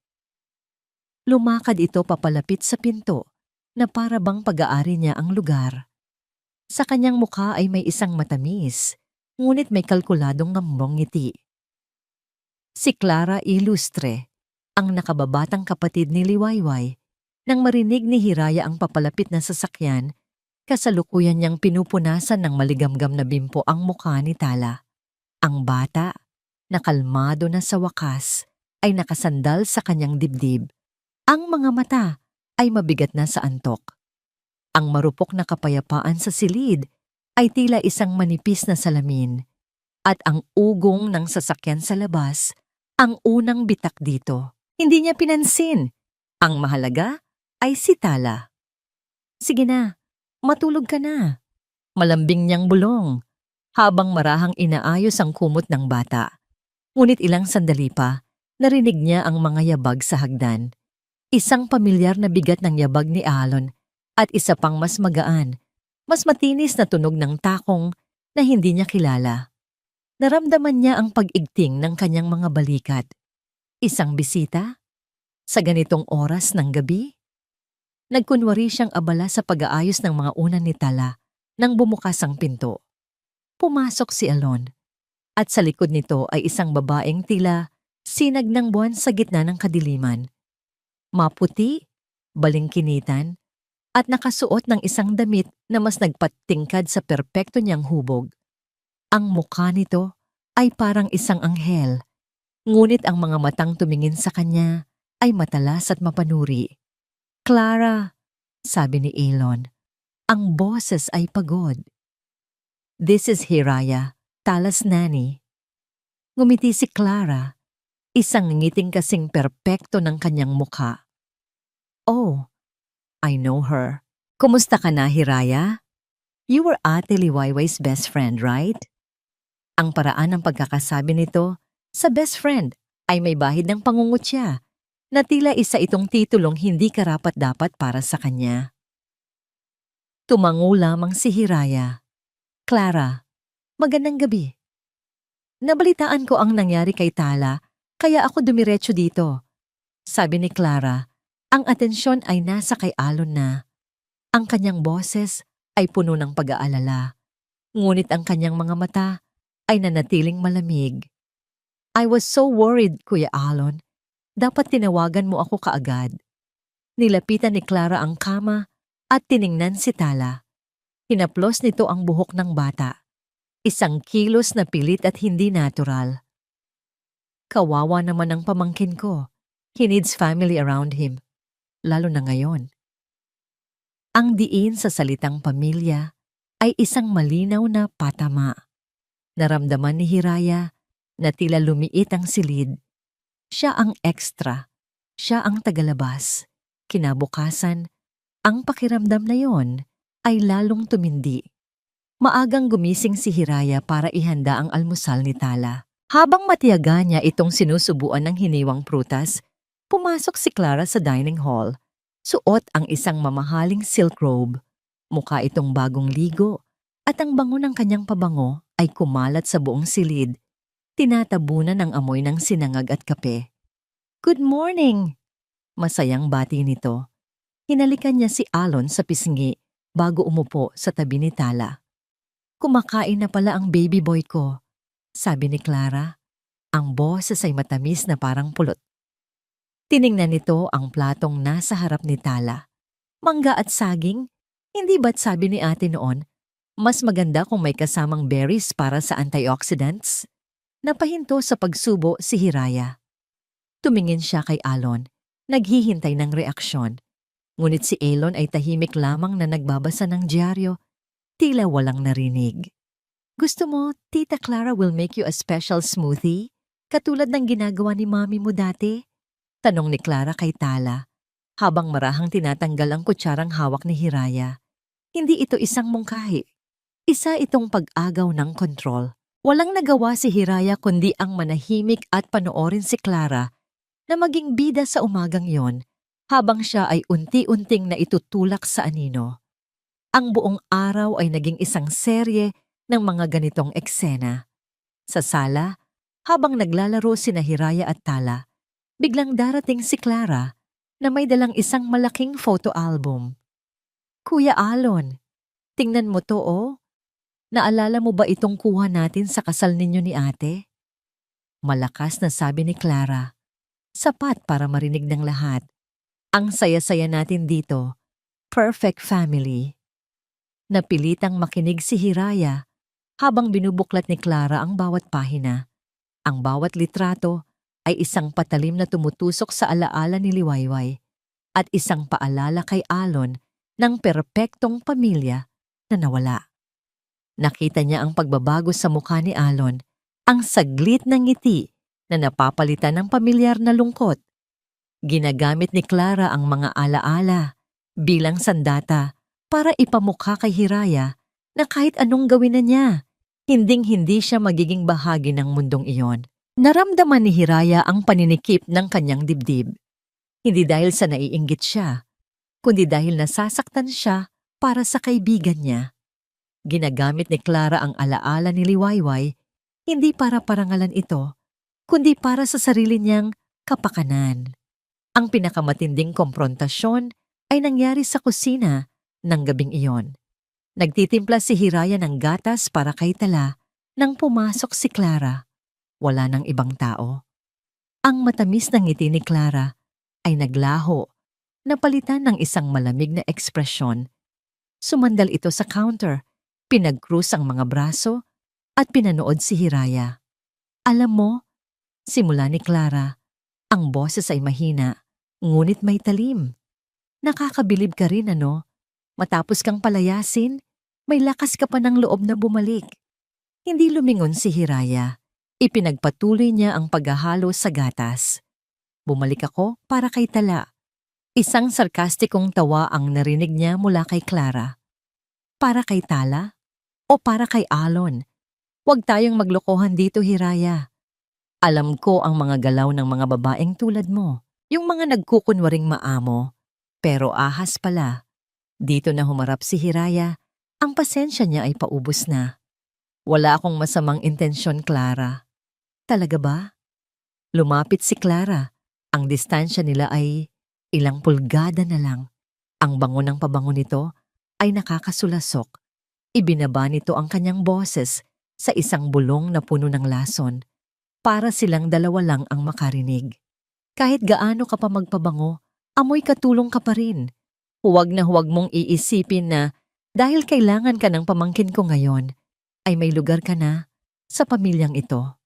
Lumakad ito papalapit sa pinto na para bang pag-aari niya ang lugar. Sa kanyang mukha ay may isang matamis, ngunit may kalkuladong ngambong ngiti. Si Clara Ilustre, ang nakababatang kapatid ni Liwayway, nang marinig ni Hiraya ang papalapit na sasakyan, kasalukuyan niyang pinupunasan ng maligamgam na bimpo ang mukha ni Tala. Ang bata, na kalmado na sa wakas, ay nakasandal sa kanyang dibdib. Ang mga mata ay mabigat na sa antok. Ang marupok na kapayapaan sa silid ay tila isang manipis na salamin. At ang ugong ng sasakyan sa labas, ang unang bitak dito. Hindi niya pinansin. Ang mahalaga ay si Tala. Sige na, matulog ka na. Malambing niyang bulong, habang marahang inaayos ang kumot ng bata. Ngunit ilang sandali pa, narinig niya ang mga yabag sa hagdan. Isang pamilyar na bigat ng yabag ni Alon at isa pang mas magaan, mas matinis na tunog ng takong na hindi niya kilala. Naramdaman niya ang pag-igting ng kanyang mga balikat. Isang bisita? Sa ganitong oras ng gabi? Nagkunwari siyang abala sa pag-aayos ng mga unan ni Tala nang bumukas ang pinto. Pumasok si Alon at sa likod nito ay isang babaeng tila sinag ng buwan sa gitna ng kadiliman. Maputi, balingkinitan, at nakasuot ng isang damit na mas nagpatingkad sa perpekto niyang hubog. Ang mukha nito ay parang isang anghel, ngunit ang mga matang tumingin sa kanya ay matalas at mapanuri. "Clara," sabi ni Elon, ang boses ay pagod. "This is Hiraya, Tala's nanny." Ngumiti si Clara. isang ngiting kasing perpekto ng kanyang mukha. Oh, I know her. Kumusta ka na, Hiraya? You were Ate Liwayway's best friend, right? Ang paraan ng pagkakasabi nito sa best friend ay may bahid ng pangungutya na tila isa itong titulong hindi karapat-dapat para sa kanya. Tumango lamang si Hiraya. Clara, magandang gabi. Nabalitaan ko ang nangyari kay Tala, kaya ako dumiretso dito. Sabi ni Clara, ang atensyon ay nasa kay Alon na. Ang kanyang boses ay puno ng pag-aalala, ngunit ang kanyang mga mata ay nanatiling malamig. I was so worried, Kuya Alon. Dapat tinawagan mo ako kaagad. Nilapitan ni Clara ang kama at tiningnan si Tala. Hinaplos nito ang buhok ng bata. Isang kilos na pilit at hindi natural. Kawawa naman ang pamangkin ko. He needs family around him. Lalo na ngayon. Ang diin sa salitang pamilya ay isang malinaw na patama. Naramdaman ni Hiraya na tila lumiit ang silid. Siya ang extra. Siya ang tagalabas. Kinabukasan, ang pakiramdam na yon ay lalong tumindi. Maagang gumising si Hiraya para ihanda ang almusal ni Tala. Habang matiyaga niya itong sinusubuan ng hiniwang prutas, pumasok si Clara sa dining hall. Suot ang isang mamahaling silk robe. Mukha itong bagong ligo at ang bango ng kanyang pabango ay kumalat sa buong silid. Tinatabunan ng amoy ng sinangag at kape. Good morning! Masayang bati nito. Hinalikan niya si Alon sa pisngi bago umupo sa tabi ni Tala. Kumakain na pala ang baby boy ko, sabi ni Clara. Ang boses ay matamis na parang pulot. Tiningnan nito ang platong nasa harap ni Tala. Mangga at saging? Hindi ba't sabi ni ate noon, mas maganda kung may kasamang berries para sa antioxidants? Napahinto sa pagsubo si Hiraya. Tumingin siya kay Alon, naghihintay ng reaksyon. Ngunit si Alon ay tahimik lamang na nagbabasa ng dyaryo, tila walang narinig. Gusto mo, Tita Clara will make you a special smoothie? Katulad ng ginagawa ni Mami mo dati? Tanong ni Clara kay Tala, habang marahang tinatanggal ang kutsarang hawak ni Hiraya. Hindi ito isang mungkahi. Isa itong pag-agaw ng kontrol. Walang nagawa si Hiraya kundi ang manahimik at panoorin si Clara na maging bida sa umagang yon habang siya ay unti-unting naitutulak sa anino. Ang buong araw ay naging isang serye ng mga ganitong eksena. Sa sala, habang naglalaro sina Hiraya at Tala, biglang darating si Clara na may dalang isang malaking photo album. Kuya Alon, tingnan mo to oh. Naalala mo ba itong kuha natin sa kasal ninyo ni ate? Malakas na sabi ni Clara. Sapat para marinig ng lahat. Ang saya-saya natin dito. Perfect family. Napilitang makinig si Hiraya habang binubuklat ni Clara ang bawat pahina. Ang bawat litrato ay isang patalim na tumutusok sa alaala ni Liwayway at isang paalala kay Alon ng perpektong pamilya na nawala. Nakita niya ang pagbabago sa mukha ni Alon, ang saglit ng ngiti na napapalitan ng pamilyar na lungkot. Ginagamit ni Clara ang mga alaala bilang sandata para ipamukha kay Hiraya na kahit anong gawin na niya, hinding-hindi siya magiging bahagi ng mundong iyon. Naramdaman ni Hiraya ang paninikip ng kanyang dibdib. Hindi dahil sa naiinggit siya, kundi dahil nasasaktan siya para sa kaibigan niya. Ginagamit ni Clara ang alaala ni Liwayway, hindi para parangalan ito, kundi para sa sarili niyang kapakanan. Ang pinakamatinding komprontasyon ay nangyari sa kusina ng gabing iyon. Nagtitimpla si Hiraya ng gatas para kay Tala nang pumasok si Clara. Wala nang ibang tao. Ang matamis na ngiti ni Clara ay naglaho, napalitan ng isang malamig na ekspresyon. Sumandal ito sa counter, pinag-krus ang mga braso at pinanood si Hiraya. Alam mo, simula ni Clara, ang boses ay mahina, ngunit may talim. Nakakabilib ka rin ano? Matapos kang palayasin, may lakas ka pa ng loob na bumalik. Hindi lumingon si Hiraya. Ipinagpatuloy niya ang paghahalo sa gatas. Bumalik ako para kay Tala. Isang sarkastikong tawa ang narinig niya mula kay Clara. Para kay Tala? O para kay Alon? Huwag tayong maglokohan dito, Hiraya. Alam ko ang mga galaw ng mga babaeng tulad mo. Yung mga nagkukunwaring maamo. Pero ahas pala. Dito na humarap si Hiraya. Ang pasensya niya ay paubos na. Wala akong masamang intensyon, Clara. Talaga ba? Lumapit si Clara. Ang distansya nila ay ilang pulgada na lang. Ang bango ng pabango nito ay nakakasulasok. Ibinaba nito ang kanyang boses sa isang bulong na puno ng lason para silang dalawa lang ang makarinig. Kahit gaano ka pa magpabango, amoy katulong ka pa rin. Huwag na huwag mong iisipin na dahil kailangan ka ng pamangkin ko ngayon, ay may lugar ka na sa pamilyang ito.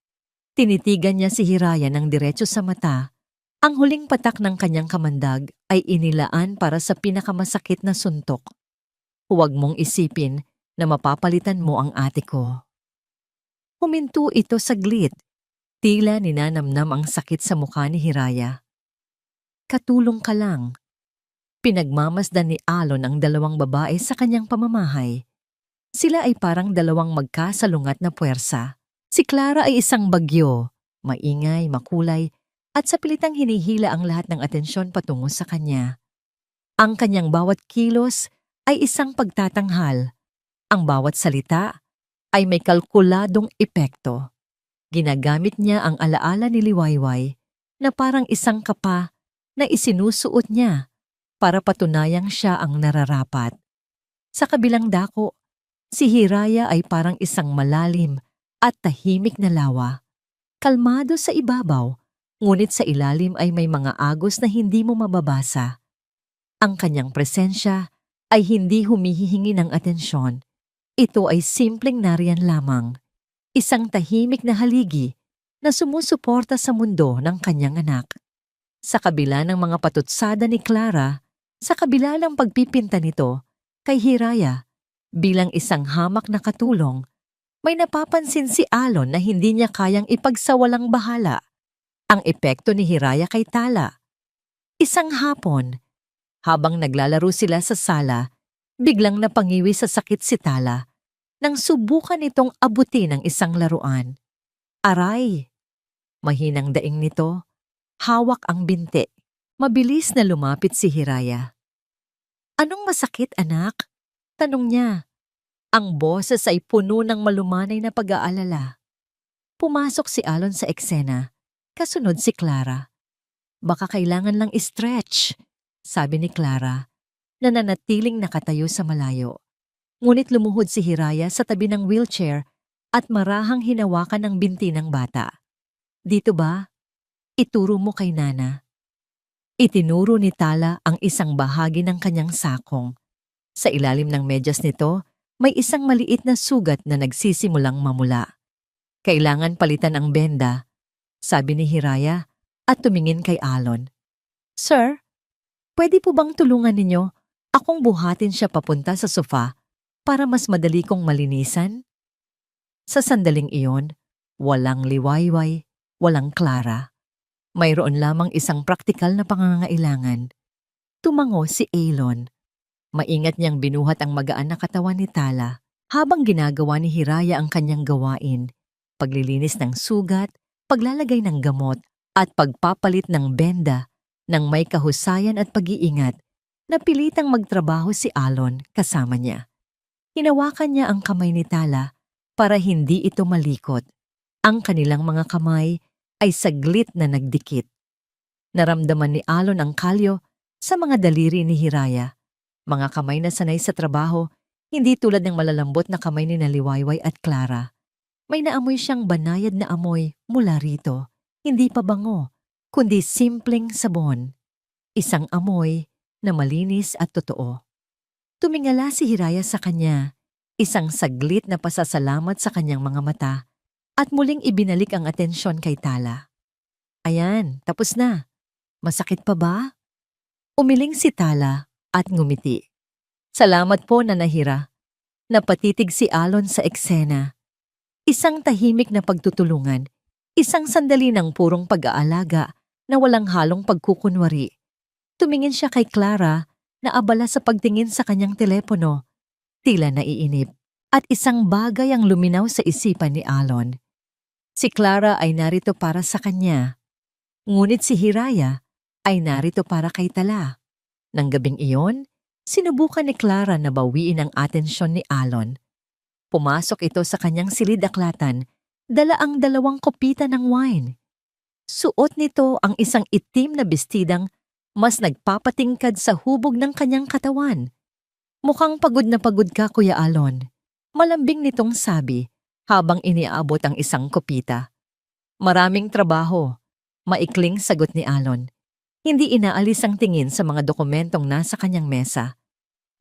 Tinitigan niya si Hiraya ng diretso sa mata. Ang huling patak ng kanyang kamandag ay inilaan para sa pinakamasakit na suntok. Huwag mong isipin na mapapalitan mo ang ate ko. Huminto ito saglit. Tila ninanamnam ang sakit sa mukha ni Hiraya. Katulong ka lang. Pinagmamasdan ni Alon ang dalawang babae sa kanyang pamamahay. Sila ay parang dalawang magkasalungat na puwersa. Si Clara ay isang bagyo, maingay, makulay, at sa pilitang hinihila ang lahat ng atensyon patungo sa kanya. Ang kanyang bawat kilos ay isang pagtatanghal. Ang bawat salita ay may kalkuladong epekto. Ginagamit niya ang alaala ni Liwayway na parang isang kapa na isinusuot niya para patunayang siya ang nararapat. Sa kabilang dako, si Hiraya ay parang isang malalim at tahimik na lawa. Kalmado sa ibabaw, ngunit sa ilalim ay may mga agos na hindi mo mababasa. Ang kanyang presensya ay hindi humihihingi ng atensyon. Ito ay simpleng nariyan lamang. Isang tahimik na haligi na sumusuporta sa mundo ng kanyang anak. Sa kabila ng mga patutsada ni Clara, sa kabila ng pagpipinta nito kay Hiraya bilang isang hamak na katulong, may napapansin si Alon na hindi niya kayang ipagsawalang bahala ang epekto ni Hiraya kay Tala. Isang hapon, habang naglalaro sila sa sala, biglang napangiwi sa sakit si Tala nang subukan itong abutin ng isang laruan. Aray! Mahinang daing nito, hawak ang binti. Mabilis na lumapit si Hiraya. Anong masakit, anak? Tanong niya. Ang boses ay puno ng malumanay na pag-aalala. Pumasok si Alon sa eksena, kasunod si Clara. Baka kailangan lang i-stretch, sabi ni Clara, na nanatiling nakatayo sa malayo. Ngunit lumuhod si Hiraya sa tabi ng wheelchair at marahang hinawakan ng binti ng bata. Dito ba? Ituro mo kay Nana. Itinuro ni Tala ang isang bahagi ng kanyang sakong. Sa ilalim ng medyas nito, may isang maliit na sugat na nagsisimulang mamula. Kailangan palitan ang benda, sabi ni Hiraya at tumingin kay Alon. Sir, pwede po bang tulungan ninyo akong buhatin siya papunta sa sofa para mas madali kong malinisan? Sa sandaling iyon, walang Liwayway, walang Clara. Mayroon lamang isang praktikal na pangangailangan. Tumango si Alon. Maingat niyang binuhat ang magaan na katawan ni Tala habang ginagawa ni Hiraya ang kanyang gawain, paglilinis ng sugat, paglalagay ng gamot, at pagpapalit ng benda ng may kahusayan at pag-iingat na pilitang magtrabaho si Alon kasama niya. Hinawakan niya ang kamay ni Tala para hindi ito malikot. Ang kanilang mga kamay ay saglit na nagdikit. Naramdaman ni Alon ang kalyo sa mga daliri ni Hiraya. Mga kamay na sanay sa trabaho, hindi tulad ng malalambot na kamay ni Liwayway at Clara. May naamoy siyang banayad na amoy mula rito. Hindi pa bango, kundi simpleng sabon. Isang amoy na malinis at totoo. Tumingala si Hiraya sa kanya, isang saglit na pasasalamat sa kanyang mga mata, at muling ibinalik ang atensyon kay Tala. Ayan, tapos na. Masakit pa ba? Umiling si Tala at ngumiti. Salamat po, Nanahira. Napatitig si Alon sa eksena. Isang tahimik na pagtutulungan, Isang sandali ng purong pag-aalaga na walang halong pagkukunwari. Tumingin siya kay Clara na abala sa pagtingin sa kanyang telepono, tila naiinip. At isang bagay ang luminaw sa isipan ni Alon. Si Clara ay narito para sa kanya, ngunit si Hiraya ay narito para kay Tala. Nang gabing iyon, sinubukan ni Clara na bawiin ang atensyon ni Alon. Pumasok ito sa kanyang silid-aklatan, dala ang 2 kopita ng wine. Suot nito ang isang itim na bestidang mas nagpapatingkad sa hubog ng kanyang katawan. Mukhang pagod na pagod ka, Kuya Alon. Malambing nitong sabi habang iniaabot ang isang kopita. Maraming trabaho, maikling sagot ni Alon. Hindi inaalis ang tingin sa mga dokumentong nasa kanyang mesa.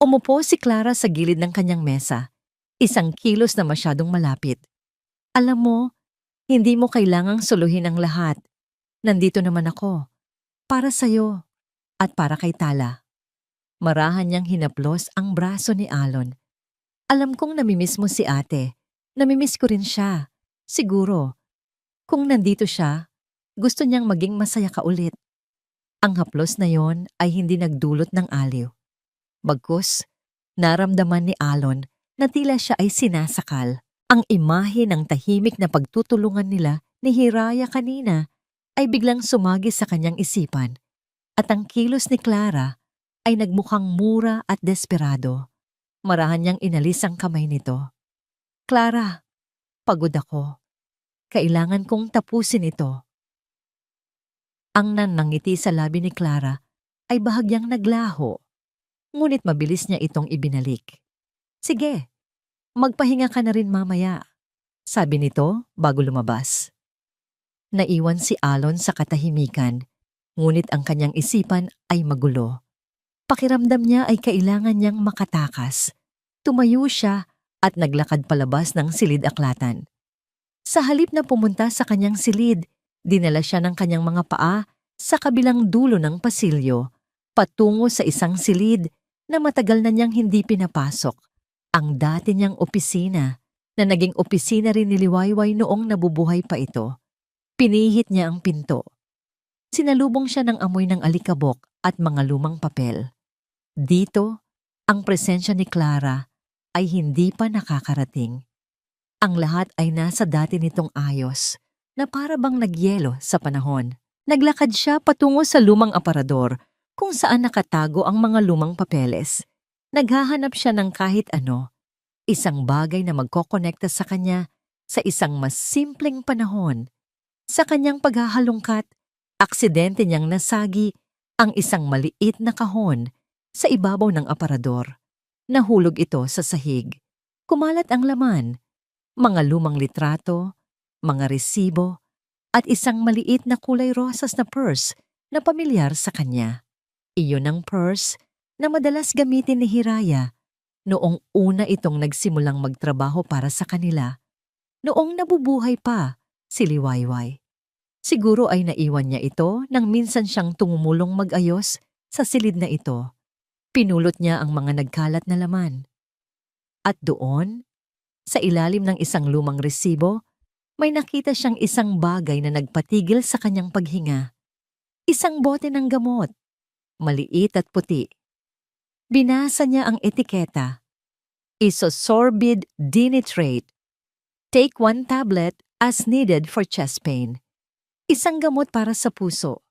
Umupo si Clara sa gilid ng kanyang mesa, isang kilos na masyadong malapit. Alam mo, hindi mo kailangang suluhin ang lahat. Nandito naman ako, para sa'yo at para kay Tala. Marahan niyang hinaplos ang braso ni Alon. Alam kong namimiss mo si ate. Namimiss ko rin siya. Siguro, kung nandito siya, gusto niyang maging masaya ka ulit. Ang haplos na yon ay hindi nagdulot ng aliw. Bagkus, naramdaman ni Alon na tila siya ay sinasakal. Ang imahe ng tahimik na pagtutulungan nila ni Hiraya kanina ay biglang sumagi sa kanyang isipan. At ang kilos ni Clara ay nagmukhang mura at desperado. Marahan niyang inalis ang kamay nito. Clara, pagod ako. Kailangan kong tapusin ito. Ang nanangiti sa labi ni Clara ay bahagyang naglaho, ngunit mabilis niya itong ibinalik. Sige, magpahinga ka na rin mamaya, sabi nito bago lumabas. Naiwan si Alon sa katahimikan, ngunit ang kanyang isipan ay magulo. Pakiramdam niya ay kailangan niyang makatakas. Tumayo siya at naglakad palabas ng silid-aklatan. Sa halip na pumunta sa kanyang silid, dinala siya ng kanyang mga paa sa kabilang dulo ng pasilyo, patungo sa isang silid na matagal na niyang hindi pinapasok. Ang dati niyang opisina, na naging opisina rin ni Liwayway noong nabubuhay pa ito. Pinihit niya ang pinto. Sinalubong siya ng amoy ng alikabok at mga lumang papel. Dito, ang presensya ni Clara ay hindi pa nakakarating. Ang lahat ay nasa dati nitong ayos na para bang nagyelo sa panahon. Naglakad siya patungo sa lumang aparador kung saan nakatago ang mga lumang papeles. Naghahanap siya ng kahit ano, isang bagay na magkokonekta sa kanya sa isang mas simpleng panahon. Sa kanyang paghahalungkat, aksidente niyang nasagi ang isang maliit na kahon sa ibabaw ng aparador. Nahulog ito sa sahig. Kumalat ang laman, mga lumang litrato, mga resibo, at isang maliit na kulay rosas na purse na pamilyar sa kanya. Iyon ang purse na madalas gamitin ni Hiraya noong una itong nagsimulang magtrabaho para sa kanila. Noong nabubuhay pa si Liwayway. Siguro ay naiwan niya ito nang minsan siyang tumumulong mag-ayos sa silid na ito. Pinulot niya ang mga nagkalat na laman. At doon, sa ilalim ng isang lumang resibo, may nakita siyang isang bagay na nagpatigil sa kanyang paghinga. Isang bote ng gamot, maliit at puti. Binasa niya ang etiketa. Isosorbid dinitrate. Take 1 tablet as needed for chest pain. Isang gamot para sa puso.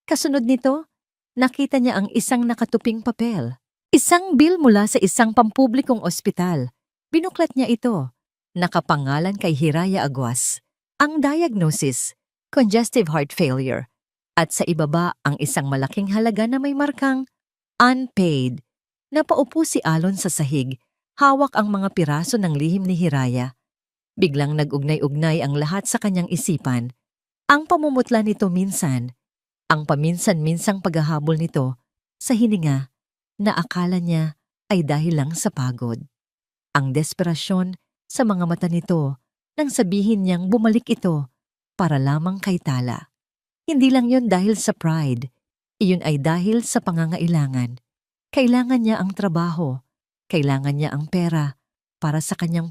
Kasunod nito, nakita niya ang isang nakatuping papel. Isang bill mula sa isang pampublikong ospital. Binuklat niya ito. Nakapangalan kay Hiraya Aguas. Ang diagnosis, congestive heart failure. At sa ibaba ang isang malaking halaga na may markang unpaid. Napaupo si Alon sa sahig, hawak ang mga piraso ng lihim ni Hiraya. Biglang nag-ugnay-ugnay ang lahat sa kanyang isipan. Ang pamumutla nito minsan, ang paminsan-minsang paghahabol nito sa hininga na akala niya ay dahil lang sa pagod. Ang desperasyon sa mga mata nito nang sabihin niyang bumalik ito para lamang kay Tala. Hindi lang yon dahil sa pride, iyon ay dahil sa pangangailangan. Kailangan niya ang trabaho, kailangan niya ang pera para sa kanyang